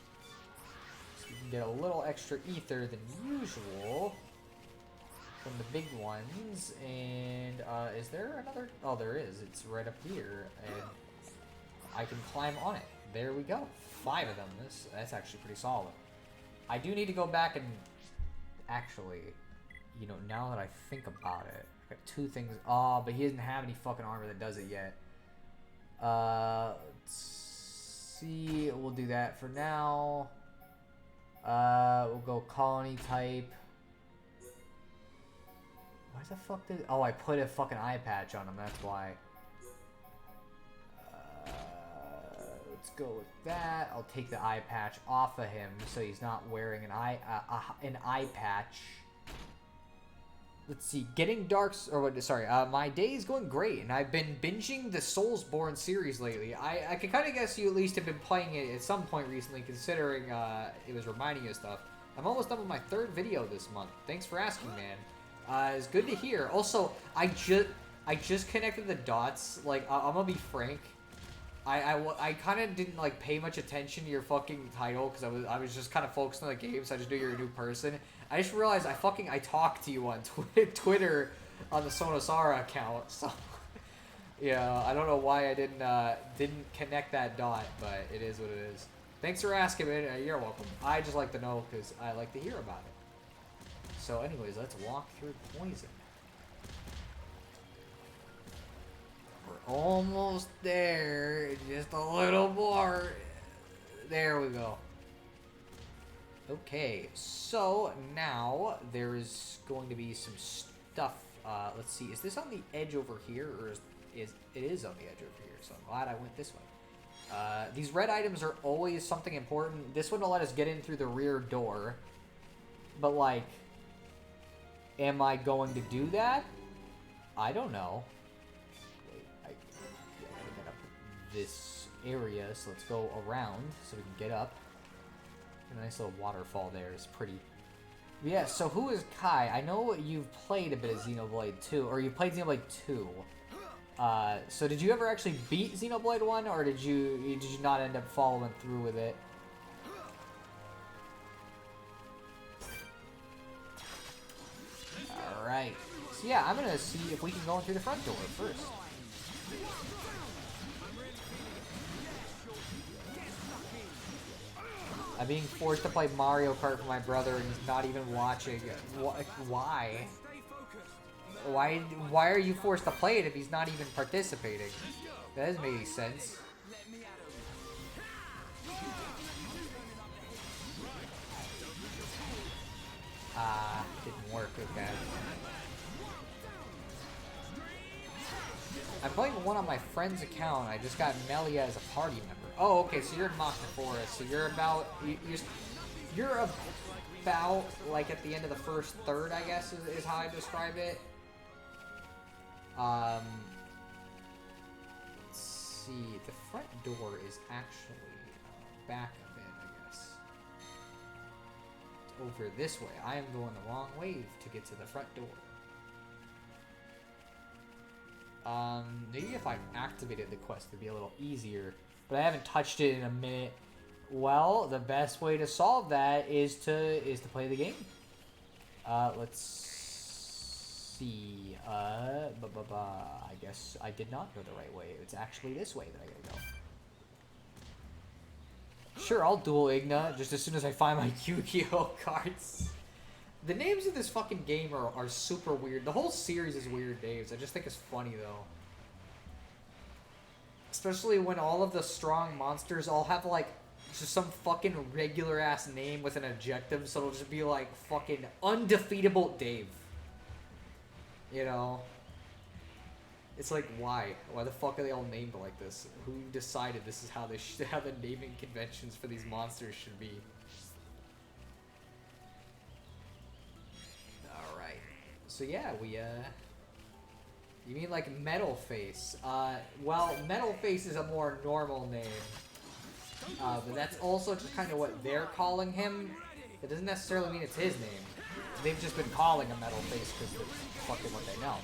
So we can get a little extra ether than usual from the big ones. And is there another? Oh, there is. It's right up here, and I can climb on it. There we go. 5 of them. That's actually pretty solid. I do need to go back and actually, you know, now that I think about it, I got 2 things. Oh, but he doesn't have any fucking armor that does it yet. Let's see. We'll do that for now. We'll go colony type. Why the fuck did? Oh, I put a fucking eye patch on him. That's why. Let's go with that. I'll take the eye patch off of him so he's not wearing an eye patch. Let's see. Getting dark. Or what? Sorry. My day is going great, and I've been binging the Soulsborne series lately. I can kind of guess you at least have been playing it at some point recently, considering it was reminding you of stuff. I'm almost done with my 3rd video this month. Thanks for asking, man. It's good to hear. Also, I just connected the dots. Like, I'm gonna be frank. I kind of didn't like pay much attention to your fucking title because I was just kind of focused on the game, so I just knew you're a new person. I just realized I talked to you on Twitter on the Sonosara account. So yeah, I don't know why I didn't connect that dot, but it is what it is. Thanks for asking, man. You're welcome. I just like to know because I like to hear about it. So, anyways, let's walk through poison. We're almost there. Just a little more. There we go. Okay, so now there is going to be some stuff. Let's see. Is this on the edge over here, or is it is on the edge over here? So I'm glad I went this way. These red items are always something important. This one will let us get in through the rear door, but like, am I going to do that? I don't know. This area, so let's go around so we can get up. A nice little waterfall there is pretty. Yeah, so who is Kai? I know you've played a bit of Xenoblade 2, or you played Xenoblade 2. So did you ever actually beat Xenoblade 1, or did you not end up following through with it? Alright. So yeah, I'm gonna see if we can go in through the front door first. I'm being forced to play Mario Kart with my brother and he's not even watching. Why? Why are you forced to play it if he's not even participating? That doesn't make any sense. Didn't work, okay. I'm playing one on my friend's account. I just got Melia as a party member. Oh, okay, so you're in Machna Forest. So you're about like at the end of the first third, I guess, is how I describe it. Let's see. The front door is actually back a bit, I guess. It's over this way. I am going the wrong way to get to the front door. Maybe if I activated the quest, it'd be a little easier. But I haven't touched it in a minute. Well, the best way to solve that is to play the game. Let's see. I guess I did not go the right way. It's actually this way that I gotta go. Sure, I'll duel Igna just as soon as I find my Yu-Gi-Oh cards. The names of this fucking game are super weird. The whole series is weird names. I just think it's funny, though. Especially when all of the strong monsters all have, like, just some fucking regular-ass name with an objective, so it'll just be, like, fucking undefeatable Dave. You know? It's like, why? Why the fuck are they all named like this? Who decided this is how they how the naming conventions for these monsters should be? Alright. So yeah, we, you mean like Metal Face? Well, Metal Face is a more normal name. But that's also just kind of what they're calling him. It doesn't necessarily mean it's his name. They've just been calling him Metal Face because that's fucking what they know.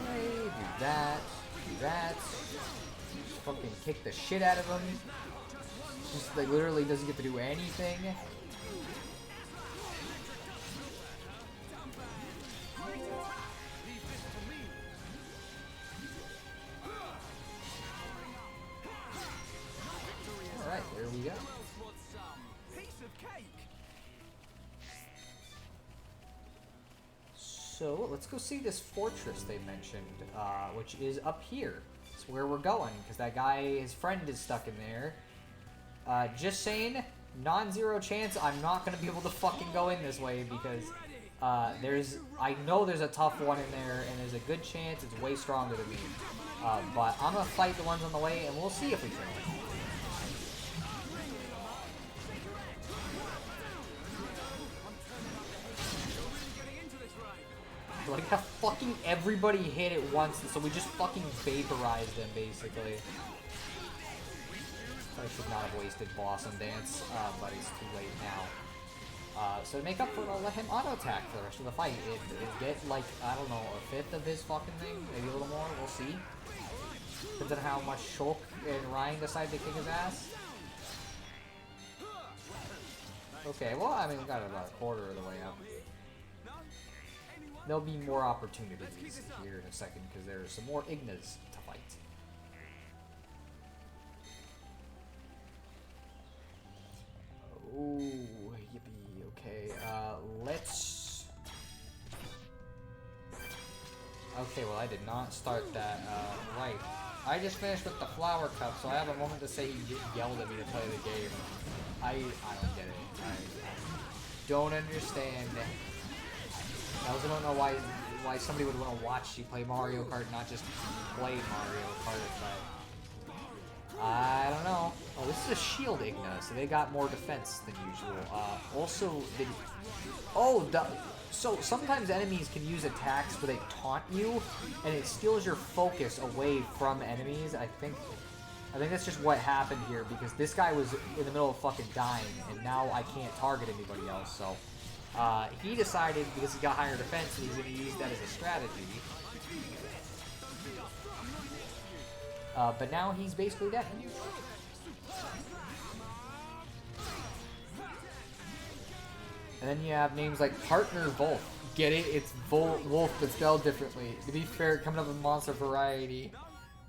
Okay, do that, do that. Just fucking kick the shit out of him. Just like literally doesn't get to do anything. Alright, there we go. So, let's go see this fortress they mentioned, which is up here. It's where we're going, because that guy, his friend is stuck in there. Just saying, non-zero chance I'm not going to be able to fucking go in this way, because I know there's a tough one in there, and there's a good chance it's way stronger than me. But I'm going to fight the ones on the way, and we'll see if we can. Like how fucking everybody hit at once, so we just fucking vaporized them, basically. I should not have wasted Blossom Dance, but it's too late now. So to make up for it, I'll let him auto-attack for the rest of the fight. It get, like, I don't know, a fifth of his fucking thing? Maybe a little more, we'll see. Depends on how much Shulk and Ryan decide to kick his ass. Okay, well, I mean, we got about a quarter of the way up. There'll be more opportunities here in a second, because there are some more Ignas to fight. Ooh, yippee, okay, let's... Okay, well, I did not start that, right. I just finished with the flower cup, so I have a moment to say he yelled at me to play the game. I don't get it. I don't understand. I also don't know why somebody would want to watch you play Mario Kart, not just play Mario Kart, but I don't know. Oh, this is a shield Igna, so they got more defense than usual. Also, so sometimes enemies can use attacks where they taunt you, and it steals your focus away from enemies. I think that's just what happened here, because this guy was in the middle of fucking dying, and now I can't target anybody else, so... he decided, because he got higher defense, he's going to use that as a strategy. But now he's basically dead. And then you have names like Partner Wolf. Get it? It's Wolf, but spelled differently. To be fair, coming up with monster variety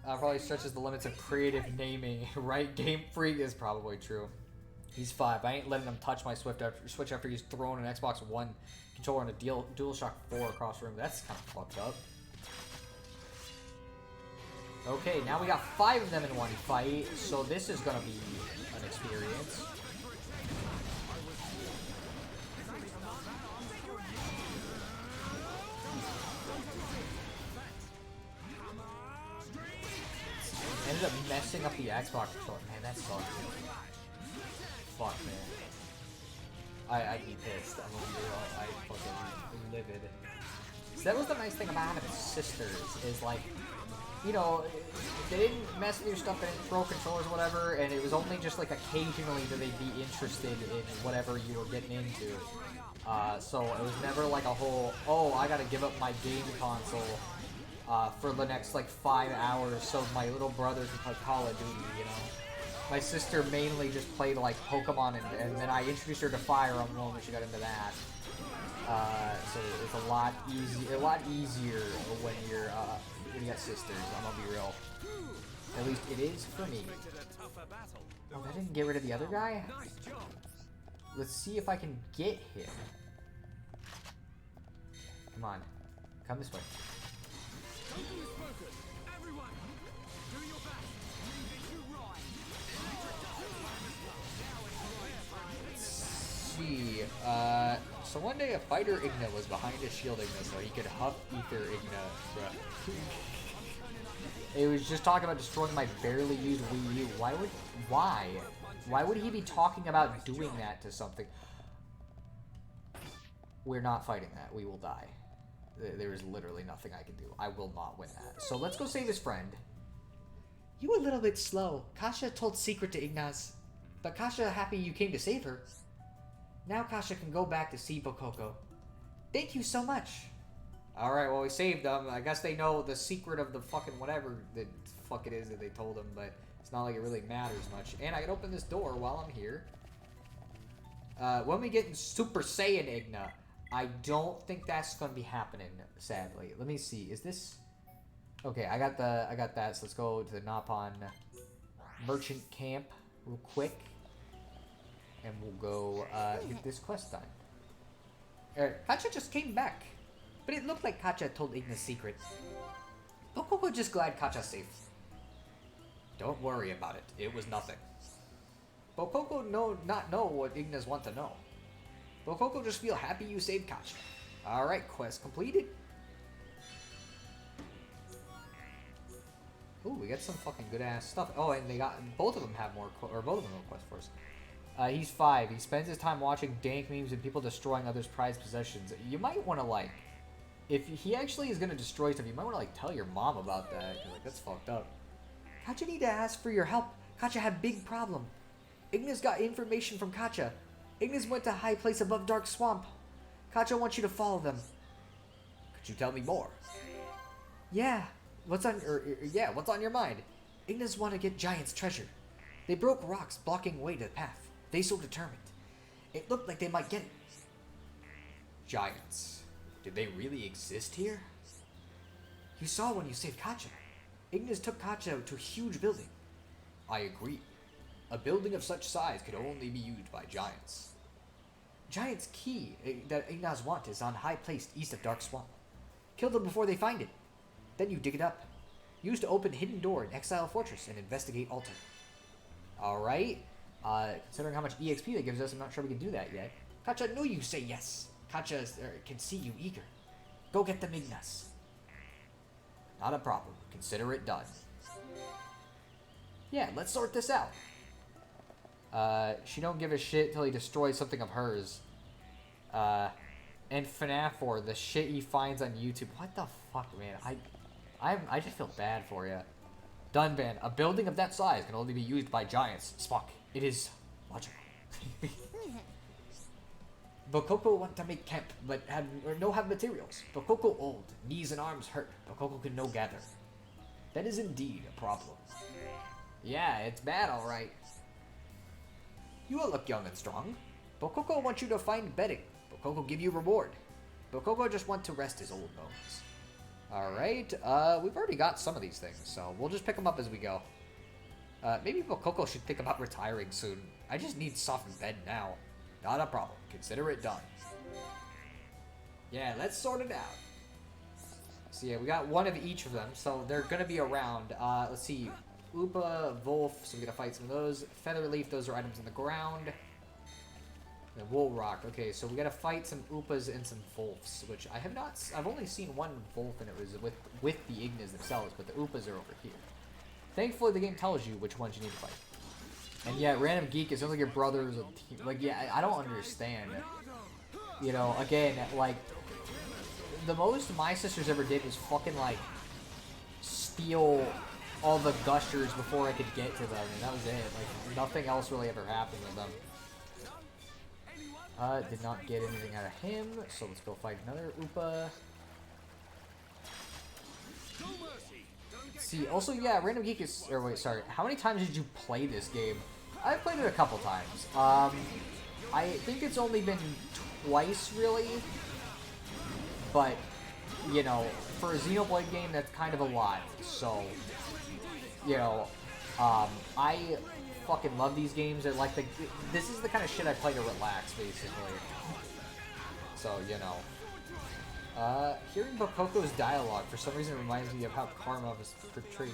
probably stretches the limits of creative naming. Right? Game Freak is probably true. He's 5. I ain't letting him touch my Switch after he's thrown an Xbox One controller and a DualShock 4 across the room. That's kind of fucked up. Okay, now we got 5 of them in one fight, so this is gonna be an experience. Ended up messing up the Xbox controller. Man, that sucks. Fuck, man. I'd be pissed. I'm gonna be real. I fucking livid. So that was the nice thing about having sisters, is like, you know, they didn't mess with your stuff, they didn't throw controllers or whatever, and it was only just like occasionally that they'd be interested in whatever you were getting into. So it was never like a whole, oh, I gotta give up my game console for the next like 5 hours so my little brother can play Call of Duty, you know? My sister mainly just played like Pokemon, and then I introduced her to Fire Emblem and she got into that. So it's a lot easier when you got sisters. I'm gonna be real. At least it is for me. Oh, that didn't get rid of the other guy? Let's see if I can get him. Come on, come this way. So one day a fighter Igna was behind a shield Igna so he could huff ether Igna. Bruh. It was just talking about destroying my barely used Wii U. Why would he be talking about doing that to something? We're not fighting that. We will die. There is literally nothing I can do. I will not win that. So let's go save his friend. You a little bit slow. Kasha told secret to Ignaz. But Kasha happy you came to save her. Now Kasha can go back to see Bokoko. Thank you so much. Alright, well we saved them. I guess they know the secret of the fucking whatever the fuck it is that they told them, but it's not like it really matters much. And I can open this door while I'm here. When we get in Super Saiyan Igna, I don't think that's gonna be happening, sadly. Let me see. Is this okay? I got that. So let's go to the Napon merchant camp real quick, and we'll go get this quest done. Kacha just came back, but it looked like Kacha told Igna's secret. Bokoko just glad Kacha's safe. Don't worry about it. It was nothing. Bokoko not know what Ignas want to know. Bokoko just feel happy you saved Kacha. Alright, quest completed. Ooh, we got some fucking good ass stuff. Oh, and they got both of them have more, or both of them have quest for us. He's 5. He spends his time watching dank memes and people destroying others' prized possessions. You might want to like, if he actually is gonna destroy stuff, you might want to like tell your mom about that. Like that's fucked up. Kacha need to ask for your help. Kacha had big problem. Ignis got information from Kacha. Ignis went to high place above Dark Swamp. Kacha wants you to follow them. Could you tell me more? Yeah. What's on your mind? Ignis want to get Giant's treasure. They broke rocks blocking way to the path. They so determined. It looked like they might get it. Giants. Did they really exist here? You saw when you saved Kacha. Ignis took Kacha to a huge building. I agree. A building of such size could only be used by giants. Giant's key that Ignas want is on high place east of Dark Swamp. Kill them before they find it. Then you dig it up. Use to open hidden door in Exile Fortress and investigate altar. Alright. Considering how much EXP that gives us, I'm not sure we can do that yet. Kacha, no you say yes. Kacha can see you eager. Go get them Ignas. Not a problem. Consider it done. Yeah, let's sort this out. She don't give a shit till he destroys something of hers. And FNAF 4, the shit he finds on YouTube. What the fuck, man? I just feel bad for you. Dunban, a building of that size can only be used by giants. Spock, it is logical. Bokoko want to make camp, but no have materials. Bokoko old, knees and arms hurt. Bokoko can no gather. That is indeed a problem. Yeah, it's bad, alright. You will look young and strong. Bokoko wants you to find bedding. Bokoko give you reward. Bokoko just want to rest his old bones. Alright, we've already got some of these things, so we'll just pick them up as we go. Maybe Bokoko should think about retiring soon. I just need soft bed now. Not a problem. Consider it done. Yeah, let's sort it out. So yeah, we got one of each of them, so they're gonna be around. Let's see. Upa, Wolf, so we gotta fight some of those. Featherleaf, those are items in the ground. And Wool Rock, okay, so we gotta fight some Upas and some Wolfs, which I have not, I've only seen one Wolf and it was with the Ignas themselves, but the Upas are over here. Thankfully the game tells you which ones you need to fight. And yeah, Random Geek, it sounds like your brother's a team. Like, yeah, I don't understand. You know, again, like, the most my sisters ever did was fucking, like, steal all the gushers before I could get to them, and that was it. Like, nothing else really ever happened with them. Did not get anything out of him, so let's go fight another Upa. See, also, yeah, Random Geek is, or wait, sorry, how many times did you play this game? I've played it a couple times. I think it's only been twice, really, but, you know, for a Xenoblade game, that's kind of a lot, so, you know, I fucking love these games. They're like, this is the kind of shit I play to relax, basically, so, you know. Hearing Bokoko's dialogue for some reason reminds me of how Karma was portrayed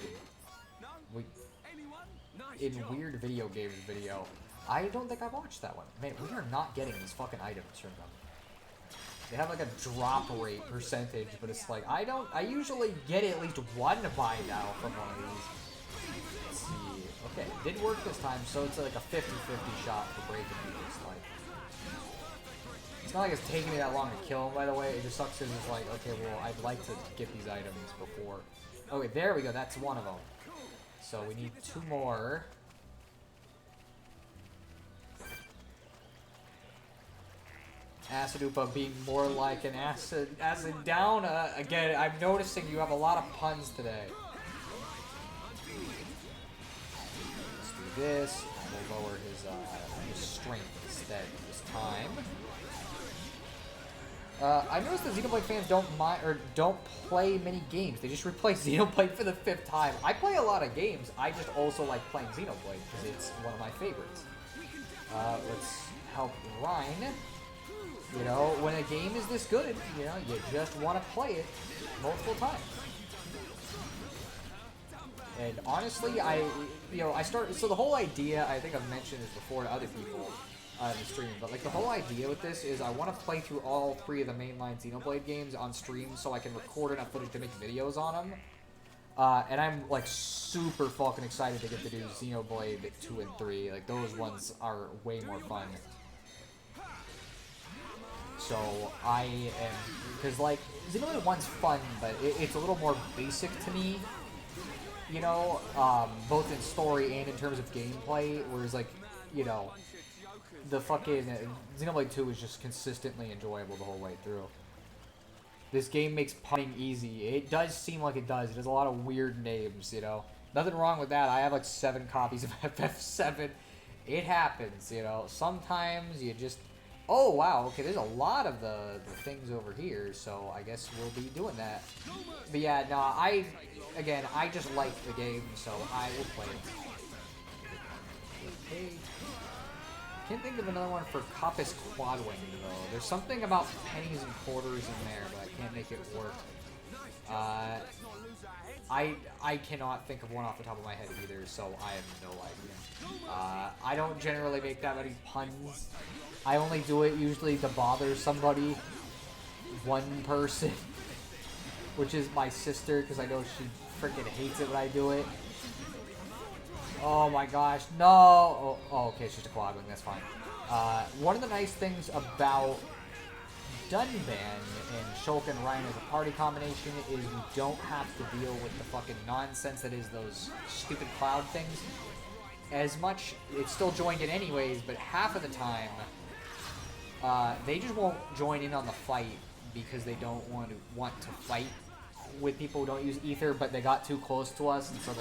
in Weird Video Games video. I don't think I watched that one. Man, we are not getting these fucking items from them. They have like a drop rate percentage, but it's like, I usually get at least one buy now from one of these. Let's see. Okay, it did work this time, so it's like a 50-50 shot for breaking these. Like, it's not like it's taking me that long to kill them, by the way. It just sucks because it's like, okay, well, I'd like to get these items before. Okay, there we go. That's one of them. So we need 2 more. Acid Upa being more like an acid down. Again, I'm noticing you have a lot of puns today. Let's do this. We'll lower his strength instead this time. I noticed that Xenoblade fans don't play many games. They just replay Xenoblade for the 5th time. I play a lot of games. I just also like playing Xenoblade because it's one of my favorites. Let's help Ryan. You know, when a game is this good, you know, you just want to play it multiple times. And honestly, so the whole idea, I think I've mentioned this before to other people in the stream, but like the whole idea with this is I want to play through all 3 of the mainline Xenoblade games on stream so I can record enough footage to make videos on them. And I'm like super fucking excited to get to do Xenoblade 2 and 3. Like those ones are way more fun. So I am, because like Xenoblade 1's fun, but it's a little more basic to me, you know, both in story and in terms of gameplay, whereas like, you know, the fucking Xenoblade 2 is just consistently enjoyable the whole way through. This game makes punning easy. It does seem like it does. It has a lot of weird names, you know. Nothing wrong with that. I have like 7 copies of FF7. It happens, you know. Sometimes you just... Oh, wow, okay, there's a lot of the things over here, so I guess we'll be doing that. But yeah, no, I just like the game, so I will play it. Okay. Can't think of another one for Coppice Quadwing, though. There's something about pennies and quarters in there, but I can't make it work. I cannot think of one off the top of my head either, so I have no idea. I don't generally make that many puns. I only do it usually to bother somebody, one person, which is my sister, because I know she freaking hates it when I do it. Oh my gosh, no! Oh, okay, it's just a Quadwing, that's fine. One of the nice things about Dunban and Shulk and Ryan as a party combination is we don't have to deal with the fucking nonsense that is those stupid cloud things. As much, it's still joined in anyways, but half of the time, they just won't join in on the fight because they don't want to fight with people who don't use ether, but they got too close to us, and so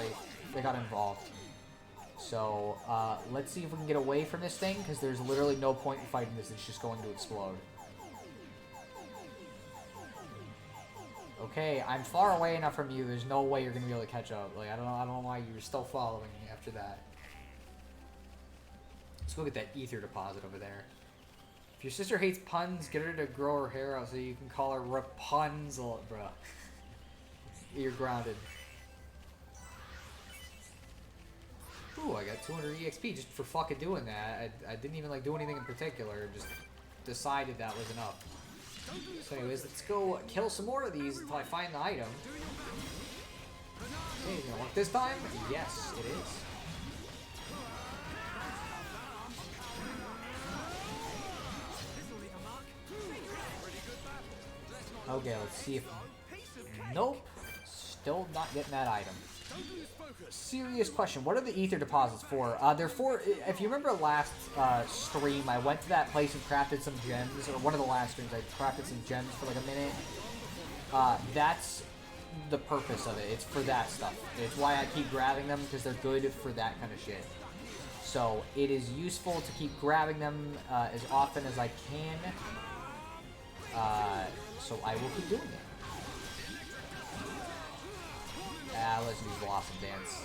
they got involved. So, let's see if we can get away from this thing, because there's literally no point in fighting this. It's just going to explode. Okay, I'm far away enough from you. There's no way you're going to be able to catch up. Like, I don't know why you're still following me after that. Let's go get that ether deposit over there. If your sister hates puns, get her to grow her hair out so you can call her Rapunzel, bruh. You're grounded. Ooh, I got 200 EXP just for fucking doing that. I didn't even like do anything in particular. Just decided that was enough. So anyways, let's go kill some more of these until I find the item. Okay, is it gonna work this time? Yes, it is. Okay, let's see if... Nope. Still not getting that item. Serious question. What are the ether deposits for? They're for... If you remember last stream, I went to that place and crafted some gems. Or one of the last streams, I crafted some gems for like a minute. That's the purpose of it. It's for that stuff. It's why I keep grabbing them, because they're good for that kind of shit. So, it is useful to keep grabbing them as often as I can. So I will keep doing it. Let's do Blossom Dance.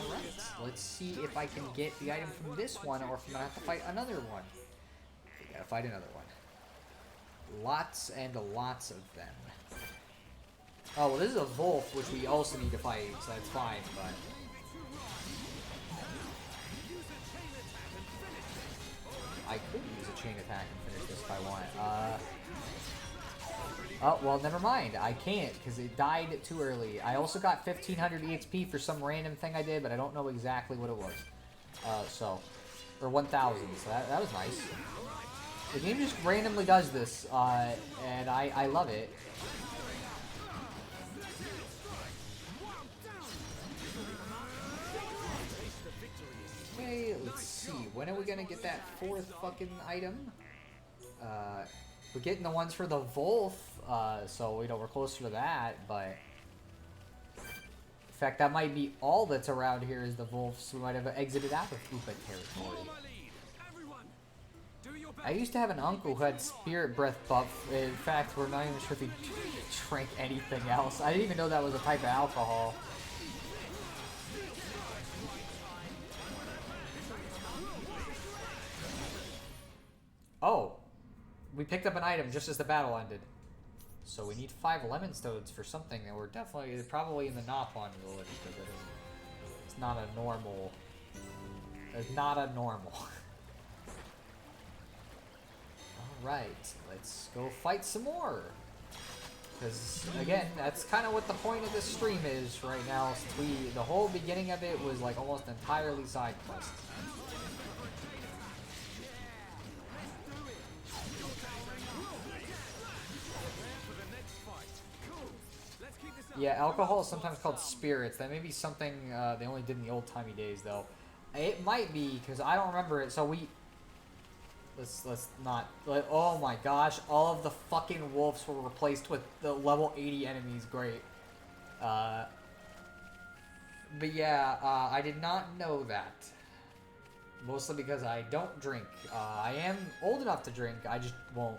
Alright, let's see if I can get the item from this one, or if I'm gonna have to fight another one. We gotta fight another one. Lots and lots of them. Oh, well, this is a Wolf, which we also need to fight, so that's fine, but... I could use a chain attack and finish this if I want. Oh, well, never mind. I can't, because it died too early. I also got 1500 EXP for some random thing I did, but I don't know exactly what it was. Or 1000, so that was nice. The game just randomly does this, and I love it. Okay, let's see. When are we gonna get that 4th fucking item? We're getting the ones for the Wolf, so, you know, we're closer to that, but... In fact, that might be all that's around here is the Wolves. We might have exited out of Upa territory. I used to have an uncle who had Spirit Breath buff. In fact, we're not even sure if he drank anything else. I didn't even know that was a type of alcohol. Oh, we picked up an item just as the battle ended. So we need 5 lemon stones for something that we're definitely, probably in the Nopon village, because it's not a normal. It's not a normal. Alright, let's go fight some more. Because, again, that's kind of what the point of this stream is right now. The whole beginning of it was like almost entirely side quests. Yeah, alcohol is sometimes called spirits. That may be something they only did in the old-timey days, though. It might be, because I don't remember it. So we... Let's not... oh my gosh, all of the fucking wolves were replaced with the level 80 enemies. Great. But yeah, I did not know that. Mostly because I don't drink. I am old enough to drink, I just won't.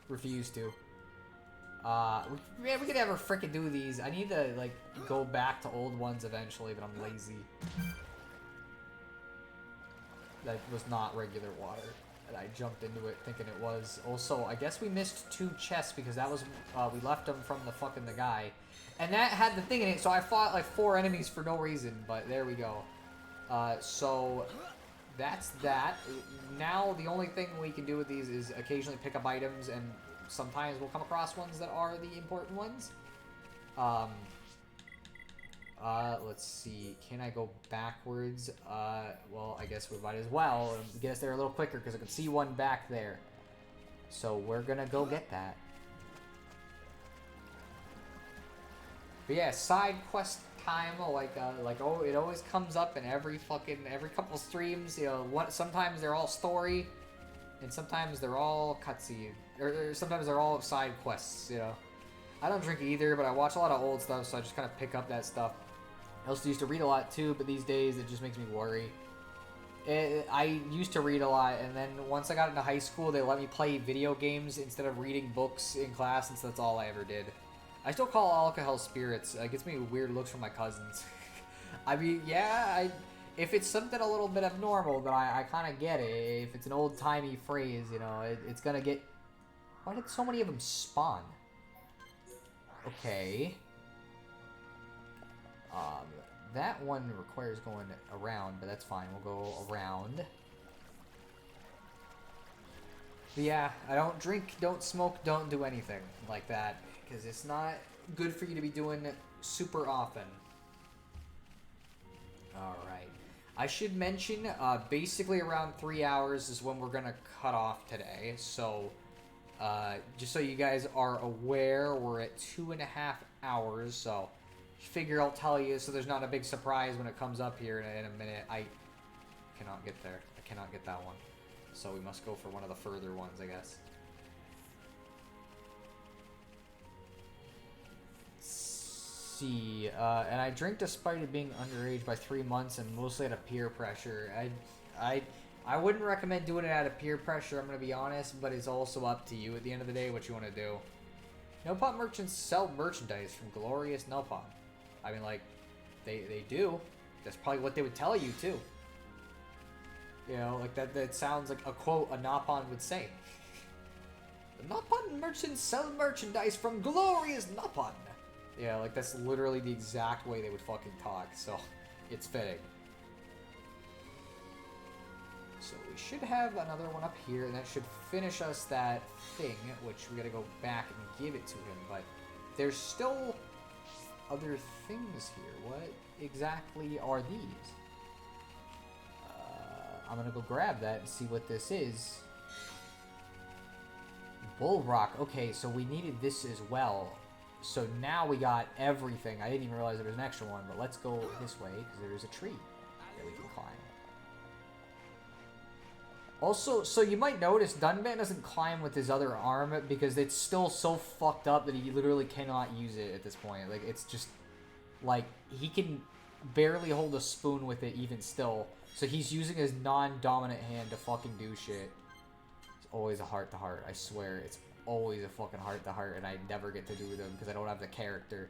Refuse to. We could never frickin' do these. I need to, like, go back to old ones eventually, but I'm lazy. That was not regular water. And I jumped into it thinking it was. Also, I guess we missed 2 chests because that was, we left them from the guy. And that had the thing in it, so I fought, like, 4 enemies for no reason, but there we go. So, that's that. Now, the only thing we can do with these is occasionally pick up items, and sometimes we'll come across ones that are the important ones. Let's see. Can I go backwards? Well, I guess we might as well get us there a little quicker because I can see one back there. So we're gonna go get that. But yeah, side quest time. Oh, it always comes up in every couple streams. You know, sometimes they're all story, and sometimes they're all cutscene, or sometimes they're all side quests. You know, I don't drink either, but I watch a lot of old stuff, so I just kind of pick up that stuff. I also used to read a lot too, but these days it just makes me worry. I used to read a lot, and then once I got into high school, they let me play video games instead of reading books in class, and so that's all I ever did. I still call alcohol spirits. It gets me weird looks from my cousins. I mean, yeah, if it's something a little bit abnormal, then I kind of get it. If it's an old-timey phrase, you know, it's gonna get... Why did so many of them spawn? Okay. That one requires going around, but that's fine. We'll go around. But yeah, I don't drink, don't smoke, don't do anything like that, because it's not good for you to be doing super often. Alright. I should mention, basically around 3 hours is when we're going to cut off today. So, just so you guys are aware, we're at 2.5 hours, so... Figure I'll tell you so there's not a big surprise when it comes up here in a minute. I cannot get there. I cannot get that one. So we must go for one of the further ones, I guess. Let's see. And I drink despite it being underage by 3 months and mostly out of peer pressure. I wouldn't recommend doing it out of peer pressure, I'm going to be honest, but it's also up to you at the end of the day what you want to do. Nopon merchants sell merchandise from Glorious Nopon. I mean, like, they do. That's probably what they would tell you, too. You know, like, that sounds like a quote a Nopon would say. The Nopon merchants sell merchandise from Glorious Nopon. Yeah, like that's literally the exact way they would fucking talk, so it's fitting. So we should have another one up here, and that should finish us that thing, which we gotta go back and give it to him, but there's still other things here. What exactly are these? I'm gonna go grab that and see what this is. Bull Rock. Okay, so we needed this as well. So now we got everything. I didn't even realize there was an extra one, but let's go this way, because there's a tree that we can climb. Also, so you might notice Dunban doesn't climb with his other arm because it's still so fucked up that he literally cannot use it at this point. Like, it's just, like, he can barely hold a spoon with it even still. So he's using his non-dominant hand to fucking do shit. It's always a heart-to-heart, I swear. It's always a fucking heart-to-heart, and I never get to do them because I don't have the character.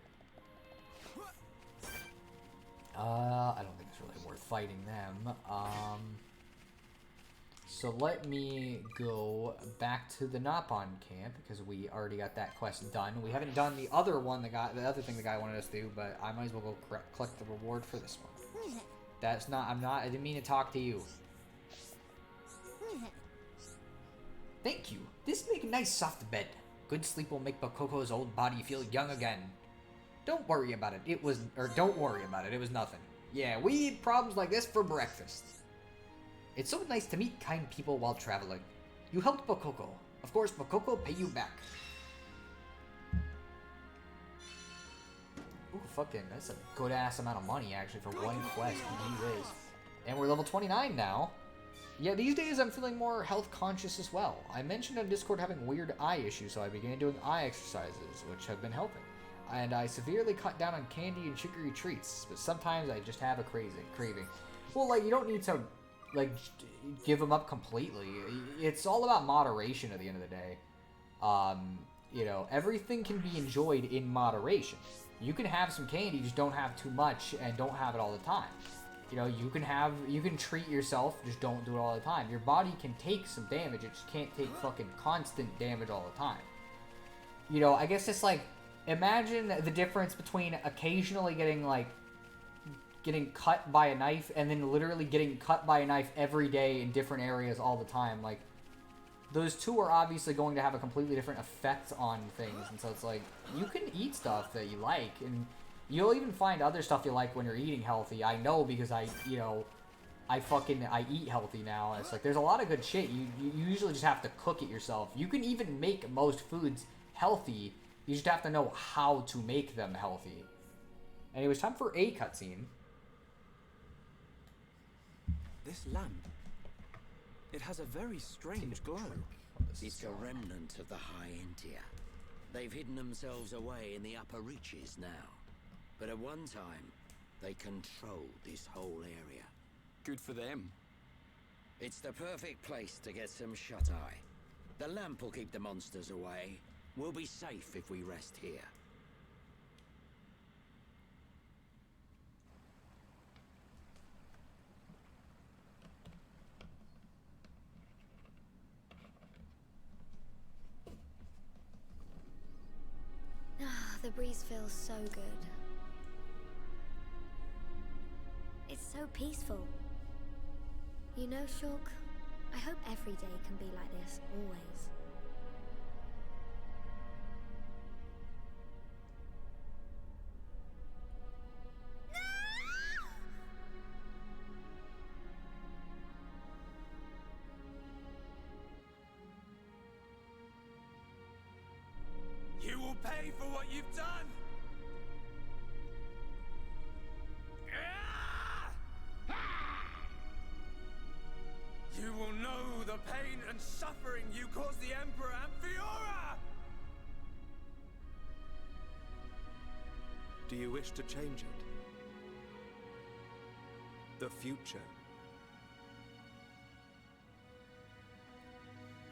I don't think it's really worth fighting them. So let me go back to the Napon camp because we already got that quest done. We haven't done the other one, the other thing the guy wanted us to do, but I might as well go collect the reward for this one. That's not, I didn't mean to talk to you. Thank you. This make a nice soft bed. Good sleep will make Bakoko's old body feel young again. Don't worry about it. It was nothing. Yeah, we eat problems like this for breakfast. It's so nice to meet kind people while traveling. You helped Bakoko. Of course, Bakoko pay you back. Ooh, fucking, that's a good ass amount of money actually for one quest. Gee, and we're level 29 now. Yeah, these days I'm feeling more health conscious as well. I mentioned on Discord having weird eye issues, so I began doing eye exercises, which have been helping. And I severely cut down on candy and sugary treats, but sometimes I just have a craving. Well, like, you don't need to, like, give them up completely. It's all about moderation at the end of the day. You know, everything can be enjoyed in moderation. You can have some candy, just don't have too much, and don't have it all the time. You know, you can treat yourself, just don't do it all the time. Your body can take some damage, it just can't take fucking constant damage all the time. You know, I guess it's like, imagine the difference between occasionally getting cut by a knife and then literally getting cut by a knife every day in different areas all the time. Like, those two are obviously going to have a completely different effect on things, and so it's like, you can eat stuff that you like, and you'll even find other stuff you like when you're eating healthy. I know because I eat healthy now. It's like, there's a lot of good shit. You usually just have to cook it yourself. You can even make most foods healthy. You just have to know how to make them healthy. Anyways, time for a cutscene. This lamp, it has a very strange glow. It's a remnant of the High India. They've hidden themselves away in the upper reaches now. But at one time, they controlled this whole area. Good for them. It's the perfect place to get some shut-eye. The lamp will keep the monsters away. We'll be safe if we rest here. Ah, the breeze feels so good. It's so peaceful. You know, Shulk, I hope every day can be like this, always. You will pay for what you've done! You will know the pain and suffering you caused the Emperor and Fiora! Do you wish to change it? The future.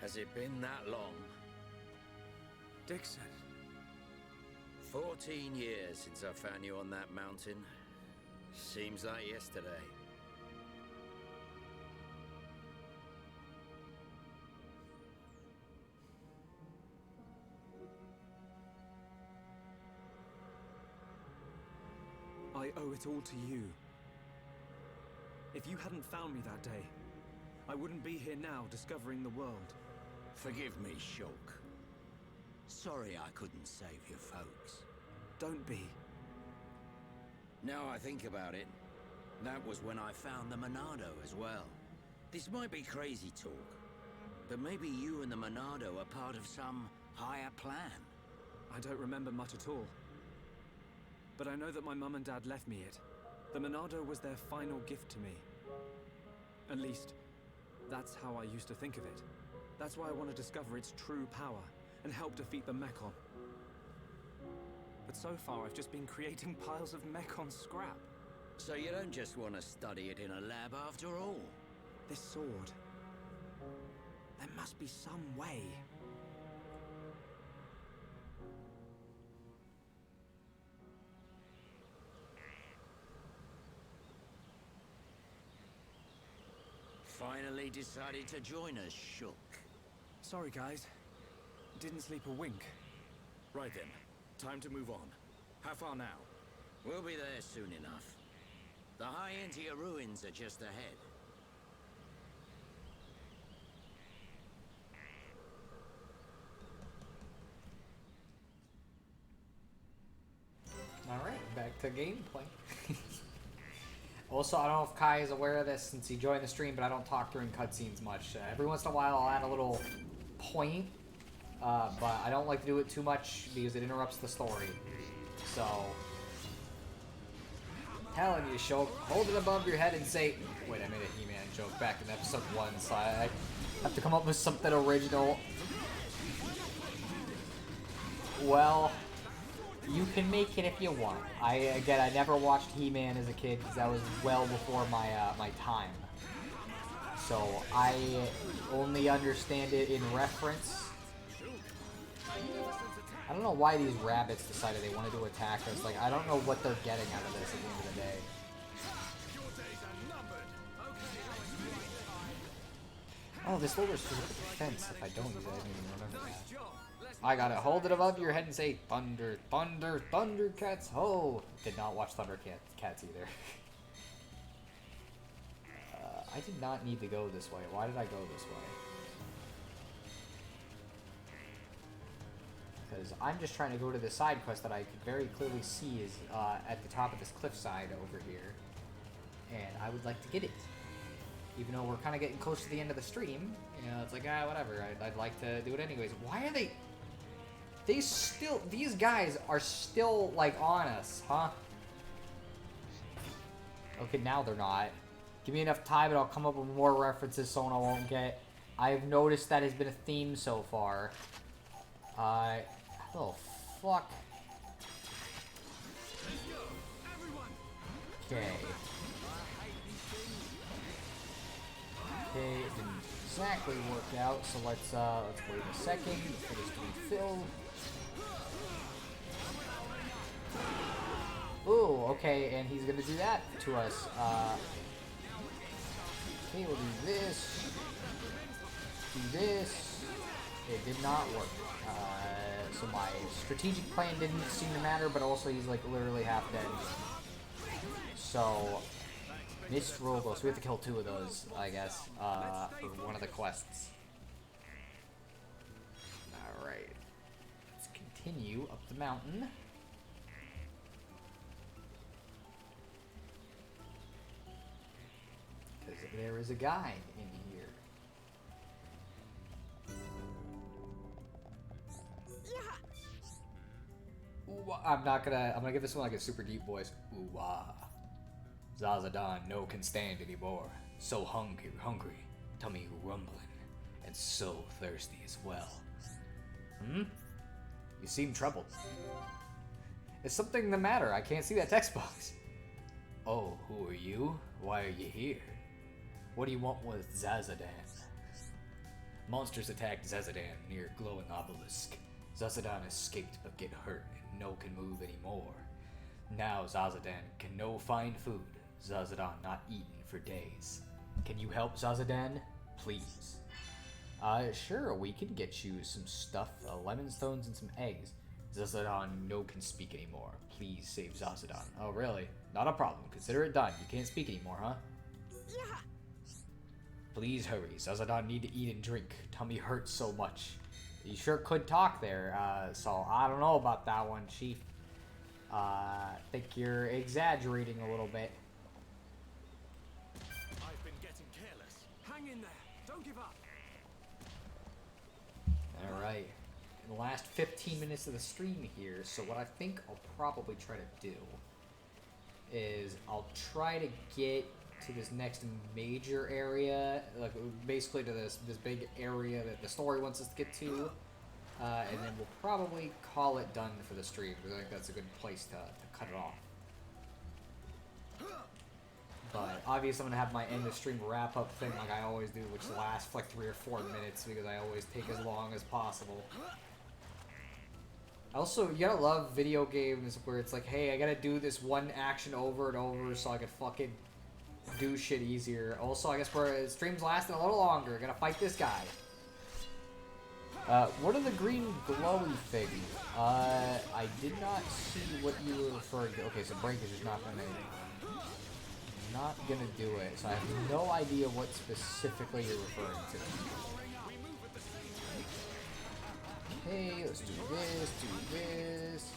Has it been that long? Dixon. 14 years since I found you on that mountain. Seems like yesterday. owe it all to you. If you hadn't found me that day, I wouldn't be here now discovering the world. Forgive me, Shulk. Sorry I couldn't save your folks. Don't be. Now I think about it, that was when I found the Monado as well. This might be crazy talk, but maybe you and the Monado are part of some higher plan. I don't remember much at all. But I know that my mum and dad left me it. The Monado was their final gift to me. At least, that's how I used to think of it. That's why I want to discover its true power and help defeat the Mechon. But so far, I've just been creating piles of Mechon scrap. So you don't just want to study it in a lab after all? This sword... there must be some way. Finally decided to join us, Shulk. Sorry, guys. Didn't sleep a wink. Right then. Time to move on. How far now? We'll be there soon enough. The High Intia ruins are just ahead. Alright, back to gameplay. Also, I don't know if Kai is aware of this since he joined the stream, but I don't talk during cutscenes much. Every once in a while I'll add a little point, but I don't like to do it too much because it interrupts the story. So, telling you, Shulk, hold it above your head and say, wait, I made a He-Man joke back in episode 1, so I have to come up with something original. Well, you can make it if you want. I never watched He-Man as a kid because that was well before my my time. So I only understand it in reference. I don't know why these rabbits decided they wanted to attack us. Like, I don't know what they're getting out of this at the end of the day. Oh, this lowers physical defense if I don't use it. I didn't even remember that. I gotta hold it above your head and say, Thunder, Thunder, Thundercats, ho! Did not watch Thundercats either. I did not need to go this way. Why did I go this way? Because I'm just trying to go to the side quest that I could very clearly see is at the top of this cliffside over here. And I would like to get it. Even though we're kind of getting close to the end of the stream, you know, it's like, whatever. I'd like to do it anyways. Why are they... These guys are still, like, on us, huh? Okay, now they're not. Give me enough time and I'll come up with more references someone I won't get. I've noticed that has been a theme so far. Oh, fuck. Okay. Okay, it didn't exactly work out, so let's wait a second for this to be filled. Ooh, okay, and he's gonna do that to us. Okay, we'll do this. Do this. It did not work. So my strategic plan didn't seem to matter, but also he's like literally half dead. So, missed roll goal. So we have to kill 2 of those, I guess, for one of the quests. Alright. Let's continue up the mountain. Because there is a guide in here. Ooh, I'm gonna give this one like a super deep voice. Ooh, ah. Zazadan no can stand anymore. So hungry, tummy rumbling, and so thirsty as well. Hmm? You seem troubled. Is something the matter? I can't see that text box. Oh, who are you? Why are you here? What do you want with Zazadan? Monsters attacked Zazadan near glowing obelisk. Zazadan escaped but get hurt and no can move anymore. Now Zazadan can no find food. Zazadan not eaten for days. Can you help Zazadan? Please. Sure, we can get you some stuff, lemon stones and some eggs. Zazadon no can speak anymore. Please save Zazadon. Oh, really? Not a problem. Consider it done. You can't speak anymore, huh? Yeah. Please hurry. Zazadon need to eat and drink. Tummy hurts so much. You sure could talk there, so I don't know about that one, Chief. Think you're exaggerating a little bit. I've been getting careless. Hang in there. Don't give up. Alright. In the last 15 minutes of the stream here, so what I think I'll probably try to do is I'll try to get to this next major area, like basically to this big area that the story wants us to get to, and then we'll probably call it done for the stream, because I think that's a good place to cut it off. But obviously I'm going to have my end of stream wrap up thing like I always do, which lasts for like 3 or 4 minutes, because I always take as long as possible. Also, you gotta love video games where it's like, hey, I gotta do this one action over and over so I can fucking do shit easier. Also, I guess where stream's lasting a little longer, gotta fight this guy. What are the green glowy things? I did not see what you were referring to. Okay, so breakage is not gonna do it, so I have no idea what specifically you're referring to. Okay, let's do this.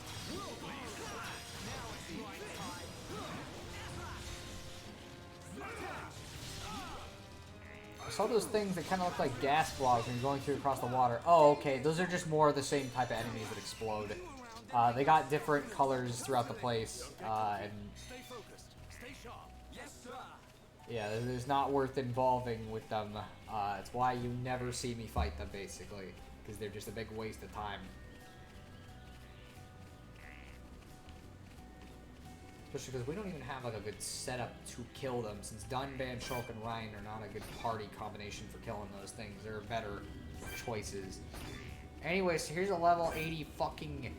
I saw those things that kind of look like gas blobs when you're going through across the water. Oh, okay, those are just more of the same type of enemies that explode. They got different colors throughout the place, and yeah, it's not worth involving with them. It's why you never see me fight them, basically, because they're just a big waste of time. Especially because we don't even have like a good setup to kill them, since Dunban, Shulk, and Ryan are not a good party combination for killing those things. There are better choices. Anyway, so here's a level 80 fucking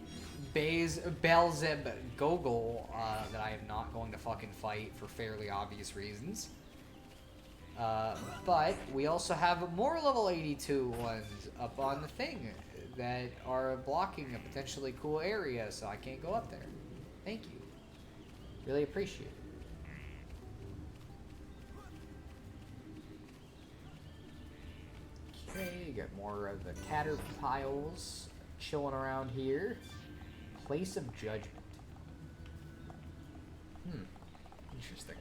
Belzeb Gogol that I am not going to fucking fight for fairly obvious reasons. But we also have more level 82 ones up on the thing that are blocking a potentially cool area, so I can't go up there. Thank you. Really appreciate it. Okay, got more of the caterpiles chilling around here. Place of Judgment. Interesting.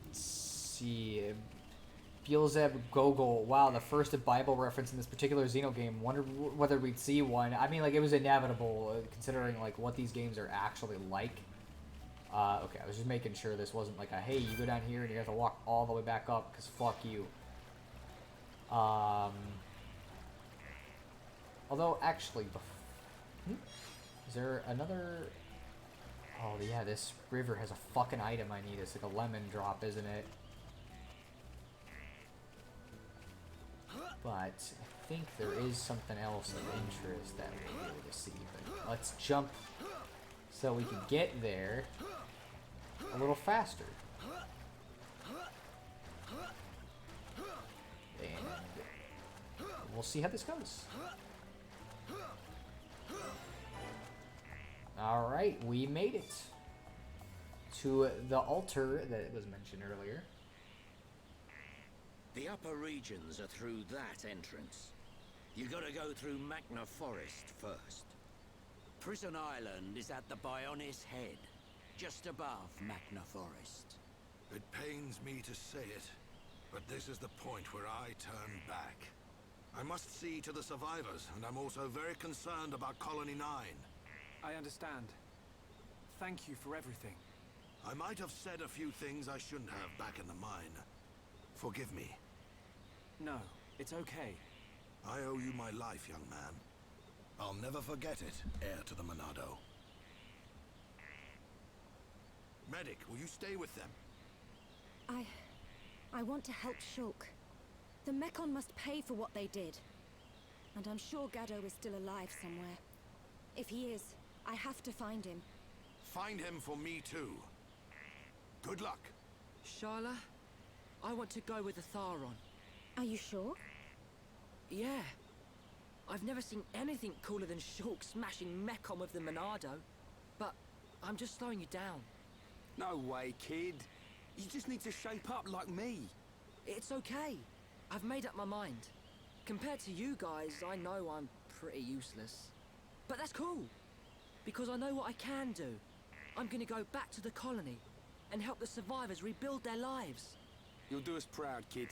Let's see. Beelzeb Gogol. Wow, the first Bible reference in this particular Xeno game. Wonder whether we'd see one. I mean, like, it was inevitable, considering, like, what these games are actually like. Okay, I was just making sure this wasn't like a, hey, you go down here and you have to walk all the way back up, because fuck you. Although, actually, is there another... Oh, yeah, this river has a fucking item I need. It's like a lemon drop, isn't it? But I think there is something else of interest that we'll be able to see. But let's jump so we can get there a little faster. And we'll see how this goes. Alright, we made it to the altar that was mentioned earlier. The upper regions are through that entrance. You gotta go through Magna Forest first. Prison Island is at the Bionis head, just above Magna Forest. It pains me to say it, but this is the point where I turn back. I must see to the survivors, and I'm also very concerned about Colony 9. I understand. Thank you for everything. I might have said a few things I shouldn't have back in the mine. Forgive me. No, it's okay. I owe you my life, young man. I'll never forget it, heir to the Monado. Medic, will you stay with them? I want to help Shulk. The Mekon must pay for what they did. And I'm sure Gaddo is still alive somewhere. If he is, I have to find him. Find him for me too. Good luck. Sharla, I want to go with the Tharon. Are you sure? Yeah. I've never seen anything cooler than Shulk smashing Mekon with the Monado. But I'm just slowing you down. No way, kid. You just need to shape up like me. It's okay. I've made up my mind. Compared to you guys, I know I'm pretty useless. But that's cool. Because I know what I can do. I'm gonna go back to the colony and help the survivors rebuild their lives. You'll do us proud, kid.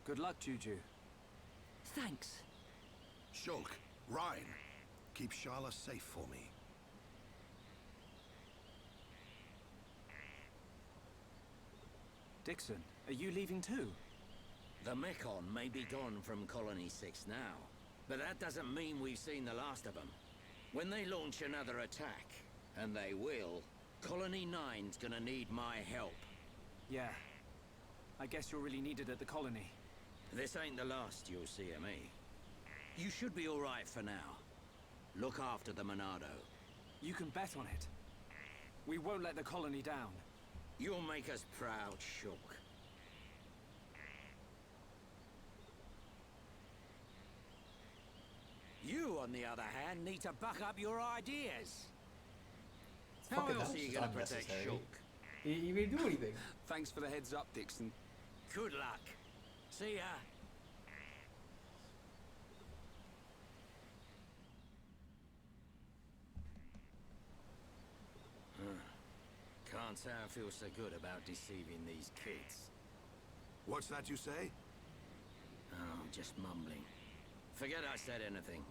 Good luck, Juju. Thanks. Shulk, Ryan, keep Sharla safe for me. Dixon, are you leaving too? The Mekon may be gone from Colony 6 now, but that doesn't mean we've seen the last of them. When they launch another attack, and they will, Colony 9's gonna need my help. Yeah. I guess you're really needed at the colony. This ain't the last you'll see of me. You should be alright for now. Look after the Monado. You can bet on it. We won't let the colony down. You'll make us proud, Shulk. You, on the other hand, need to buck up your ideas. How Fucking else are you just gonna protect unnecessary. Shulk? You didn't do anything. Thanks for the heads up, Dixon. Good luck. See ya. Can't say I feel so good about deceiving these kids. What's that you say? Oh, just mumbling. Forget I said anything.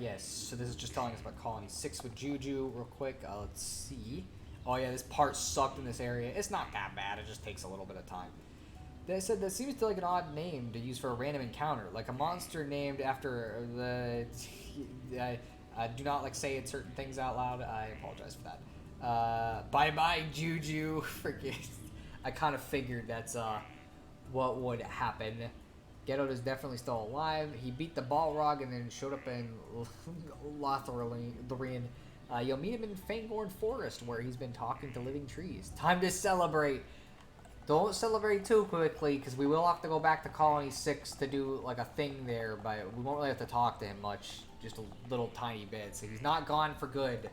Yes, so this is just telling us about Colony 6 with Juju real quick. Let's see. Oh yeah, this part sucked in this area. It's not that bad, it just takes a little bit of time. They said that seems to like an odd name to use for a random encounter, like a monster named after the... do not like say it certain things out loud. I apologize for that. Bye-bye, Juju. Freaking... I kind of figured that's what would happen. Geddon is definitely still alive. He beat the Balrog and then showed up in Lothlorien. You'll meet him in Fangorn Forest, where he's been talking to living trees. Time to celebrate. Don't celebrate too quickly, because we will have to go back to Colony 6 to do like a thing there, but we won't really have to talk to him much. Just a little tiny bit. So he's not gone for good,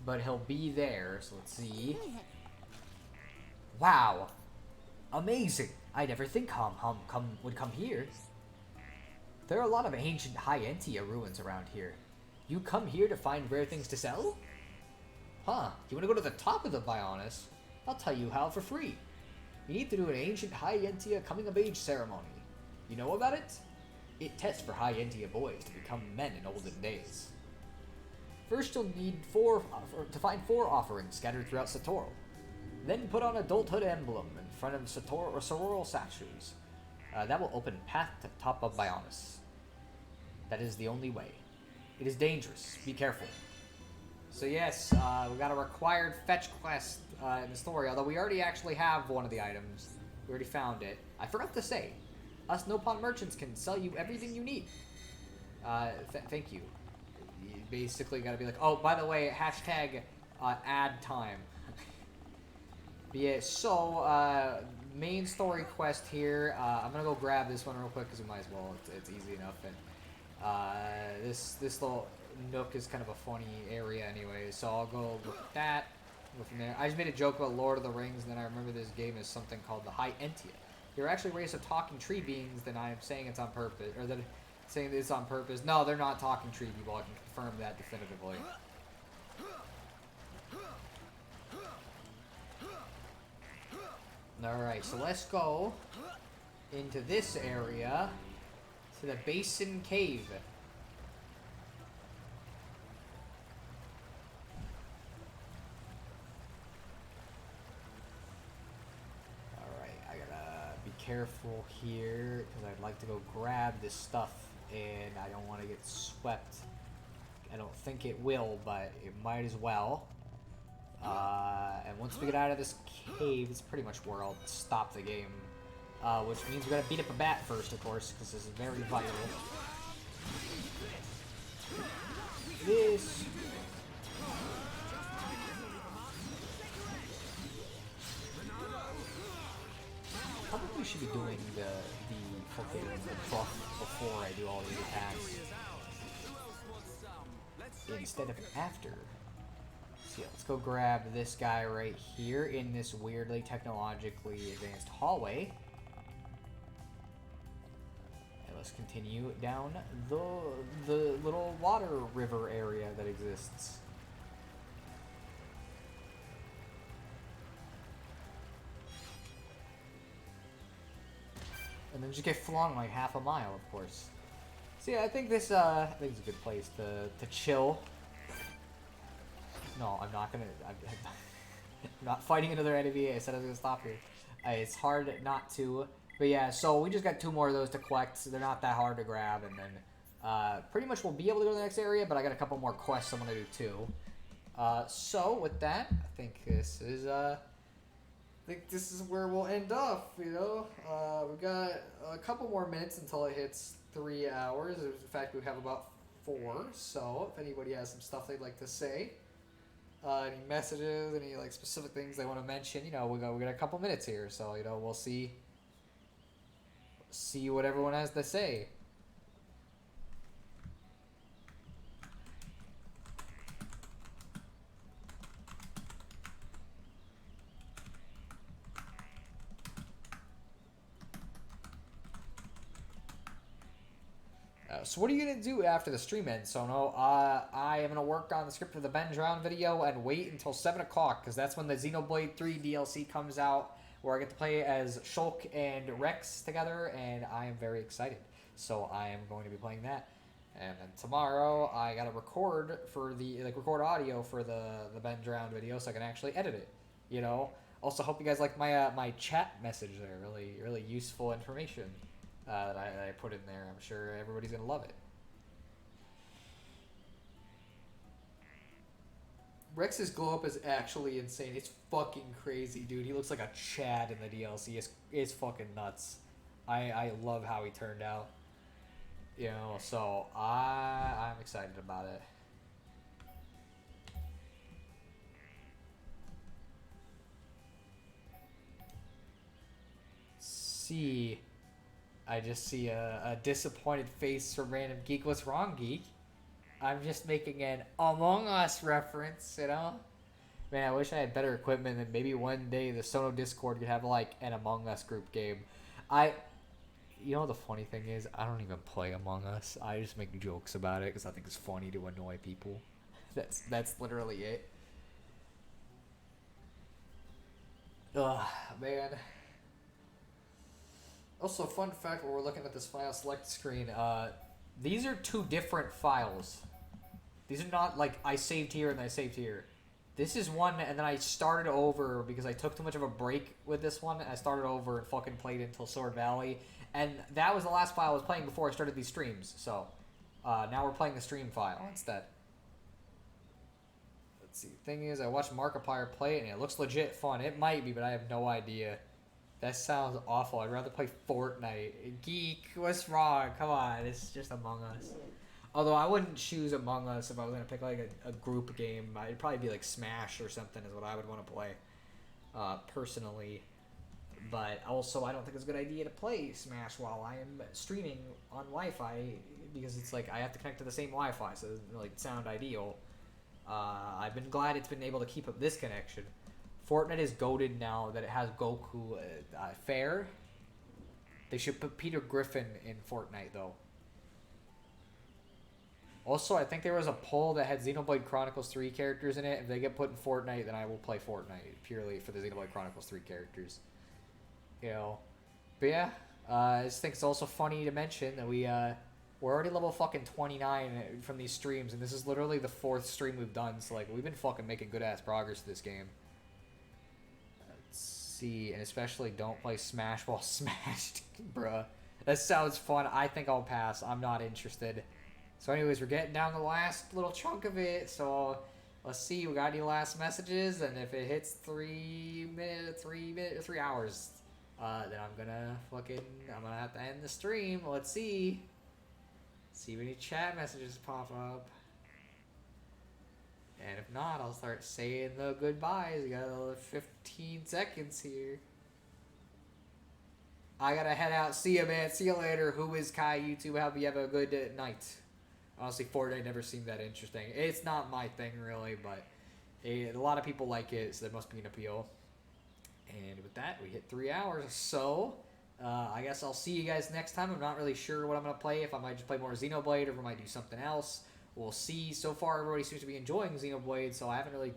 but he'll be there. So let's see. Wow. Amazing. I never think would come here. There are a lot of ancient High-Entia ruins around here. You come here to find rare things to sell? Huh, you want to go to the top of the Bionis? I'll tell you how for free. You need to do an ancient High-Entia coming-of-age ceremony. You know about it? It tests for High-Entia boys to become men in olden days. First you'll need to find 4 offerings scattered throughout Satorl. Then put on adulthood emblem in front of Satorl statues. That will open path to top of Bionis. That is the only way. It is dangerous. Be careful. So yes, we got a required fetch quest in the story, although we already actually have one of the items. We already found it. I forgot to say, us Nopon merchants can sell you everything you need. Thank you. You basically gotta be like, oh, by the way, hashtag ad time. But yeah, so, main story quest here. I'm gonna go grab this one real quick because we might as well. It's easy enough. And this little nook is kind of a funny area anyway, so I'll go look at that. Go from there. I just made a joke about Lord of the Rings, and then I remember this game is something called the High-Entia. They're actually a race of talking tree beings. Then I'm saying it's on purpose, or that saying it's on purpose. No, they're not talking tree people. I can confirm that definitively. Alright, so let's go into this area to the Basin Cave. Alright, I gotta be careful here because I'd like to go grab this stuff and I don't want to get swept. I don't think it will, but it might as well. And once we get out of this cave, it's pretty much where I'll stop the game. Which means we gotta beat up a bat first, of course, because this is very vital. This. probably should be doing the fucking buff before I do all these attacks instead of after. So yeah, let's go grab this guy right here in this weirdly technologically advanced hallway. And let's continue down the little water river area that exists. And then just get flung like half a mile, of course. So yeah, I think this is a good place to chill. No, I'm not gonna. I'm not fighting another enemy. I said I was gonna stop here. It's hard not to. But yeah, so we just got 2 more of those to collect. They're not that hard to grab, and then pretty much we'll be able to go to the next area. But I got a couple more quests I'm gonna do too. So with that, I think this is where we'll end off. You know, we've got a couple more minutes until it hits 3 hours. In fact, we have about 4. So if anybody has some stuff they'd like to say. Any messages, any like specific things they want to mention, you know, we got a couple minutes here, so you know we'll see what everyone has to say. So what are you going to do after the stream ends, Sono? I am going to work on the script for the Ben Drown video and wait until 7 o'clock, because that's when the Xenoblade 3 DLC comes out, where I get to play as Shulk and Rex together, and I am very excited. So I am going to be playing that. And then tomorrow, I got to record for record audio for the Ben Drown video, so I can actually edit it, you know? Also, hope you guys like my chat message there. Really, really useful information. That I put in there. I'm sure everybody's gonna love it. Rex's glow up is actually insane. It's fucking crazy, dude. He looks like a Chad in the DLC. It's fucking nuts. I love how he turned out. You know, so I'm excited about it. See. I just see a disappointed face from Random Geek. What's wrong, Geek? I'm just making an Among Us reference, you know? Man, I wish I had better equipment, and maybe one day the Sono Discord could have, like, an Among Us group game. You know the funny thing is, I don't even play Among Us. I just make jokes about it because I think it's funny to annoy people. That's literally it. Ugh, man. Also, fun fact, while we're looking at this file select screen, these are 2 different files. These are not like I saved here and I saved here. This is one, and then I started over because I took too much of a break with this one. I started over and fucking played until Sword Valley, and that was the last file I was playing before I started these streams. So now we're playing the stream file instead. Let's see. Thing is, I watched Markiplier play it, and it looks legit fun. It might be, but I have no idea. That sounds awful. I'd rather play Fortnite. Geek, what's wrong? Come on, it's just Among Us. Although I wouldn't choose Among Us if I was gonna pick like a group game. It'd probably be like Smash or something is what I would want to play, personally. But also, I don't think it's a good idea to play Smash while I am streaming on Wi-Fi because it's like I have to connect to the same Wi-Fi, so it doesn't really sound ideal. I've been glad it's been able to keep up this connection. Fortnite is goated now that it has Goku fair. They should put Peter Griffin in Fortnite, though. Also, I think there was a poll that had Xenoblade Chronicles 3 characters in it. If they get put in Fortnite, then I will play Fortnite purely for the Xenoblade Chronicles 3 characters. You know. But yeah, I just think it's also funny to mention that we're already level fucking 29 from these streams, and this is literally the 4th stream we've done, so like we've been fucking making good-ass progress to this game. And especially don't play Smash while smashed, bruh. That sounds fun. I think I'll pass. I'm not interested. So anyways, we're getting down the last little chunk of it. So let's see. We got any last messages? And if it hits 3 hours, then I'm gonna have to end the stream. Let's see. See if any chat messages pop up. And if not, I'll start saying the goodbyes. We got another 15 seconds here. I gotta head out. See ya, man. See you later. Who is Kai? YouTube. Hope you have a good night. Honestly, Fortnite never seemed that interesting. It's not my thing, really, but a lot of people like it, so there must be an appeal. And with that, we hit 3 hours. So, I guess I'll see you guys next time. I'm not really sure what I'm going to play. If I might just play more Xenoblade or if I might do something else. We'll see. So far, everybody seems to be enjoying Xenoblade, so I haven't really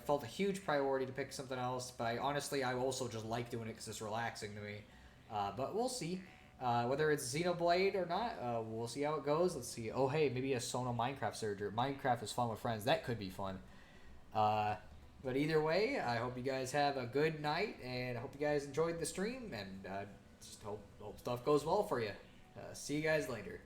felt a huge priority to pick something else. But I also just like doing it because it's relaxing to me. But we'll see. Whether it's Xenoblade or not, we'll see how it goes. Let's see. Oh, hey, maybe a Sono Minecraft server. Minecraft is fun with friends. That could be fun. But either way, I hope you guys have a good night, and I hope you guys enjoyed the stream, and just hope stuff goes well for you. See you guys later.